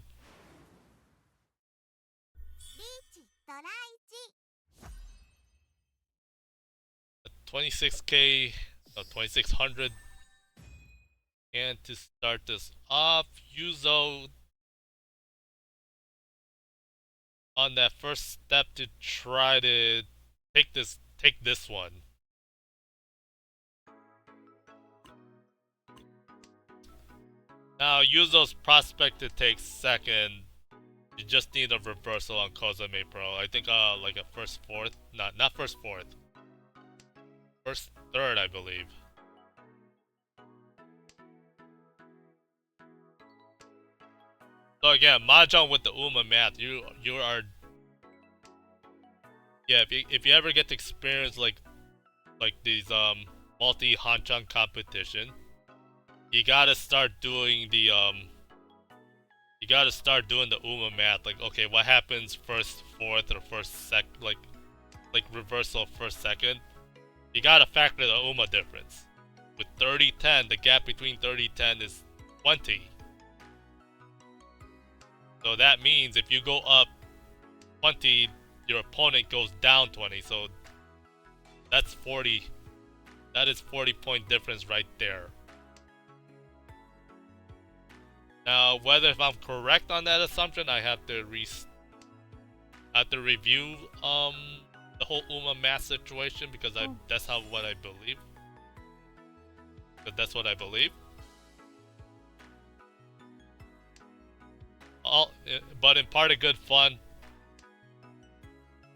26k, 2600. And to start this off, Yuzo on that first step to try to take this one. Now Yuzo's prospect to take second. You just need a reversal on Kozame Pro. I think like a first fourth. Not first fourth. First third, I believe. So again, Mahjong with the Uma math, you are, yeah, if you ever get to experience like these multi hanchan competition, you gotta start doing the Uma math. Like, okay, what happens first fourth or first sec, like reversal first second? You gotta factor the Uma difference. With 30-10, the gap between 30-10 is 20. So that means if you go up 20, your opponent goes down 20. So that's 40. That is 40-point difference right there. Now, whether if I'm correct on that assumption, I have to review the whole Uma math situation, because that's what I believe. But that's what I believe. But in part of good fun,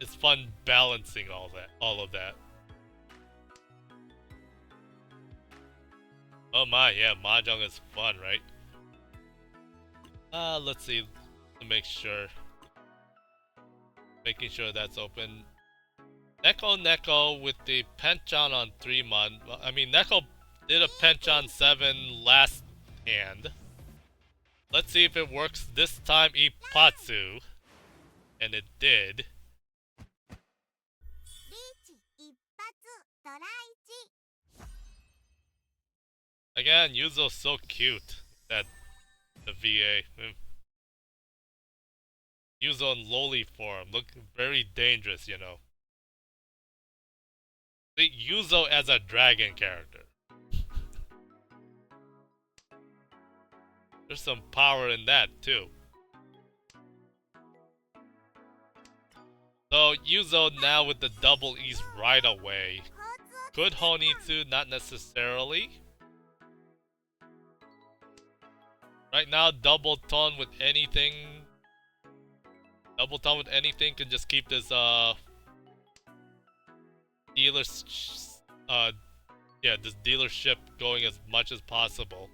it's fun balancing all of that. Oh my, yeah, Mahjong is fun, right? Let's see, to make sure. Making sure that's open. Neko with the Penchant on 3-mon. Well, I mean, Neko did a Penchant 7 last hand. Let's see if it works this time, Ippatsu. And it did. Again, Yuzo's so cute. The VA. Yuzo in lowly form. Look very dangerous, you know. Think Yuzo as a dragon character. There's some power in that too. So Yuzo now with the double E's right away. Could Honitsu, not necessarily. Right now, double tone with anything. Double tone with anything can just keep this this dealership going as much as possible.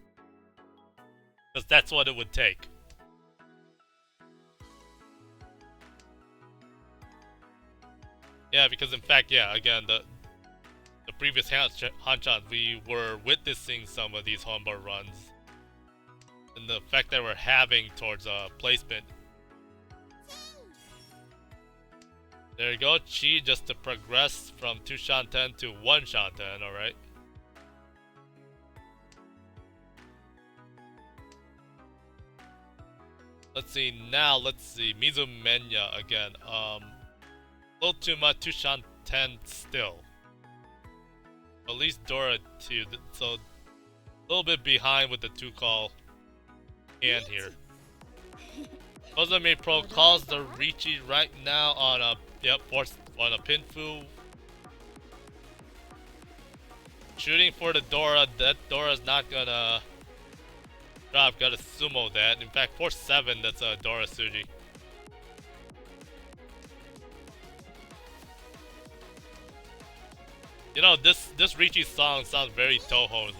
Because that's what it would take. Yeah, because in fact, yeah, again, the previous hanchan, we were witnessing some of these homeball runs. And the effect that we're having towards placement. There you go, Chi just to progress from 2 shanten to 1 shanten, alright? Let's see, Mizumenya again. A little too much, 2 shanten still. At least Dora 2, so a little bit behind with the 2 call hand here. Ozami Pro calls the Riichi right now on a on a pinfu. Shooting for the Dora. That Dora's not gonna drop. Gotta sumo that. In fact, 4-7. That's a Dora Suji. You know, this Riichi song sounds very Toho,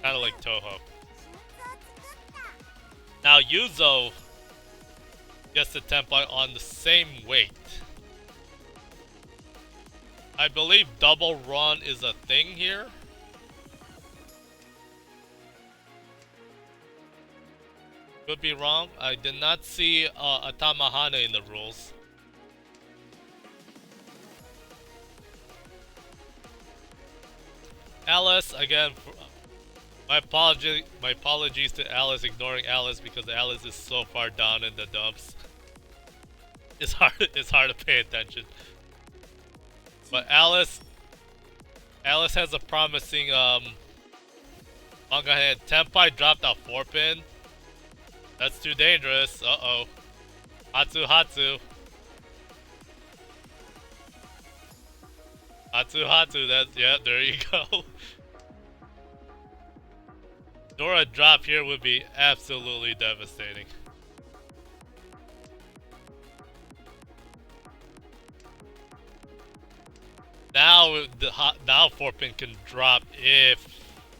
kind of like Toho. Now Yuzo gets the template on the same weight. I believe double run is a thing here. Could be wrong. I did not see Atamahane in the rules. Alice, again, my apologies to Alice, ignoring Alice because Alice is so far down in the dumps. It's hard to pay attention. But Alice has a promising manga hand. Tenpai dropped a 4-pin. That's too dangerous. Uh-oh. Hatsu. Hatsu, that's, yeah, there you go. Dora drop here would be absolutely devastating. Now now 4-pin can drop if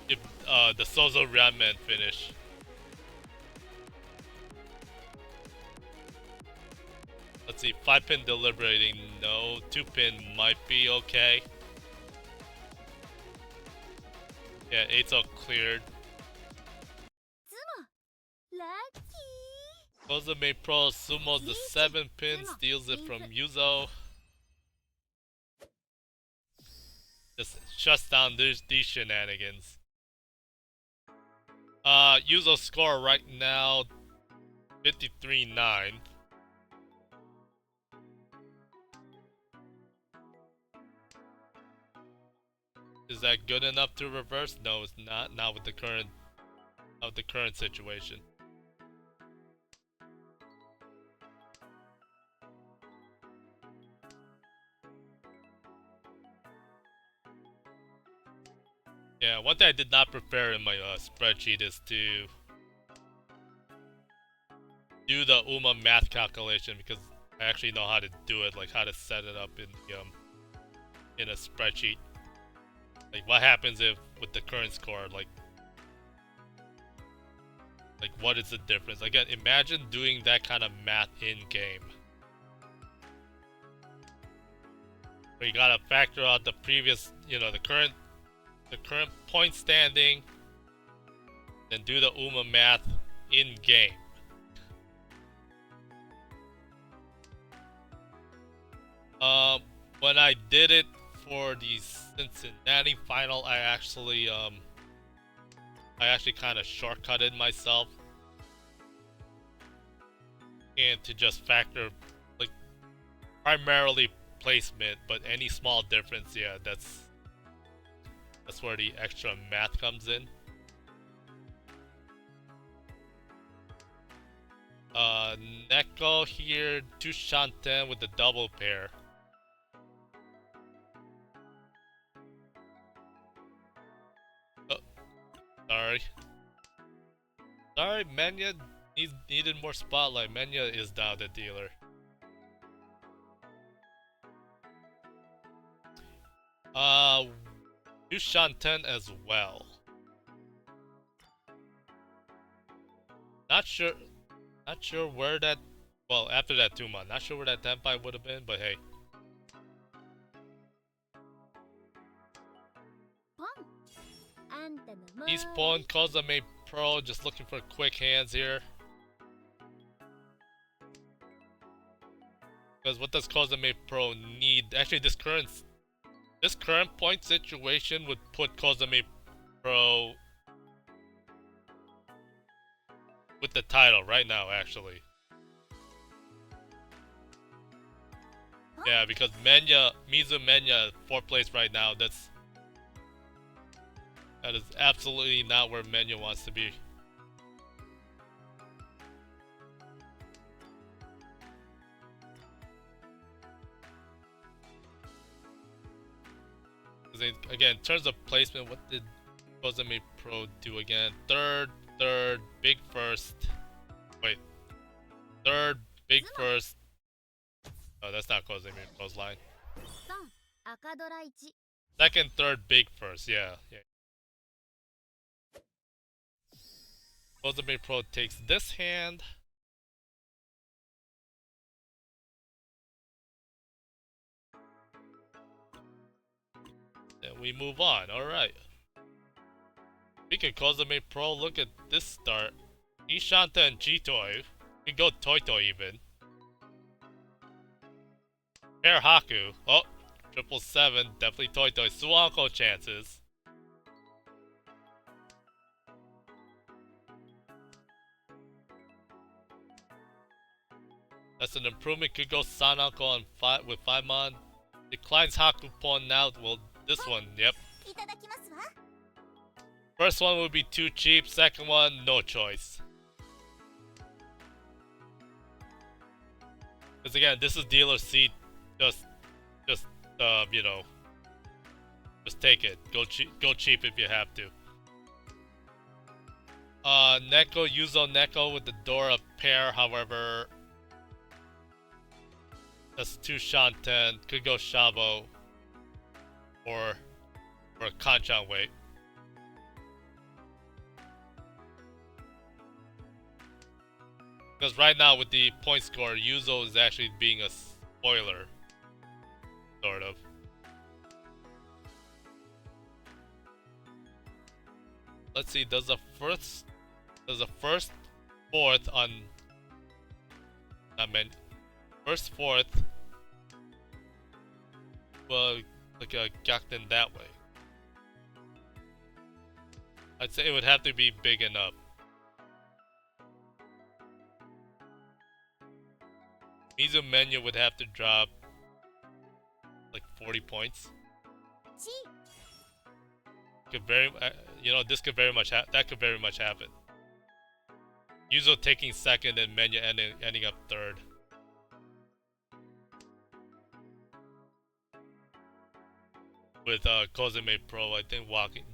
the Sozo Ramen finish. Let's see, 5-pin deliberating, no. 2-pin might be okay. Yeah, 8's all cleared. Kozame Pro sumos the 7-pin, steals it from Yuzo. Just shuts down these shenanigans. Yuzo's score right now, 53-9. Is that good enough to reverse? No, it's not. Not with the current situation. Yeah, one thing I did not prepare in my spreadsheet is to do the UMA math calculation because I actually know how to do it, like how to set it up in a spreadsheet. Like what happens if with the current score, like what is the difference? Again, imagine doing that kind of math in game. Where you gotta factor out the previous, the current point standing, then do the UMA math in game. When I did it for the Cincinnati final, I actually kind of shortcutted myself and to just factor like primarily placement, but any small difference, yeah, that's That's where the extra math comes in. Neko here, 2 Shanten with the double pair. Oh, sorry. Sorry, Menya needed more spotlight. Menya is now the dealer. Do Shanten as well. Not sure where that. Well, after that 2-month, not sure where that Tenpai would have been, but hey. He's pawn, Kozame Pro, just looking for quick hands here. Because what does Kozame Pro need? Actually, this current point situation would put Kozame Pro with the title right now, actually. Yeah, because Mizu Menya, 4th place right now, that is absolutely not where Menya wants to be. Again, in terms of placement, what did Kozame Pro do again? Third, big first. Wait. Third, big first. Oh, that's not Kozame Pro's line. Second, third, big first. Yeah. Kozame Pro takes this hand. Then we move on. Alright. Speaking of Kozame Pro, look at this start. Ishanta and Chitoi. We can go Toito even. Pair Haku. Oh, 777. Definitely Toito. Suanko chances. That's an improvement. Could go Sanako on with 5-mon. Declines Haku pawn now. Well, this one, yep. First one would be too cheap. Second one, no choice. Because again, this is dealer seat. Just you know, just take it. Go cheap if you have to. Neko, Yuzo Neko with the Dora pair, however. That's 2 Shanten. Could go Shabo. Or a Kanchan weight. Because right now with the point score, Yuzo is actually being a spoiler. Sort of. Let's see, does a first fourth on first fourth well like a Gakten that way? I'd say it would have to be big enough. Mizu Menya would have to drop like 40 points. Could very, this could very much that could very much happen. Yuzo taking second and Menya ending up third. With Kozame Pro, I think walking.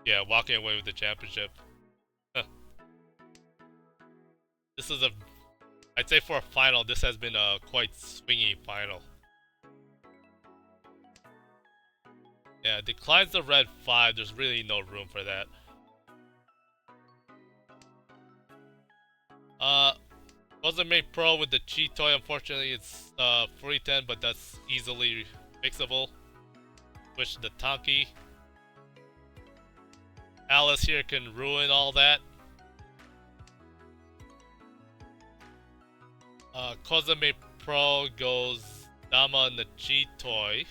Yeah, walking away with the championship. This is I'd say for a final, this has been a quite swingy final. Yeah, declines the red 5, there's really no room for that. Kozame Pro with the cheat toy, unfortunately it's 40-10, but that's easily fixable. Switch the Tanki. Alice here can ruin all that. Kozame Pro goes Dama and the cheat toy.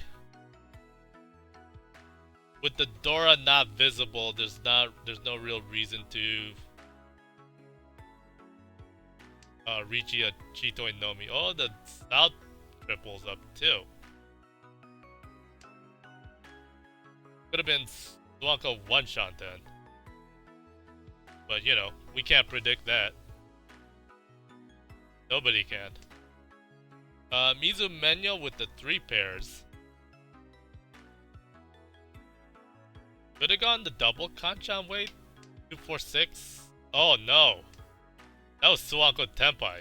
With the Dora not visible, there's no real reason to Riichi a Chitoi Nomi. Oh, the South triples up too. Could have been Swanko one-shot then. But, you know, we can't predict that. Nobody can. Mizu Menya with the 3 pairs. Could have gone the double Kanchan weight? 246? Oh no. That was Swanko Tenpai.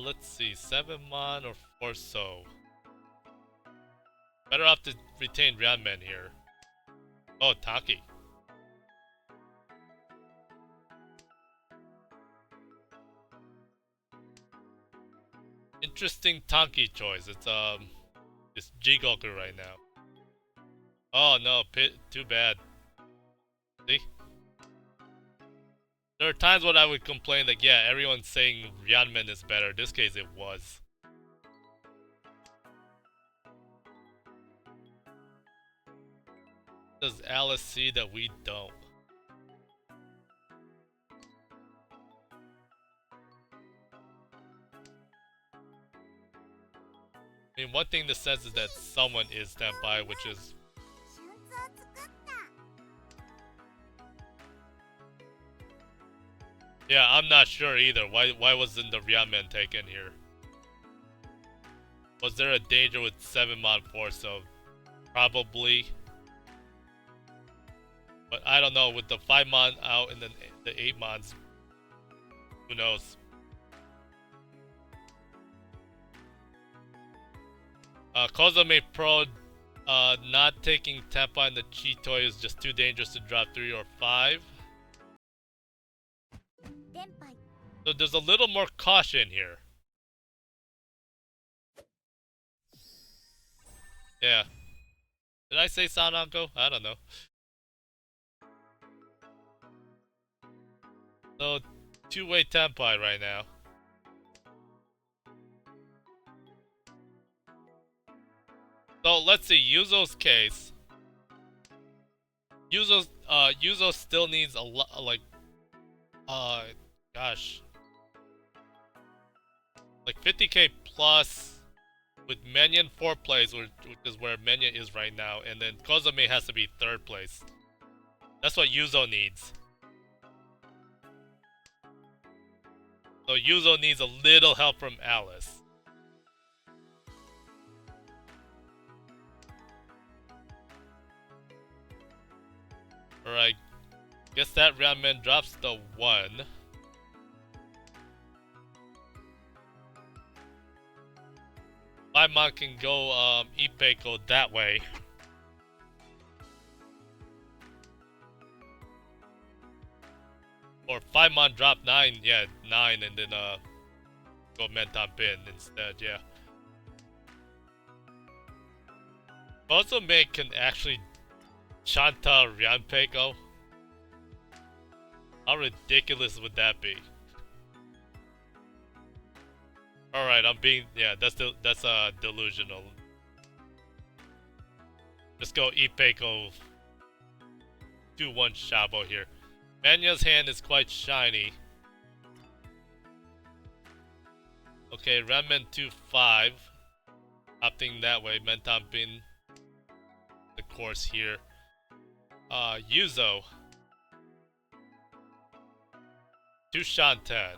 Let's see. 7-mon or so. Better off to retain Ryanmen here. Oh, Taki. Interesting Tanki choice. It's Jigoku right now. Oh no, too bad. See? There are times when I would complain that, yeah, everyone's saying Ryanmen is better. In this case, it was. Does Alice see that we don't? I mean, one thing this says is that someone is standby, which is... Yeah, I'm not sure either. Why wasn't the Ryanmen taken here? Was there a danger with 7-mon force? So probably. But I don't know. With the 5-mon out and then the 8-mons, who knows? Kozame Pro not taking Tenpai and the Chitoi is just too dangerous to drop 3 or 5. So there's a little more caution here. Yeah. Did I say Sananko? I don't know. So, 2-way Tenpai right now. So let's see, Yuzo's case. Yuzo still needs a lot, like, gosh. Like 50k plus with Menya 4 plays, which is where Menya is right now, and then Kozame has to be 3rd place. That's what Yuzo needs. So Yuzo needs a little help from Alice. Alright, guess that Ryanmen drops the 1. Mon can go Ipeko that way. Or 5-mon drop 9, yeah, 9 and then go Menton Pin instead, yeah. Also can actually Chanta Ryanpeko. How ridiculous would that be? Alright, I'm being, yeah, that's delusional. Let's go Ipeko 2-1 Shabo here. Menya's hand is quite shiny. Okay, Renmen 2-5. Opting that way, Menton Pin the course here. Yuzo 2 Shanten.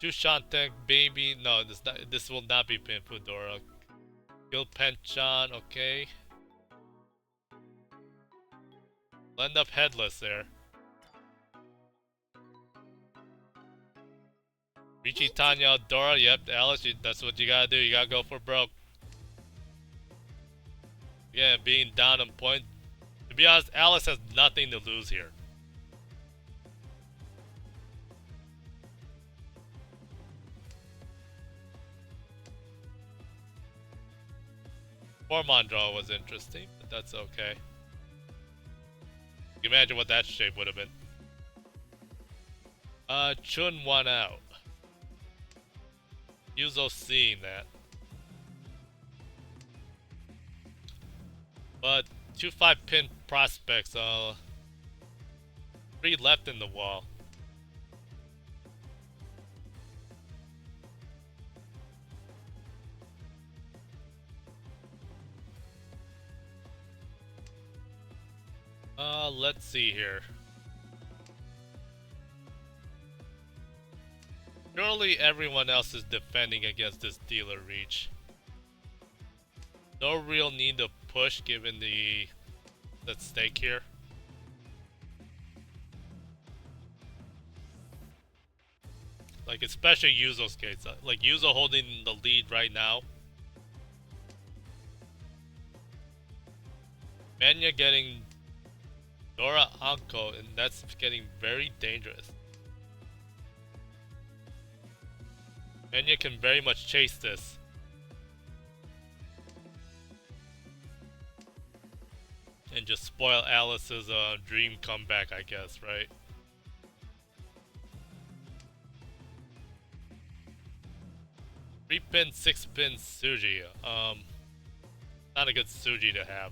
Two Shanten, baby. No, this will not be Pin Fudora. Kill Penchan, okay. We'll end up headless there. Riichi Tanya Dora, yep, Alice, that's what you gotta do. You gotta go for broke. Yeah, being down on point. To be honest, Alice has nothing to lose here. Formon draw was interesting, but that's okay. You can imagine what that shape would have been. Chun 1 out. Yuzo seeing that. But 2 5-pin prospects, 3 left in the wall. Let's see here. Surely everyone else is defending against this dealer reach. No real need to push given the at stake here. Like especially Yuzo's case. Like Yuzo holding the lead right now. Manya getting Dora Anko, and that's getting very dangerous. Manya can very much chase this. And just spoil Alice's dream comeback, I guess, right? Three pin, 6-pin Suji. Not a good Suji to have.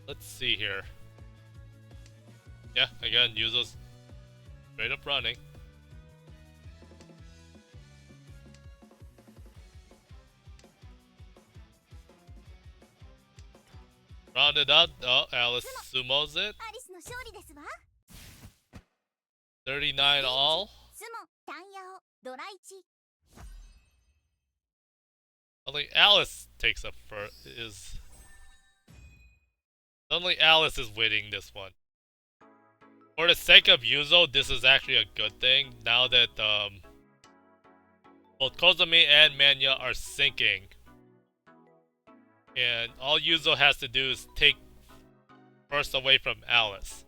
Let's see here. Yeah, again, Yuzo's straight up running. Rounded up. Oh, Alice sumos it. 39 all. Only Alice takes up for is. Only Alice is winning this one. For the sake of Yuzo, this is actually a good thing. Now that both Kozumi and Manya are sinking. And all Yuzo has to do is take first away from Alice.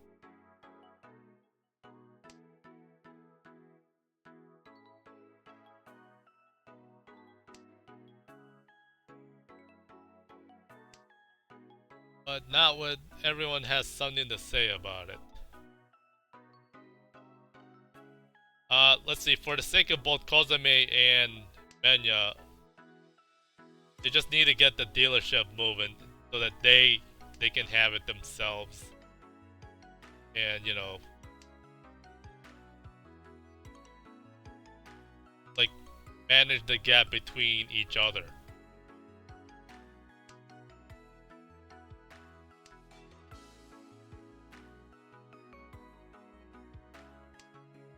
But not when everyone has something to say about it. Let's see, for the sake of both Kozumi and Manya, they just need to get the dealership moving so that they can have it themselves. And, you know, like, manage the gap between each other.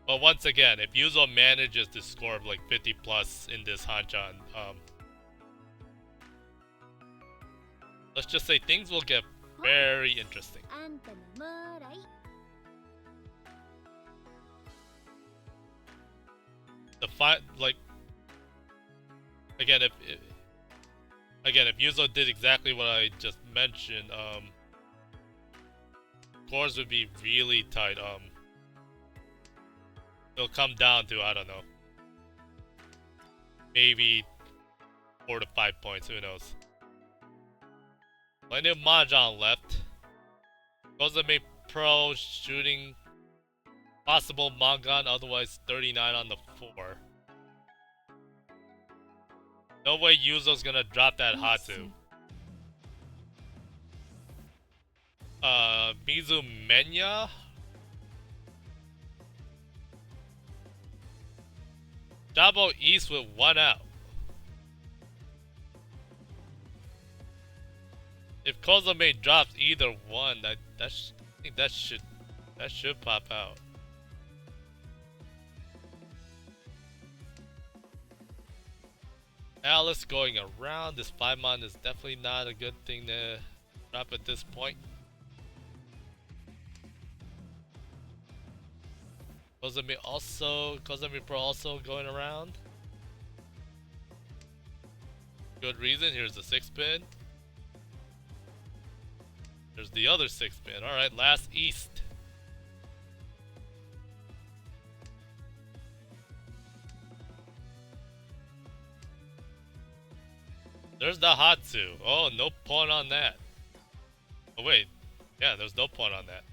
But once again, if Yuzo manages to score like 50 plus in this hanchan, let's just say things will get very interesting. The like again, if Yuzo did exactly what I just mentioned, scores would be really tight. It'll come down to, I don't know, maybe 4 to 5 points. Who knows? Plenty of Mahjong left. Kozumi Pro shooting possible Mangan, otherwise 39 on the 4. No way Yuzo's gonna drop that Hatsu. Mizu Menya? Jabo East with 1 out. If Kozumi drops either one, I think that should pop out. Alice going around. This 5-mon is definitely not a good thing to drop at this point. Kozumi Pro also going around. Good reason. Here's the 6-pin. There's the other 6-pin. Alright, last East. There's the Hatsu. Oh, no point on that. Oh wait. Yeah, there's no point on that.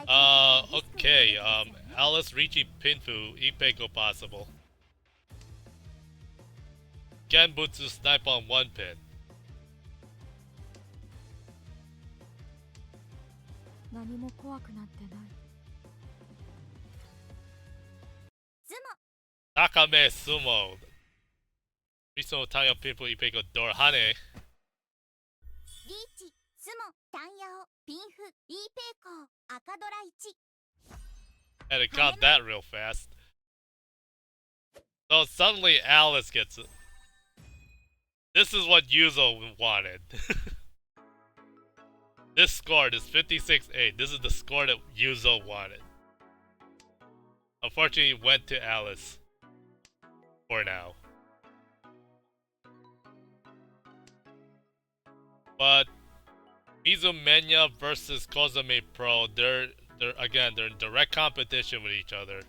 Okay, Alice, Riichi, Pinfu, Ipeko possible. Genbutsu snipe on one pin. 何も怖くなんてない。Nakame Sumo. Riso Tanya Pinfu, Ipeko Dorhane. リーチ、スモ、タンヤオ、ピンフ、イーペイコー、赤ドラ1。 Had to count that real fast. So suddenly Alice gets it. This is what Yuzo wanted. This score is 56-8. This is the score that Yuzo wanted. Unfortunately, it went to Alice. For now. But Mizumenya versus Kozame Pro, they're in direct competition with each other.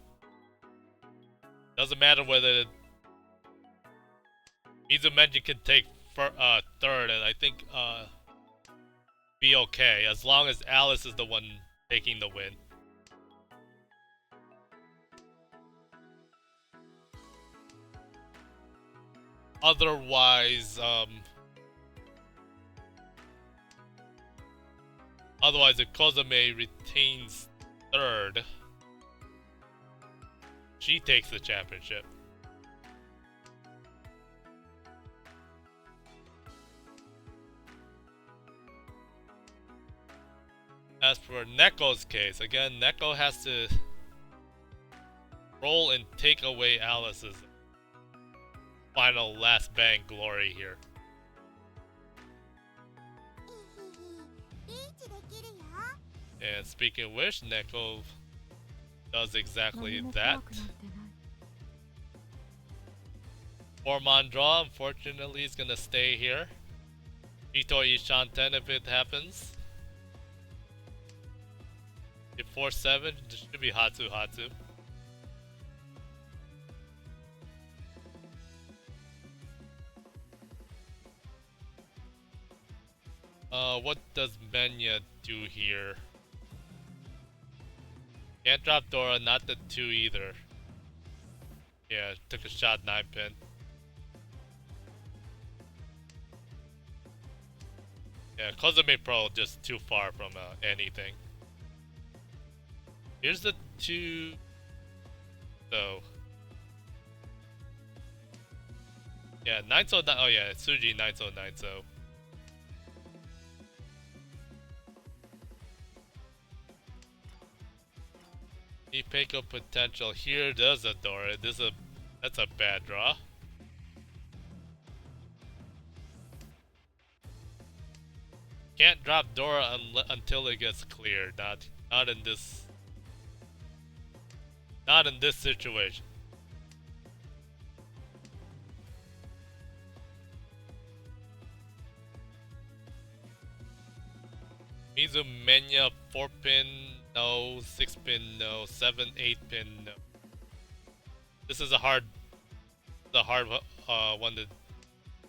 Doesn't matter whether Mizumenya can take third, and I think be okay as long as Alice is the one taking the win. Otherwise, if Kozame retains third, she takes the championship. As for Neko's case, again, Neko has to roll and take away Alice's final last bang glory here. And speaking of which, Neko does exactly that. Four-man draw, unfortunately, is gonna stay here. Ito Ishanten if it happens. If 4-7, this should be Hatsu. What does Menya do here? Can't drop Dora, not the 2 either. Yeah, took a shot 9-pin. Yeah, Kozame Pro just too far from anything. Here's the 2. So. Yeah, 9-so. Oh yeah, Tsuji 9-so 9-so. Ipeko potential here does adore it. That's a bad draw. Can't drop Dora until it gets cleared. Not in this situation. Mizumenya 4-pin no, 6-pin no, 7, 8-pin no. This is a hard one to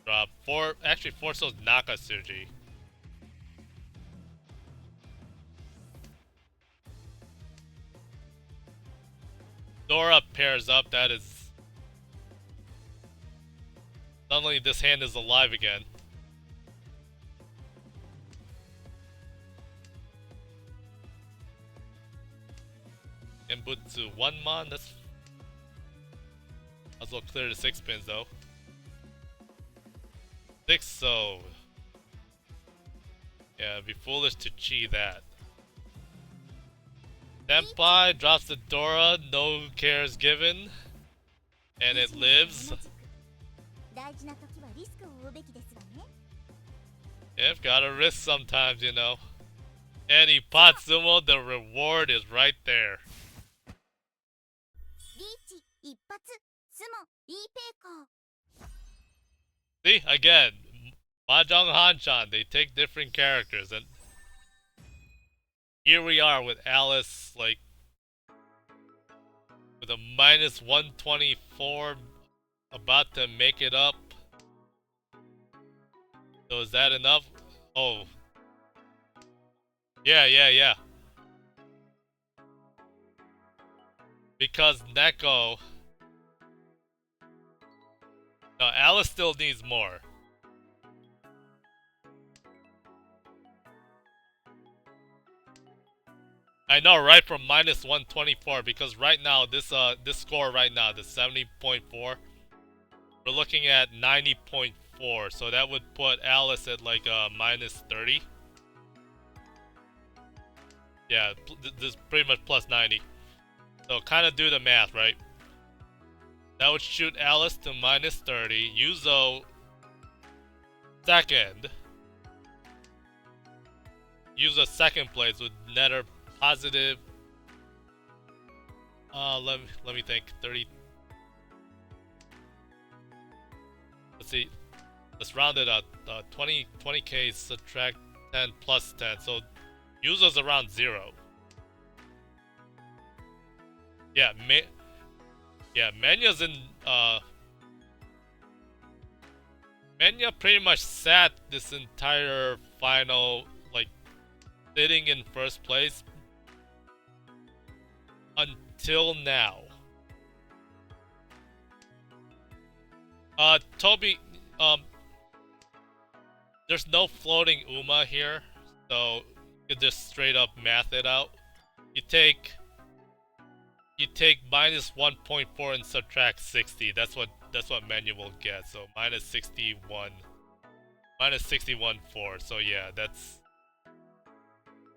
drop. 4-so's Nakatsuji. Dora pairs up, that is... Suddenly this hand is alive again. Genbutsu 1-man, that's... Might as well clear the 6-pins though. 6-so. Yeah, it'd be foolish to chi that. Senpai drops the Dora, no cares given. And it lives. You've gotta risk sometimes, you know. And Ipatsumo, the reward is right there. See, again, Mahjong Hanchan, they take different characters, and here we are with Alice, like, with a minus 124, about to make it up. So is that enough? Oh. Yeah. Because Neko... No, Alice still needs more. I know, right? From minus 124, because right now, this score right now, the 70.4, we're looking at 90.4, so that would put Alice at like minus 30. Yeah, this is pretty much plus 90. So kind of do the math, right? That would shoot Alice to minus 30. Yuzo second. Yuzo second place with netter positive. Let me think. 30. Let's see. Let's round it up. 20k subtract 10 plus 10. So Yuzo's around 0. Yeah, Menya's in Menya pretty much sat this entire final, like, sitting in first place until now. Toby, there's no floating Uma here, so you can just straight up math it out. You take minus 1.4 and subtract 60. That's what Menya will get. So minus 61, minus 61.4. So yeah, that's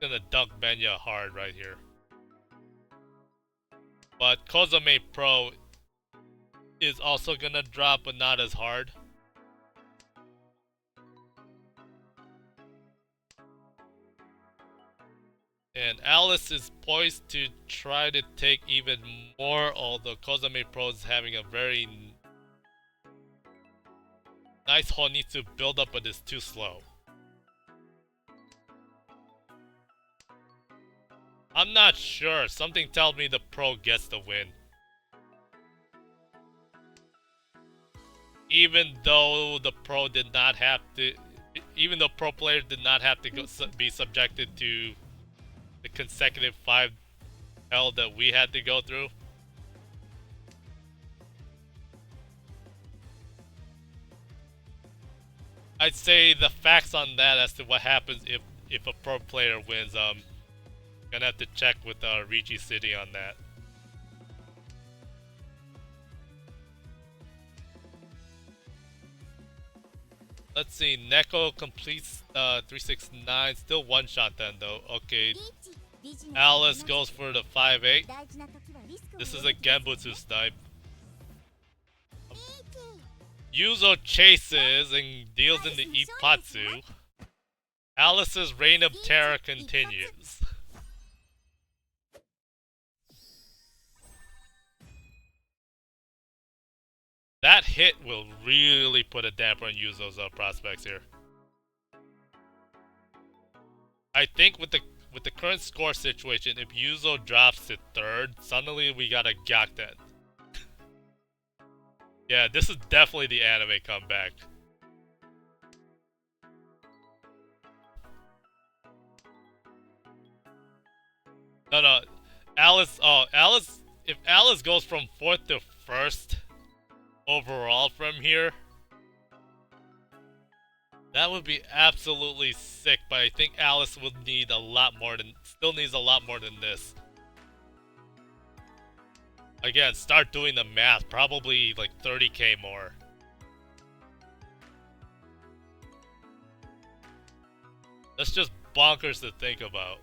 gonna dunk Menya hard right here. But Kozame Pro is also gonna drop, but not as hard. And Alice is poised to try to take even more, although Kozame Pro is having a very nice hole needs to build up, but it's too slow. I'm not sure. Something tells me the pro gets the win. Even though the pro did not have to... Even though pro players did not have to be subjected to the consecutive 5 hell that we had to go through. I'd say the facts on that as to what happens if a pro player wins, gonna have to check with Riichi City on that. Let's see, Neko completes 369, still one shot then though. Okay, Alice goes for the 5-8. This is a Genbutsu snipe. Yuzo chases and deals into Ippatsu. Alice's reign of terror continues. That hit will really put a damper on Yuzo's prospects here. I think with the current score situation, if Yuzo drops to 3rd, suddenly we got a Gyakuten. Yeah, this is definitely the anime comeback. No, Alice. Oh, Alice. If Alice goes from 4th to 1st overall from here, that would be absolutely sick. But I think Alice will need a lot more than. Still needs a lot more than this. Again, start doing the math. Probably like 30k more. That's just bonkers to think about.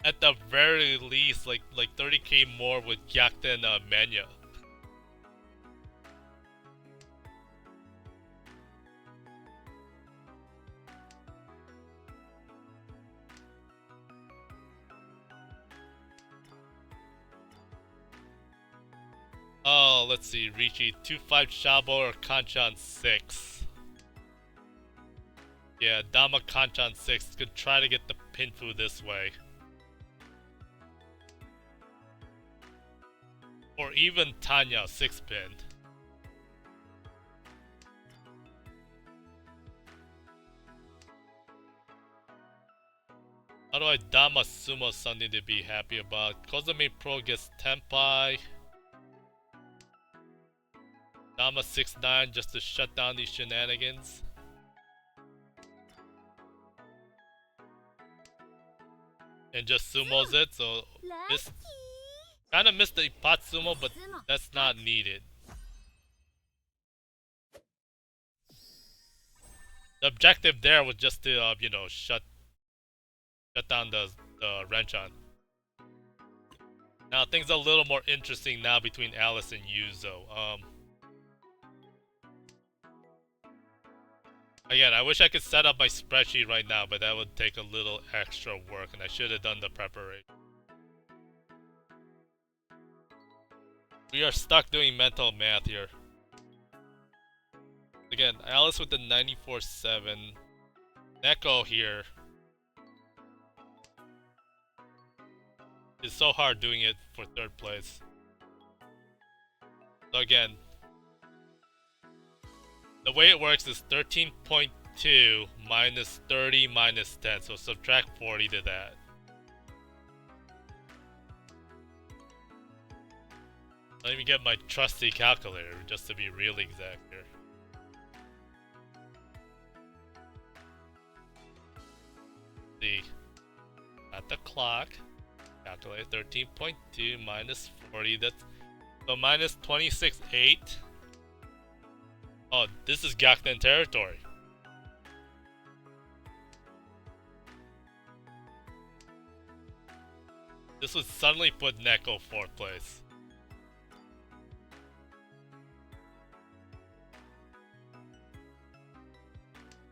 At the very least, like 30k more with Gyakuten Menya. Oh, let's see, Riichi 2-5 Shabo or Kanchan 6. Yeah, Dama Kanchan 6 could try to get the Pinfu this way. Or even Tanya 6-pin. How do I Dama Sumo something to be happy about? Kozumi Pro gets Tenpai. Dama 6-9 just to shut down these shenanigans. And just sumos it, so this kinda missed the pot sumo, but that's not needed. The objective there was just to, shut down the Renchan. Now things are a little more interesting now between Alice and Yuzo. Again, I wish I could set up my spreadsheet right now, but that would take a little extra work, and I should have done the preparation. We are stuck doing mental math here. Again, Alice with the 94-7. Neko here. It's so hard doing it for third place. So again, the way it works is 13.2 minus 30 minus 10, so subtract 40 to that. Let me get my trusty calculator just to be really exact here. See, at the clock, calculate 13.2 minus 40, that's so minus 26.8. Oh, this is Gakuten territory. This would suddenly put Neko 4th place.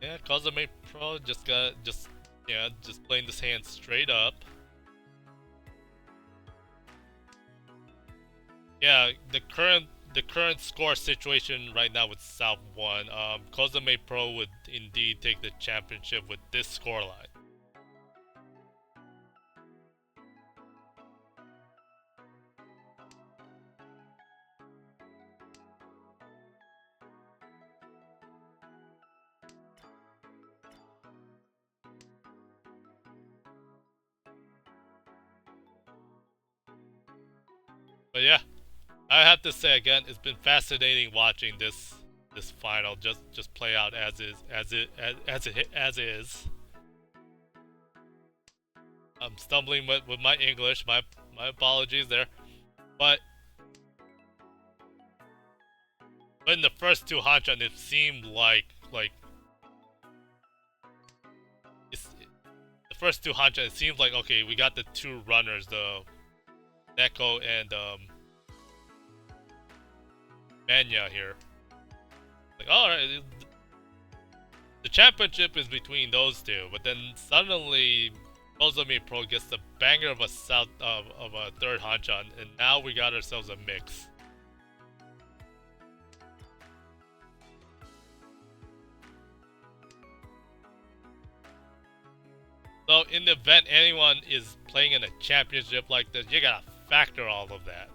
Yeah, Kozumi Pro just playing this hand straight up. Yeah, the current score situation right now with South 1, Kozumi Pro would indeed take the championship with this scoreline. But yeah, I have to say again, it's been fascinating watching this final just play out as is. I'm stumbling with my English. My apologies there, but in the first two hanchan, it seemed like the first two hanchan. It seems like okay, we got the two runners, the Neko and Manya here. Like, alright, the championship is between those two, but then suddenly Kozumi Pro gets the banger of a third hanchan, and now we got ourselves a mix. So in the event anyone is playing in a championship like this, you gotta factor all of that.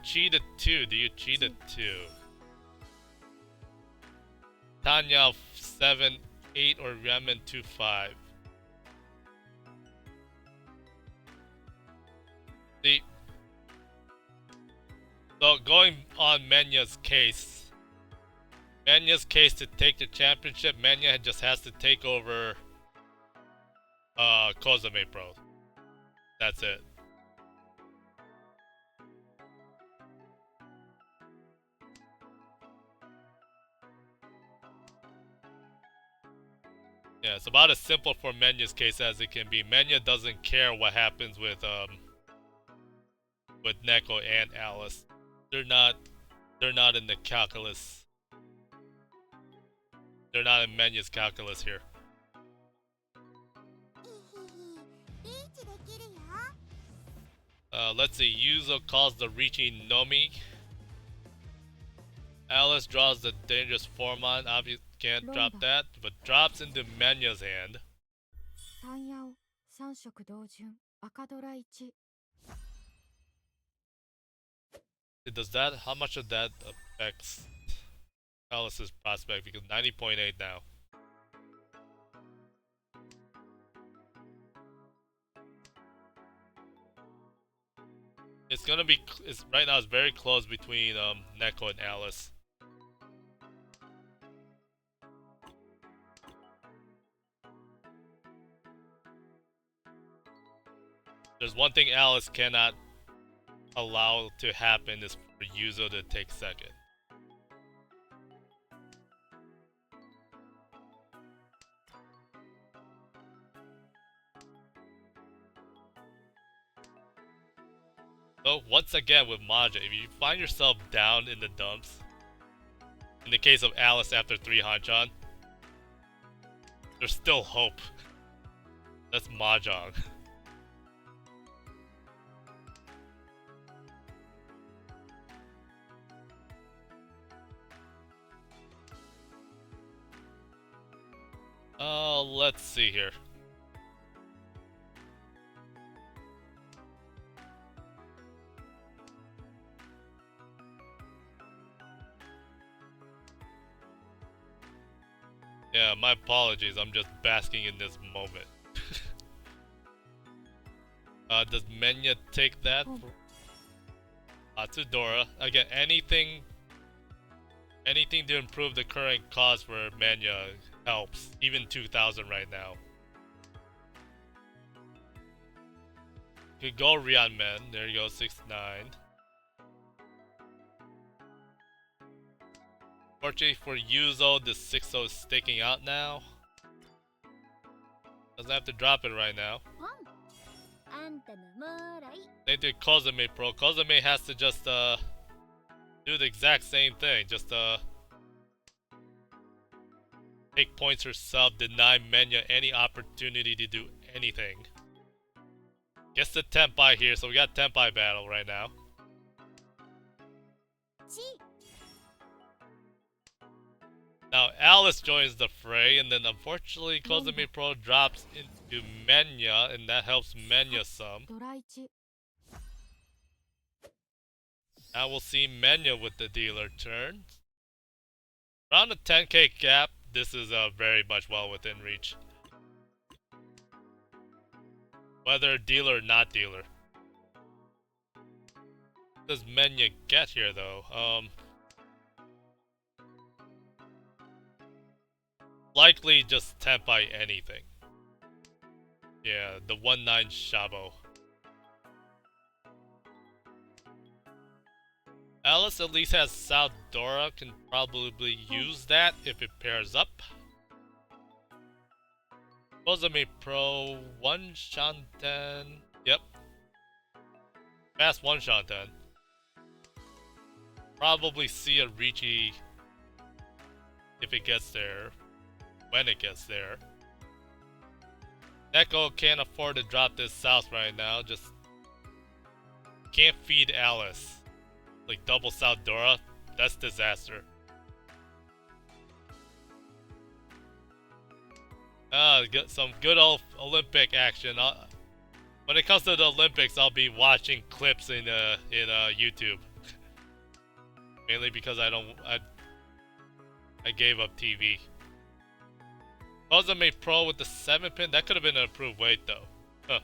Cheetah 2, do you Cheetah 2? Tanya 7, 8, or Ramen 2, 5. See, so going on Menya's case to take the championship, Menya just has to take over Kozumi Pro. That's it. Yeah, it's about as simple for Menya's case as it can be. Menya doesn't care what happens with Neko and Alice. They're not in the calculus. They're not in Menya's calculus here. Let's see. Yuzo calls the Riichi Nomi. Alice draws the dangerous Formon. Obviously can't drop that, but drops into Menya's hand. Does that? How much of that affects? Alice's prospect because 90.8 now. It's gonna be. It's right now. It's very close between Neko and Alice. There's one thing Alice cannot allow to happen is for Yuzo to take second. So once again with Maja, if you find yourself down in the dumps, in the case of Alice after 3 hanchan, there's still hope. That's Mahjong. Let's see here. Yeah, my apologies, I'm just basking in this moment. Does Menya take that? Atsudora. Again, anything to improve the current cause for Menya helps. Even 2000 right now. Could go Rian Men. There you go, 6-9. Fortunately for Yuzo, the 6-0 is sticking out now. Doesn't have to drop it right now. They did Kozame Pro. Kozame has to just do the exact same thing. Just take points herself, deny Menya any opportunity to do anything. Gets the Tenpai here, so we got Tenpai battle right now. Now Alice joins the fray, and then unfortunately Kozame Pro drops into Menya, and that helps Menya some. Now we'll see Menya with the dealer turn. Around the 10k gap, this is very much well within reach. Whether dealer or not dealer. What does Menya get here though? Likely just Tenpai anything. Yeah, the 1-9 Shabo. Alice at least has South Dora, can probably use that if it pairs up. Kozame Pro, 1 Shanten. Yep. Fast 1 Shanten. Probably see a Riichi if it gets there. When it gets there. Neko can't afford to drop this south right now, just can't feed Alice. Like double South Dora, that's disaster. Get some good old Olympic action. When it comes to the Olympics, I'll be watching clips in YouTube. Mainly because I gave up TV. Kozame Pro with the 7-pin, that could have been an improved weight though. Huh.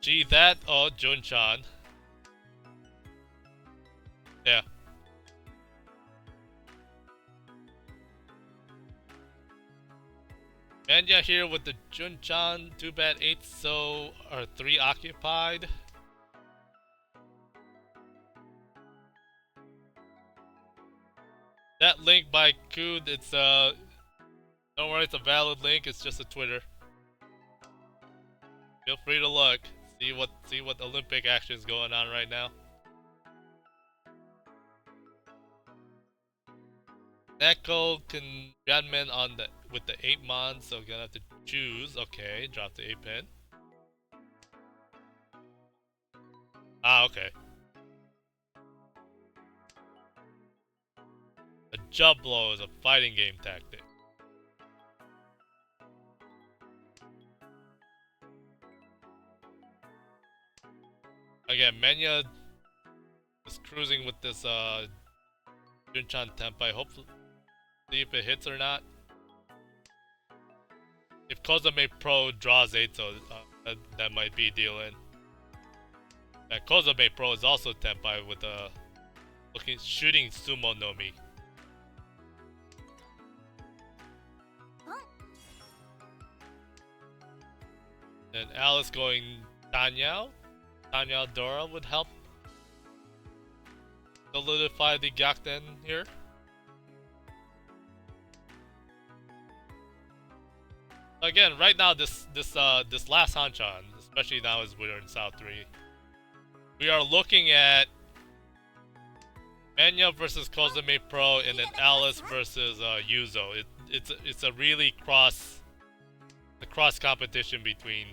Gee, that, oh, Junchan. Yeah. Menya here with the Junchan, too bad 8 so are 3 occupied. That link by Kood, it's don't worry, it's a valid link, it's just a Twitter. Feel free to look. See what Olympic action is going on right now. Neko can Janmen on the with the 8 mon, so gonna have to choose. Okay, drop the 8 pin. Ah, okay. A jump blow is a fighting game tactic. Again, Menya is cruising with this Junchan Tenpai. Hopefully, see if it hits or not. If Kozame Pro draws Eito, that might be dealing. And Kozame Pro is also Tenpai with a shooting Sumo Nomi. And Alice going Tanyao. Tanyao Dora would help solidify the Gyakuten here. Again, right now this last hanchan, especially now as we're in South 3, we are looking at Menya versus Kozame Pro and then Alice versus Yuzo. It's a really cross competition between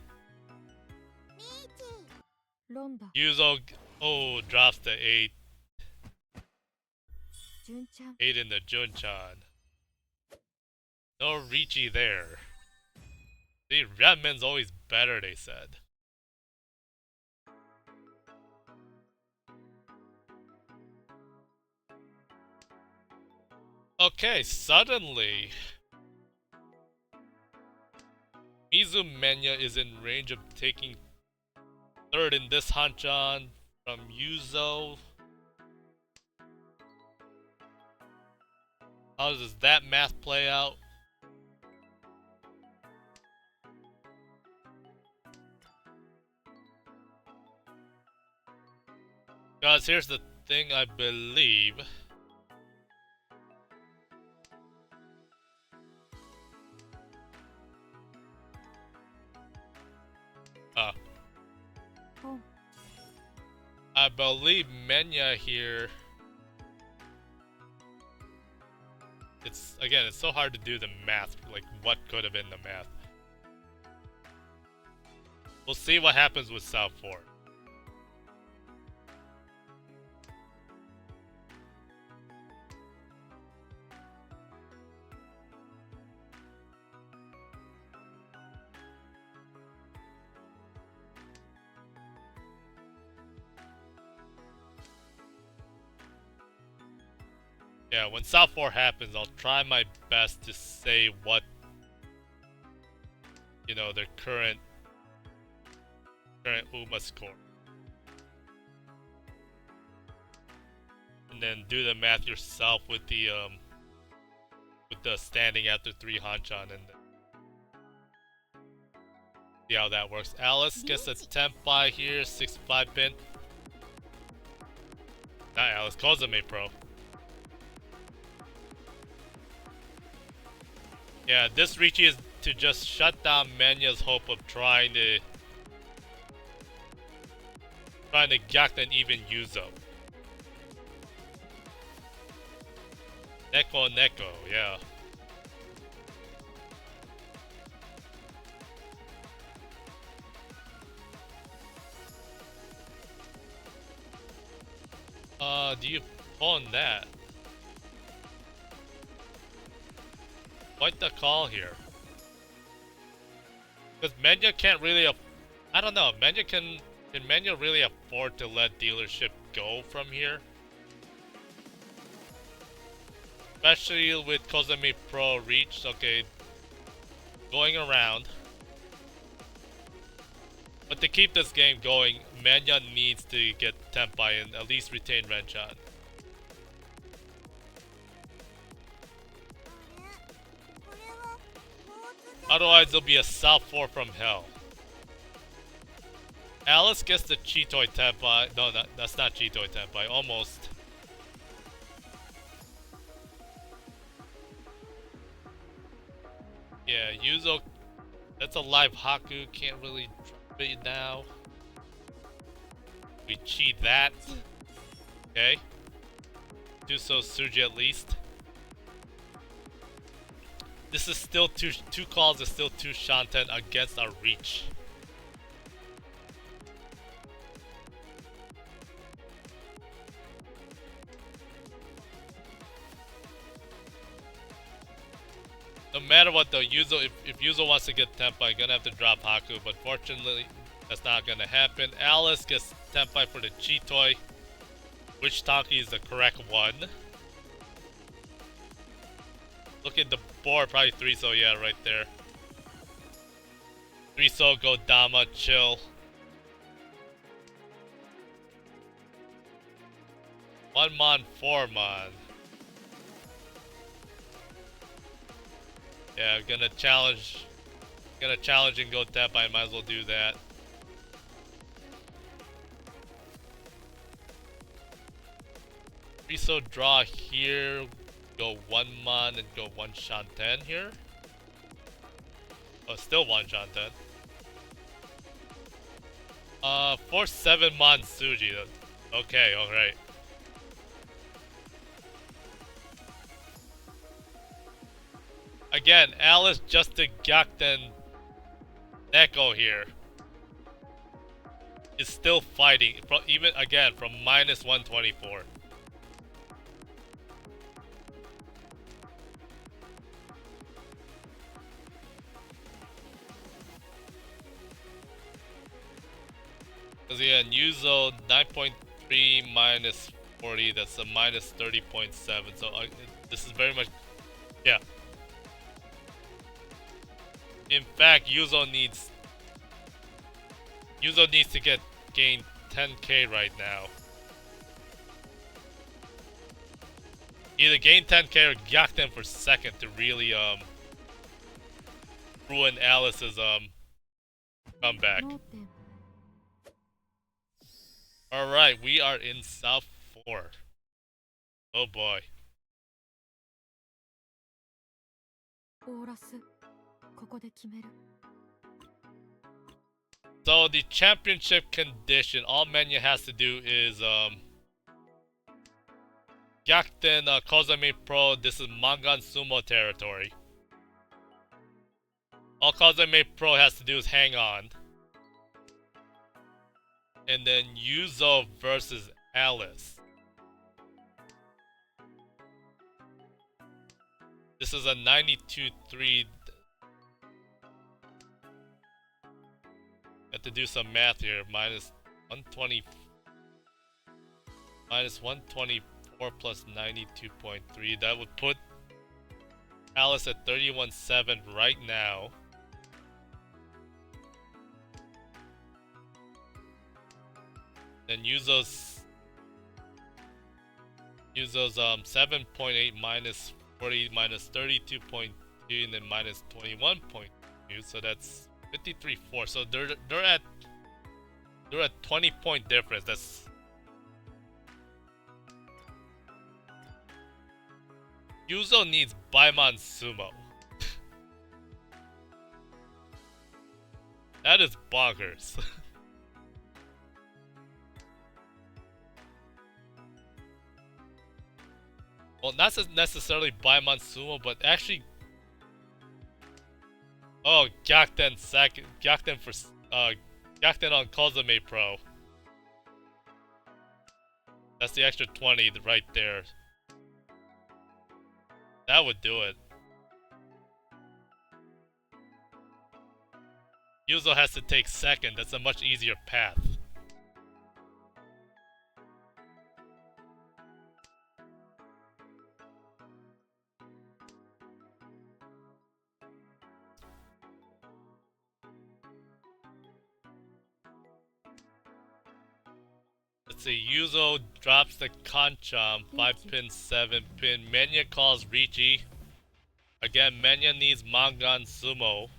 Yuzo. Oh, drops the 8 in the Junchan. No Riichi there. See, Redman's always better, they said. Okay, suddenly Mizu Menya is in range of taking third in this hanchan from Yuzo. How does that math play out? Guys, here's the thing, I believe. I believe Menya here. It's so hard to do the math, like what could have been the math. We'll see what happens with South 4. Yeah, when South 4 happens, I'll try my best to say what, their current UMA score. And then do the math yourself with the standing after 3 hanchan and see how that works. Alice gets a Tenpai here, 6-5 pin. Not Alice, Kozame Pro. Yeah, this Riichi is to just shut down Menya's hope of trying to Gyakuten even Yuzo. Neko, yeah. Do you pawn that? Quite the call here. Because Menya can't really I don't know, can Menya really afford to let dealership go from here? Especially with Kozami Pro Reach, okay, going around. But to keep this game going, Menya needs to get Tenpai and at least retain Renchan. Otherwise, there'll be a South 4 from hell. Alice gets the Chitoi Tenpai. No, that's not Chitoi Tenpai. Almost. Yeah, Yuzo. That's a live Haku. Can't really drop it now. We cheat that. Okay. Do so, Suji, at least. This is still two calls is still 2 Shanten against our reach. No matter what though, Yuzo, if Yuzo wants to get Tenpai, gonna have to drop Haku, but fortunately that's not gonna happen. Alice gets Tenpai for the Chitoi, which Taki is the correct one. Look at the board, probably 3-so, yeah, right there. 3-so, go Dama, chill. 1-mon, 4-mon. Yeah, gonna challenge and go tap, I might as well do that. So draw here, go 1-mon and go 1 Shanten here. Oh, still 1 Shanten. 4 7-mon Suji. Okay, alright. Again, Alice just to Gyakuten Neko here is still fighting, even again from -124. Because yeah, Yuzo 9.3 minus 40, that's a minus 30.7. So this is very much, yeah. In fact, Yuzo needs to gain 10k right now. Either gain 10k or Gyakuten for second to really ruin Alice's comeback. Alright, we are in South 4. Oh boy. So the championship condition, all Menya has to do is Gyakuten Kozame Pro, this is Mangan Sumo territory. All Kozame Pro has to do is hang on. And then Yuzo versus Alice. This is a 92-3. Have to do some math here. Minus 120. Minus 124 plus 92.3. That would put Alice at 31-7 right now. Then Yuzo's 7.8 minus 40 minus 32.2 and then minus 21.2, so that's 53-4. So they're at 20-point difference. That's Yuzo needs Baimon Sumo. That is bonkers. Well, not necessarily Baimon Sumo, but actually. Oh, Gyakuten second. Gyakuten on Kozame Pro. That's the extra 20 right there. That would do it. Yuzo has to take second. That's a much easier path. Let's see, Yuzo drops the Hanchan, 5-pin, 7-pin. Menya calls Riichi. Again, Menya needs Mangan Sumo.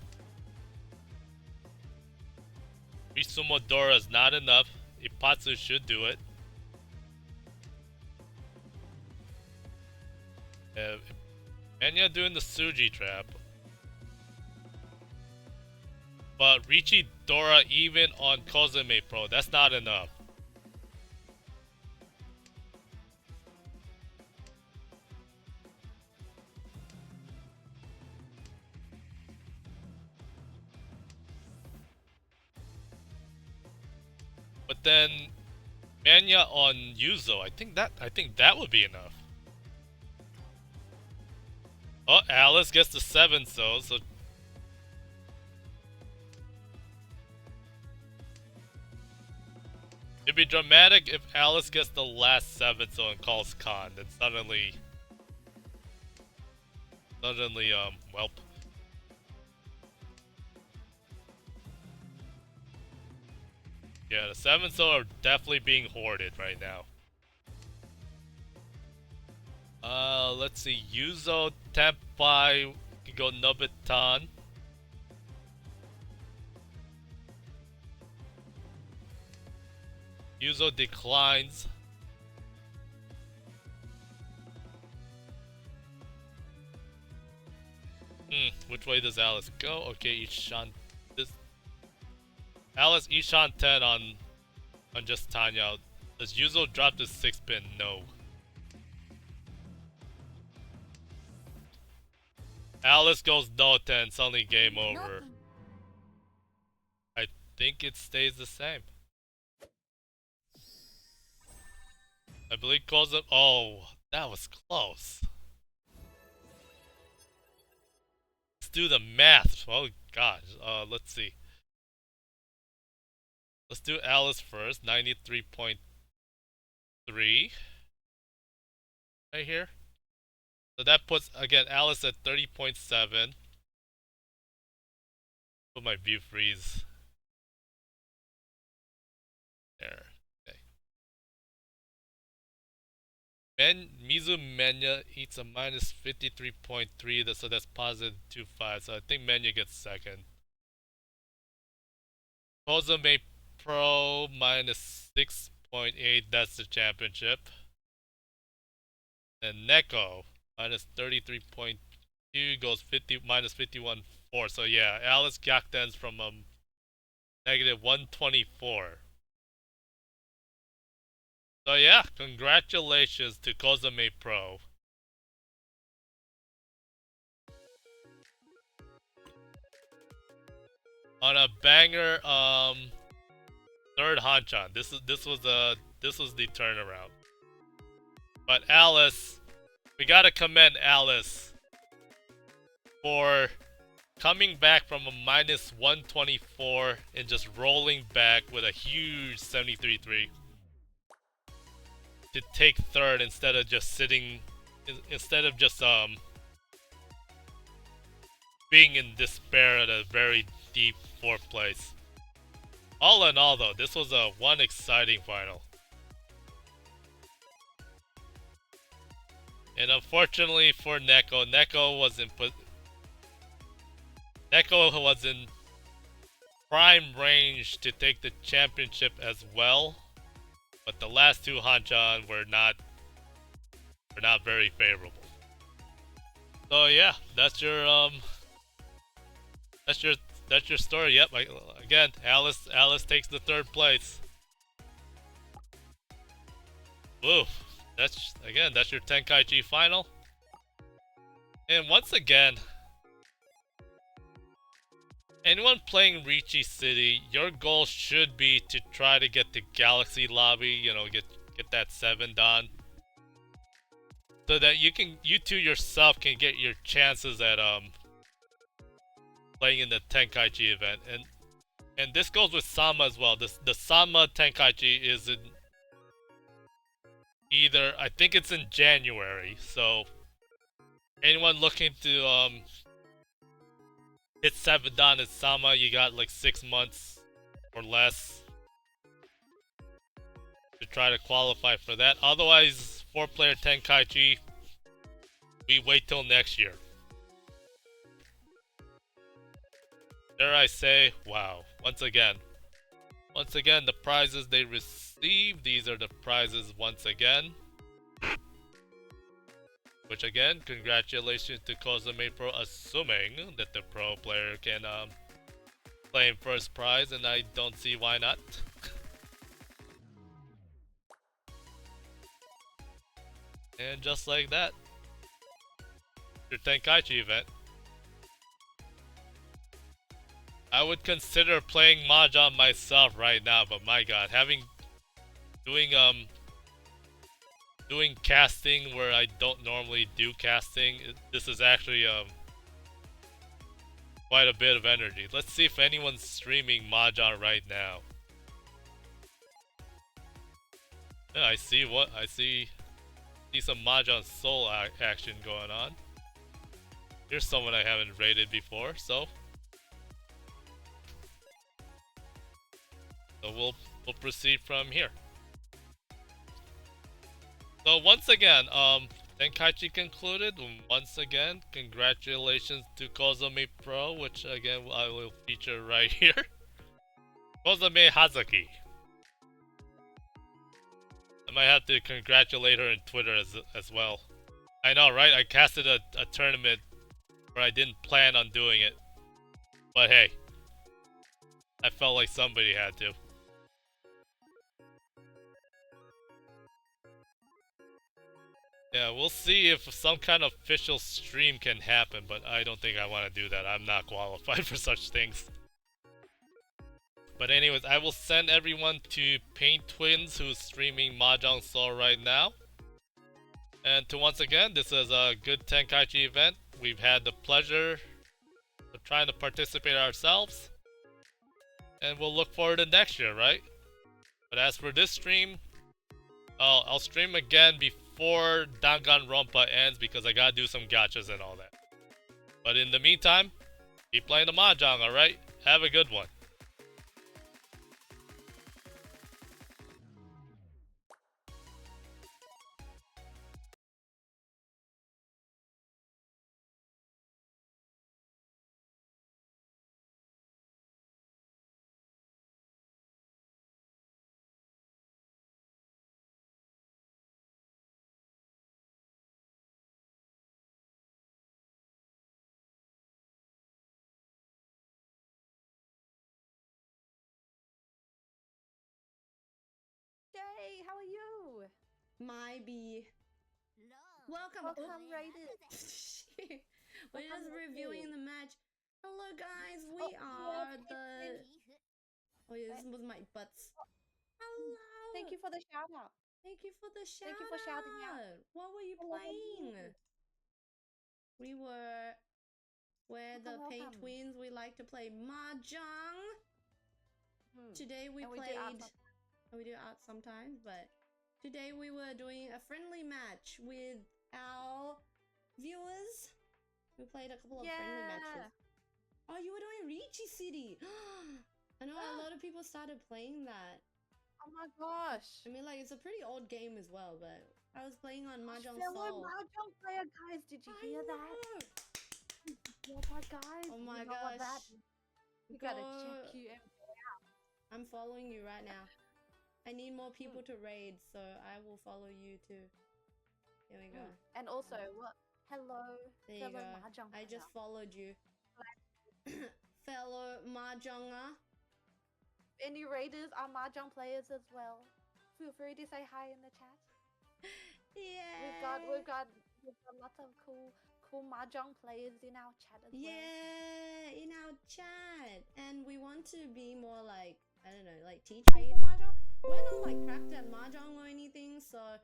Risumo Dora is not enough. Ipatsu should do it. Menya doing the Suji trap. But Riichi Dora even on Kozame Pro, that's not enough. But then Manya on Yuzo, I think that would be enough. Oh, Alice gets the 7-so, so it'd be dramatic if Alice gets the last 7-so and calls Khan, then suddenly Suddenly, welp. Yeah, the 7s are definitely being hoarded right now. Let's see. Yuzo, Tenpai, can go Nobitan. Yuzo declines. Which way does Alice go? Okay, Ishan. This Alice Ishan 10 on just Tanya. Does Yuzo drop the 6 pin? No. Alice goes no 10. Suddenly game over. I think it stays the same. I believe calls up. Oh, that was close. Let's do the math. Oh gosh. Let's see. Let's do Alice first. 93.3 right here. So that puts again Alice at 30.7. Put my view freeze there. Okay. Mizu Menya eats a minus 53.3, so that's positive 2.5. So I think Menya gets second. Kozame Pro minus 6.8, that's the championship. And Neko minus 33.2 goes 50 minus 51.4. So yeah, Alice Gyakden's from negative 124. So yeah, congratulations to Kozame Pro. On a banger third hanchan. This was the turnaround. But Alice, we gotta commend Alice for coming back from a minus 124 and just rolling back with a huge 73.3 to take third instead of just being in despair at a very deep fourth place. All in all, though, this was a one exciting final. And unfortunately for Neko, Neko was in prime range to take the championship as well, but the last two hanchan were not very favorable. So yeah, that's your story. Yep. Again, Alice takes the third place. Woo. That's your Tenkaichi final. And once again, anyone playing Riichi City, your goal should be to try to get the Galaxy lobby, you know, get that 7 done. So that you two yourself can get your chances at playing in the Tenkaichi event. And this goes with Sama as well. The Sama Tenkaichi is in either, I think it's in January, so anyone looking to hit 7 done at Sama, you got like 6 months or less to try to qualify for that. Otherwise, 4-player Tenkaichi, we wait till next year. Dare I say, wow. Once again, the prizes they receive, these are the prizes once again. Which again, congratulations to Kozame Pro, assuming that the pro player can claim first prize, and I don't see why not. And just like that, your Tenkaichi event. I would consider playing Mahjong myself right now, but my god, doing casting where I don't normally do casting, this is actually quite a bit of energy. Let's see if anyone's streaming Mahjong right now. Yeah, I see some Mahjong soul action going on. Here's someone I haven't raided before, so we'll proceed from here. So once again, Tenkaichi concluded. Once again, congratulations to Kozome Pro, which again I will feature right here. Kozome Hazuki. I might have to congratulate her on Twitter as well. I know, right? I casted a tournament where I didn't plan on doing it. But hey, I felt like somebody had to. Yeah, we'll see if some kind of official stream can happen, but I don't think I want to do that. I'm not qualified for such things. But anyways, I will send everyone to Paint Twins, who's streaming Mahjong Soul right now. And to once again, this is a good Tenkaichi event. We've had the pleasure of trying to participate ourselves. And we'll look forward to next year, right? But as for this stream, I'll stream again before Danganronpa ends because I gotta do some gachas and all that. But in the meantime, keep playing the Mahjong, alright? Have a good one. Jay, how are you? My bee. Welcome. Welcome, Raiders. We're just reviewing the match. Hello, guys. We Oh, are the. Oh yeah, this was my butts. Hello. Thank you for the shout out. Thank you for the shout Thank you for shouting out. What were you playing? We were. We're the Paint Welcome. Twins. We like to play Mahjong. Today we played. And we do art sometimes, but today we were doing a friendly match with our viewers. We played a couple of friendly matches. Oh, you were doing Riichi City. I know a lot of people started playing that. Oh my gosh. I mean, like, it's a pretty old game as well, but I was playing on Mahjong Fellow Soul. Mahjong player, guys, did you hear that? Did you hear that, guys? Oh my you know gosh. That? You gotta check you out. I'm following you right now. I need more people to raid, so I will follow you too. Here we go. And also, what? Hello, There you fellow go. Mahjong I player. just followed you. Fellow Mahjonger. Any raiders are Mahjong players as well. Feel free to say hi in the chat. Yeah. We've got lots of cool Mahjong players in our chat as well. Yeah, in our chat. And we want to be more like, I don't know, like teach people Mahjong. We're not like cracked at Mahjong or anything, so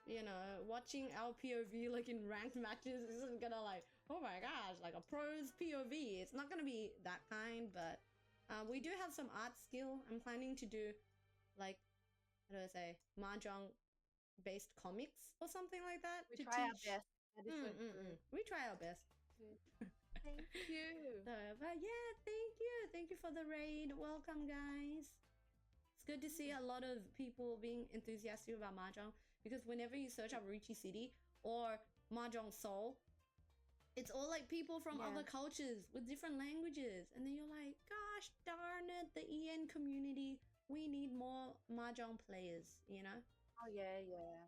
you know, watching our POV like in ranked matches isn't gonna like, oh my gosh, like a pro's POV. It's not gonna be that kind, but we do have some art skill. I'm planning to do like, how do I say, Mahjong based comics or something like that. We try our best. We try our best. Thank you. But yeah, thank you for the raid. Welcome, guys. It's good to see a lot of people being enthusiastic about Mahjong, because whenever you search up Riichi City or Mahjong Soul, it's all like people from other cultures with different languages, and then you're like, gosh darn it, the EN community, we need more Mahjong players, you know? Oh yeah. Yeah.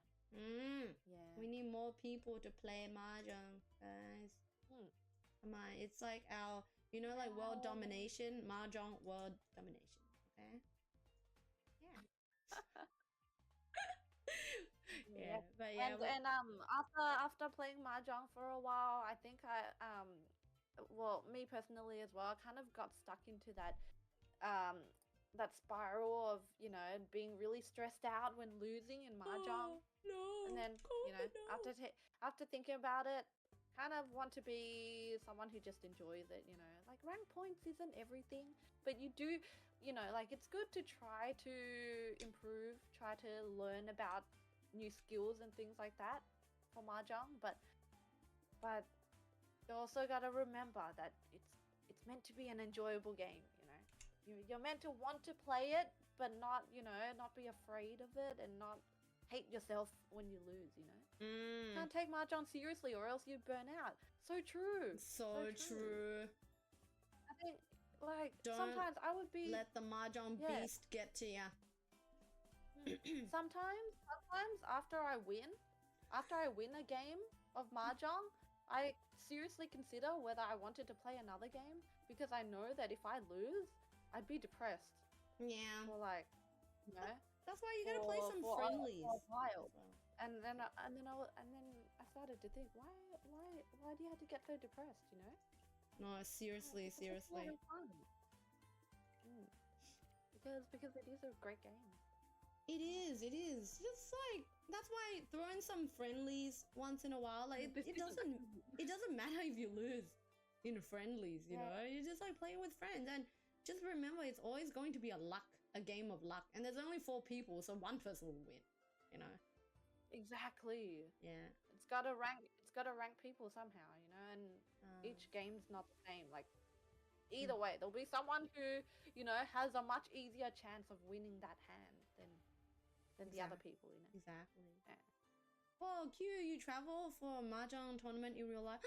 We need more people to play Mahjong, guys. Come on, it's like our, you know, like world domination, Mahjong world domination, okay? Yeah. But yeah. And after playing Mahjong for a while, I think well, me personally as well, I kind of got stuck into that that spiral of, you know, being really stressed out when losing in Mahjong. And then, you know, after thinking about it, kind of want to be someone who just enjoys it, you know. Like, rank points isn't everything, but you do, you know, like, it's good to try to improve, try to learn about new skills and things like that for Mahjong, but you also gotta remember that it's meant to be an enjoyable game. You know, you're meant to want to play it, but not not be afraid of it and not hate yourself when you lose. You know, can't take mahjong seriously or else you'd burn out. So true. So true. I think like Don't sometimes I would be let the mahjong Yeah. beast get to ya. sometimes after I win a game of mahjong, I seriously consider whether I wanted to play another game because I know that if I lose, I'd be depressed Yeah. for like, you know, That's why you gotta play some for friendlies. a while. as well. And then I started to think, why do you have to get so depressed? You know? No, seriously, It's just seriously. having fun. Because it is a great game. It is. Just like that's why throwing some friendlies once in a while, like it doesn't matter if you lose in friendlies, you know. You're just like playing with friends, and just remember it's always going to be a game of luck, and there's only 4 people, so one person will win, you know. Exactly. Yeah. It's gotta rank people somehow, you know, and each game's not the same. Like either way, there'll be someone who, has a much easier chance of winning that hand than the other people, you know. Exactly. Yeah. Whoa, Q, you travel for a mahjong tournament in real life?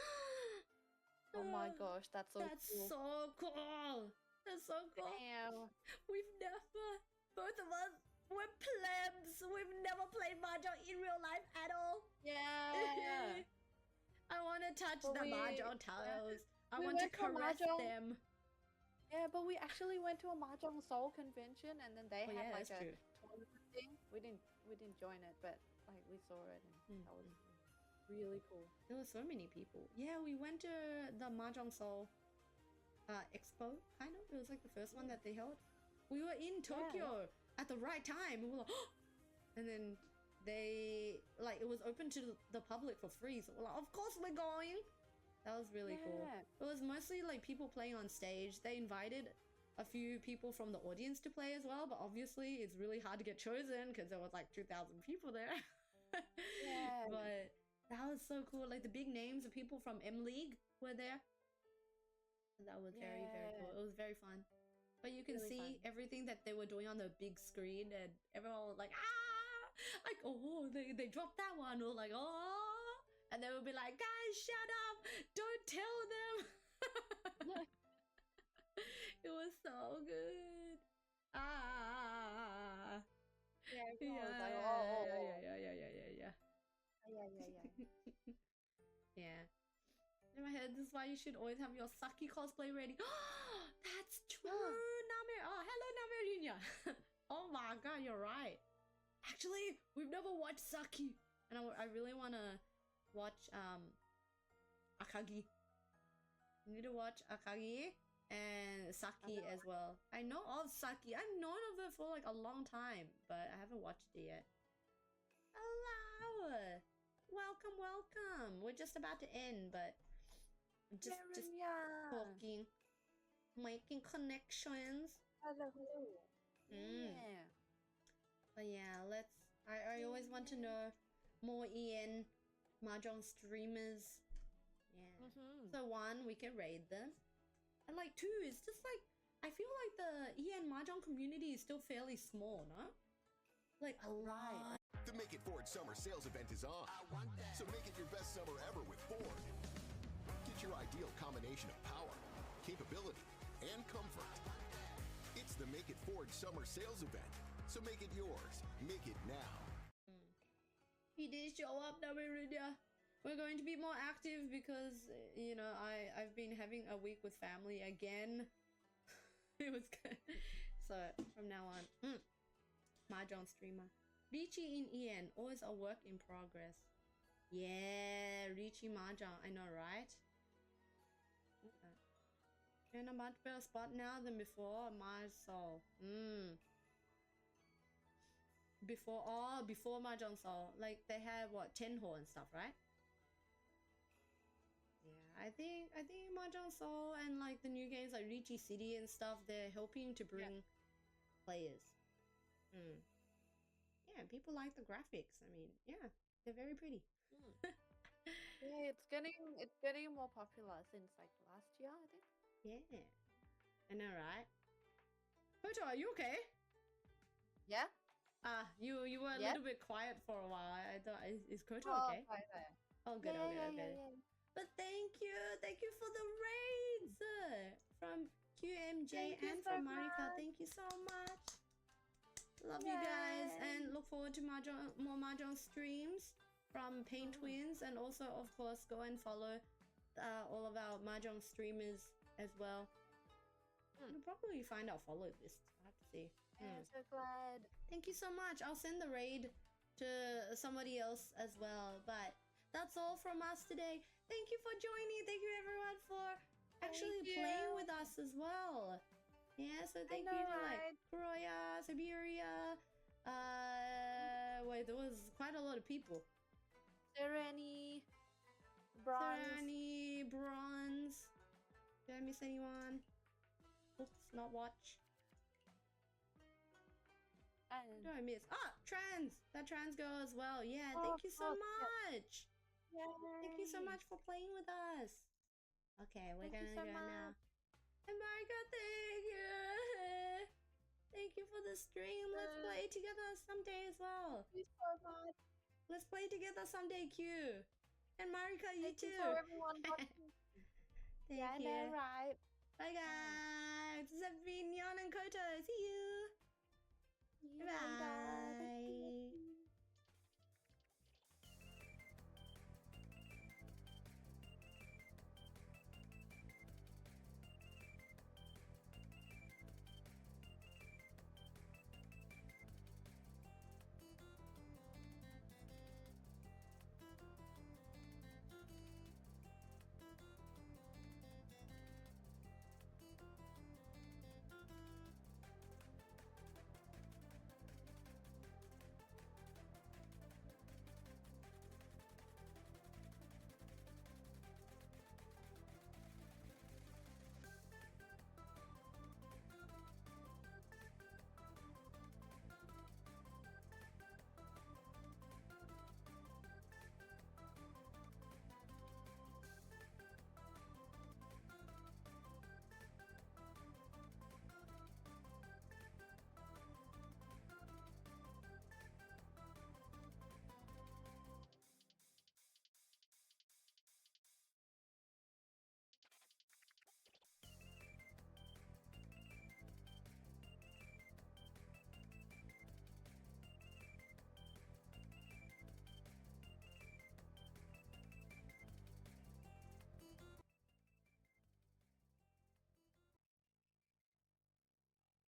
Oh my gosh, that's so That's cool. so cool. That's so cool. Damn. We've never, both of us, we're plebs. We've never played mahjong in real life at all. Yeah. I want to touch But the we- mahjong tiles. I we want to went to a caress mahjong- them. Yeah, but we actually went to a Mahjong Seoul convention, and then they Oh, had yeah, like that's a true. tournament thing. We didn't join it, but like we saw it, and that was really cool. There were so many people. Yeah, we went to the Mahjong Seoul expo, kind of. It was like the first one that they held. We were in Tokyo at the right time. We were like, and then they, like, it was open to the public for free. So we're like, of course we're going. That was really cool. Yeah. It was mostly like people playing on stage. They invited a few people from the audience to play as well, but obviously it's really hard to get chosen because there was like 2,000 people there. Yeah. But that was so cool. Like the big names of people from M League were there. That was very, very cool. It was very fun. But you can Really see fun. everything that they were doing on the big screen, and everyone was like, like, oh, they dropped that one, or like, oh. And they would be like, guys, shut up! Don't tell them! It was so good. Yeah, Yeah, everyone was like, yeah. yeah. Yeah. In my head, this is why you should always have your Saki cosplay ready. That's true, Namer. Oh, hello, Namerinya. Oh my god, you're right. Actually, we've never watched Saki, and I really want to watch Akagi. You need to watch Akagi and Saki as well. I know of Saki. I've known of it for like a long time, but I haven't watched it yet. Hello. Welcome. We're just about to end, but just talking, making connections. Hello. Yeah. But yeah, I always want to know more Ian mahjong streamers. Yeah. So 1, we can raid them, and like 2, it's just like I feel like the Ian mahjong community is still fairly small, no? Like a lot. The Make It Ford Summer Sales Event is on. So make it your best summer ever with Ford. Get your ideal combination of power, capability, and comfort. It's the Make It Ford Summer Sales Event. So make it yours. Make it now. He did show up, Namiridia. We're going to be more active because, I've been having a week with family again. It was good. So, from now on, mahjong streamer. Riichi in Ian, always a work in progress. Yeah, Riichi mahjong, I know, right? You're in a much better spot now than before, my soul. Before Mahjong Seoul, like they have what, Tenho and stuff, right? Yeah, I think Mahjong Seoul and like the new games like Riichi City and stuff, they're helping to bring players. Yeah, people like the graphics. I mean, yeah, they're very pretty. Yeah, it's getting more popular since like last year, I think. Yeah. I know, right? Koto, are you okay? Yeah. You were a Yes. little bit quiet for a while. I thought, is Koto Oh, okay? okay there. Oh, good, Yeah, oh, yeah, good, yeah, okay. yeah, yeah. But thank you for the raids from QMJ Thank you and so from Marika. much. Thank you so much. Love you guys, Yay. and look forward to more mahjong streams from Pain Twins, and also of course go and follow all of our mahjong streamers as well. You'll probably find our follow list. I have to see. Yeah, so glad. Thank you so much. I'll send the raid to somebody else as well. But that's all from us today. Thank you for joining. Thank you everyone for actually playing with us as well. Yeah, so thank you to like Kroya, Siberia. Wait, there was quite a lot of people. Sereni, Bronze. Did I miss anyone? Oops, not watch. And What do I miss? Ah, trans! That trans girl as well. Yeah, thank you so much. Thank you so much for playing with us. Okay, we're gonna go now. And Marika, thank you. Thank you for the stream. Let's play together someday as well. Thank you so much. Let's play together someday, Q. And Marika, you Thank too. you for everyone watching. Thank you. Yeah, right. Bye guys. This has been Nyan and Koto. See you. See you Bye. later.